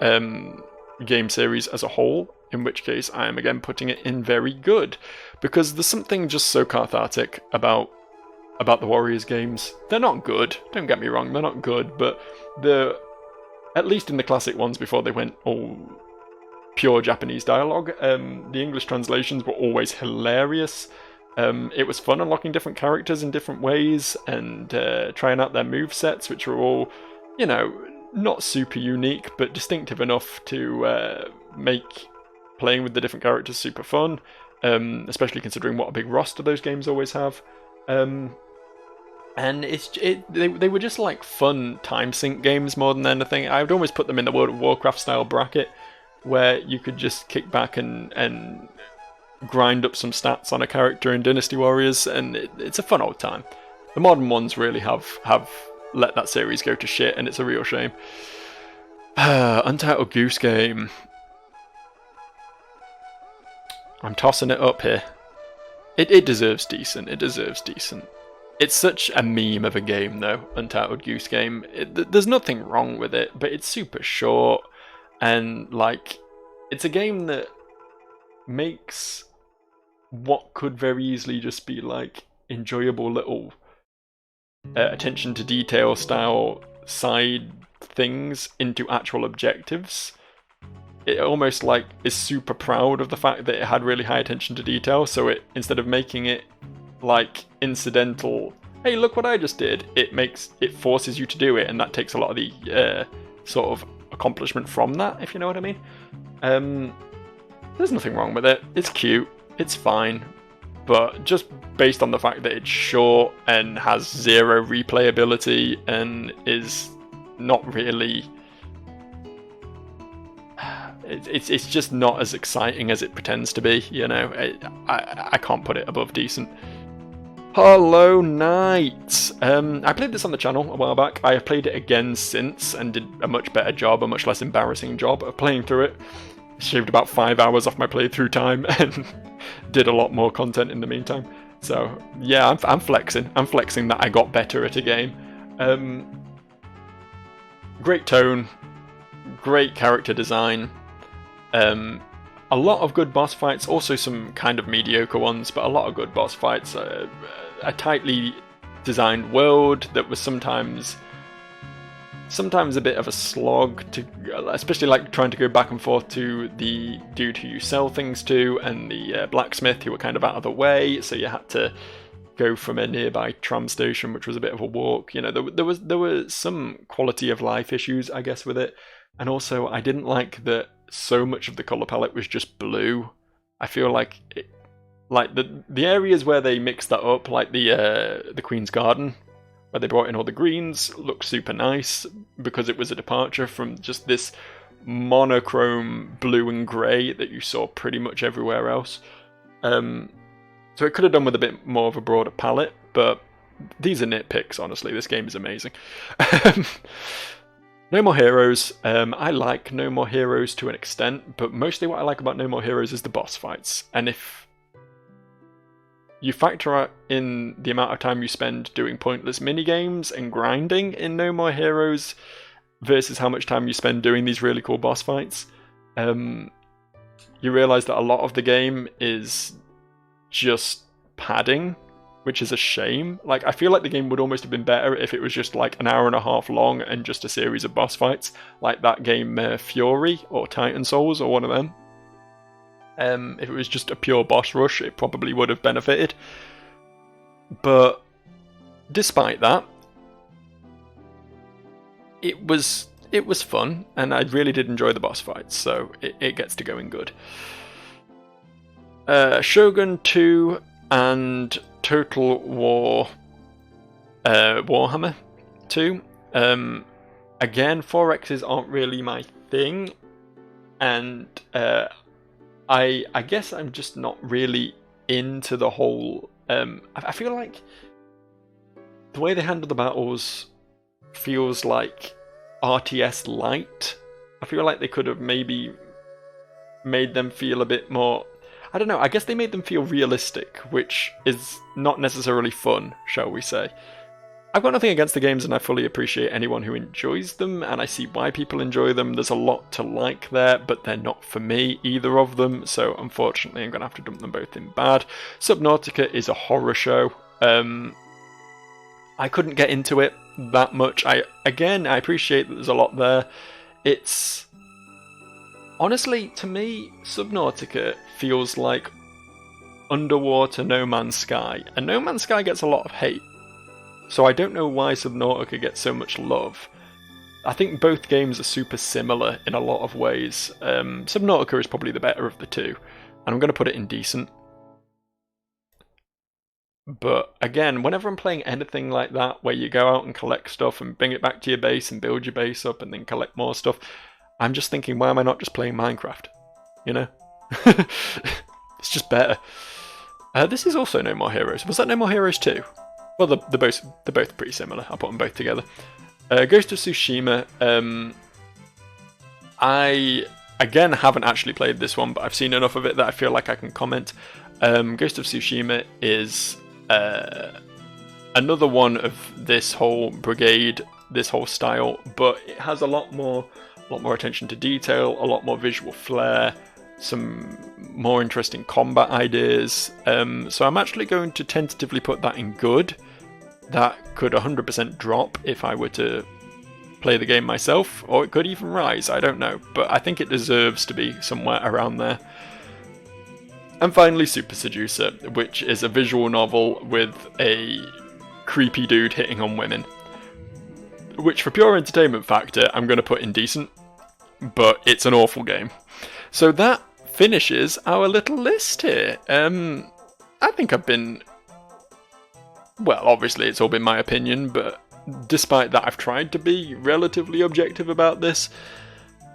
game series as a whole, in which case I am again putting it in very good, because there's something just so cathartic about the Warriors games. They're not good, don't get me wrong, they're not good, but at least in the classic ones before they went all pure Japanese dialogue, the English translations were always hilarious. It was fun unlocking different characters in different ways and trying out their movesets, which were all, not super unique, but distinctive enough to make playing with the different characters super fun, especially considering what a big roster those games always have. And they were just like fun time sink games more than anything. I would almost put them in the World of Warcraft style bracket, where you could just kick back and grind up some stats on a character in Dynasty Warriors, and it's a fun old time. The modern ones really have let that series go to shit, and it's a real shame. Untitled Goose Game. I'm tossing it up here. It deserves decent. It deserves decent. It's such a meme of a game, though, Untitled Goose Game. There's nothing wrong with it, but it's super short, and like, it's a game that makes what could very easily just be like enjoyable little attention to detail style side things into actual objectives. It almost like is super proud of the fact that it had really high attention to detail, so it, instead of making it like incidental, hey look what I just did, it forces you to do it, and that takes a lot of the sort of accomplishment from that, if you know what I mean. There's nothing wrong with it. It's cute, it's fine, but just based on the fact that it's short and has zero replayability and is not really, it's just not as exciting as it pretends to be, you know. I can't put it above decent. Hollow Knight. I played this on the channel a while back. I have played it again since and did a much better job, a much less embarrassing job of playing through it. Shaved about 5 hours off my playthrough time and did a lot more content in the meantime. So yeah, I'm flexing. I'm flexing that I got better at a game. Great tone, great character design. A lot of good boss fights, also some kind of mediocre ones, but a lot of good boss fights. A tightly designed world that was sometimes a bit of a slog, to, especially like trying to go back and forth to the dude who you sell things to and the blacksmith who were kind of out of the way, so you had to go from a nearby tram station, which was a bit of a walk. You know, there were some quality of life issues, I guess, with it. And also, I didn't like that so much of the colour palette was just blue. I feel like the areas where they mixed that up, like the Queen's Garden, where they brought in all the greens, looked super nice because it was a departure from just this monochrome blue and grey that you saw pretty much everywhere else. So it could have done with a bit more of a broader palette, but these are nitpicks, honestly. This game is amazing. No More Heroes. I like No More Heroes to an extent, but mostly what I like about No More Heroes is the boss fights. And if you factor in the amount of time you spend doing pointless minigames and grinding in No More Heroes versus how much time you spend doing these really cool boss fights, you realise that a lot of the game is just padding, which is a shame. Like, I feel like the game would almost have been better if it was just like an hour and a half long and just a series of boss fights, like that game Fury or Titan Souls or one of them. If it was just a pure boss rush, it probably would have benefited. But despite that, it was fun, and I really did enjoy the boss fights, so it gets to going good. Shogun 2 and Total War Warhammer 2. Again, 4Xs aren't really my thing, and I guess I'm just not really into the whole... I feel like the way they handle the battles feels like RTS light. I feel like they could have maybe made them feel a bit more... I don't know, I guess they made them feel realistic, which is not necessarily fun, shall we say. I've got nothing against the games, and I fully appreciate anyone who enjoys them, and I see why people enjoy them. There's a lot to like there, but they're not for me, either of them, so unfortunately I'm going to have to dump them both in bad. Subnautica is a horror show. I couldn't get into it that much. I appreciate that there's a lot there. It's... honestly, to me, Subnautica feels like underwater No Man's Sky, and No Man's Sky gets a lot of hate. So I don't know why Subnautica gets so much love. I think both games are super similar in a lot of ways. Subnautica is probably the better of the two, and I'm going to put it in decent. But again, whenever I'm playing anything like that, where you go out and collect stuff and bring it back to your base and build your base up and then collect more stuff, I'm just thinking, why am I not just playing Minecraft? You know? It's just better. This is also No More Heroes. Was that No More Heroes 2? Well, they're both pretty similar. I'll put them both together. Ghost of Tsushima. I, again, haven't actually played this one, but I've seen enough of it that I feel like I can comment. Ghost of Tsushima is another one of this whole brigade, this whole style, but it has a lot more attention to detail, a lot more visual flair, some more interesting combat ideas. So I'm actually going to tentatively put that in good. That could 100% drop if I were to play the game myself, or it could even rise, I don't know, but I think it deserves to be somewhere around there. And finally, Super Seducer, which is a visual novel with a creepy dude hitting on women, which for pure entertainment factor I'm going to put indecent, but it's an awful game. So that finishes our little list here. I think I've been, well, obviously it's all been my opinion, but despite that I've tried to be relatively objective about this.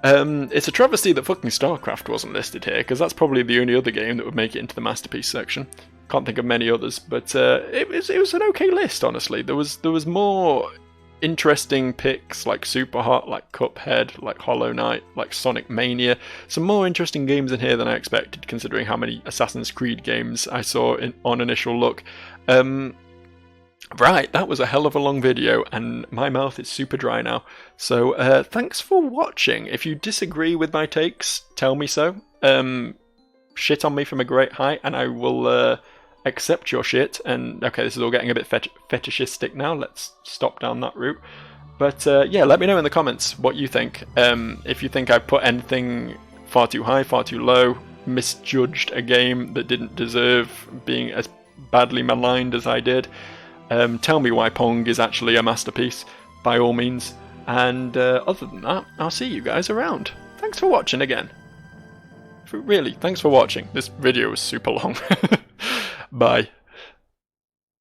It's a travesty that fucking StarCraft wasn't listed here, because that's probably the only other game that would make it into the masterpiece section. Can't think of many others, but it was an okay list, honestly. There was more interesting picks like Superhot, like Cuphead, like Hollow Knight, like Sonic Mania. Some more interesting games in here than I expected, considering how many Assassin's Creed games I saw on initial look. Right, that was a hell of a long video, and my mouth is super dry now. So thanks for watching. If you disagree with my takes, tell me so. Shit on me from a great height, and I will accept your shit. And okay, this is all getting a bit fetishistic now. Let's stop down that route. But yeah, let me know in the comments what you think. If you think I put anything far too high, far too low, misjudged a game that didn't deserve being as badly maligned as I did. Tell me why Pong is actually a masterpiece, by all means. And other than that, I'll see you guys around. Thanks for watching again. Really, thanks for watching. This video was super long. Bye.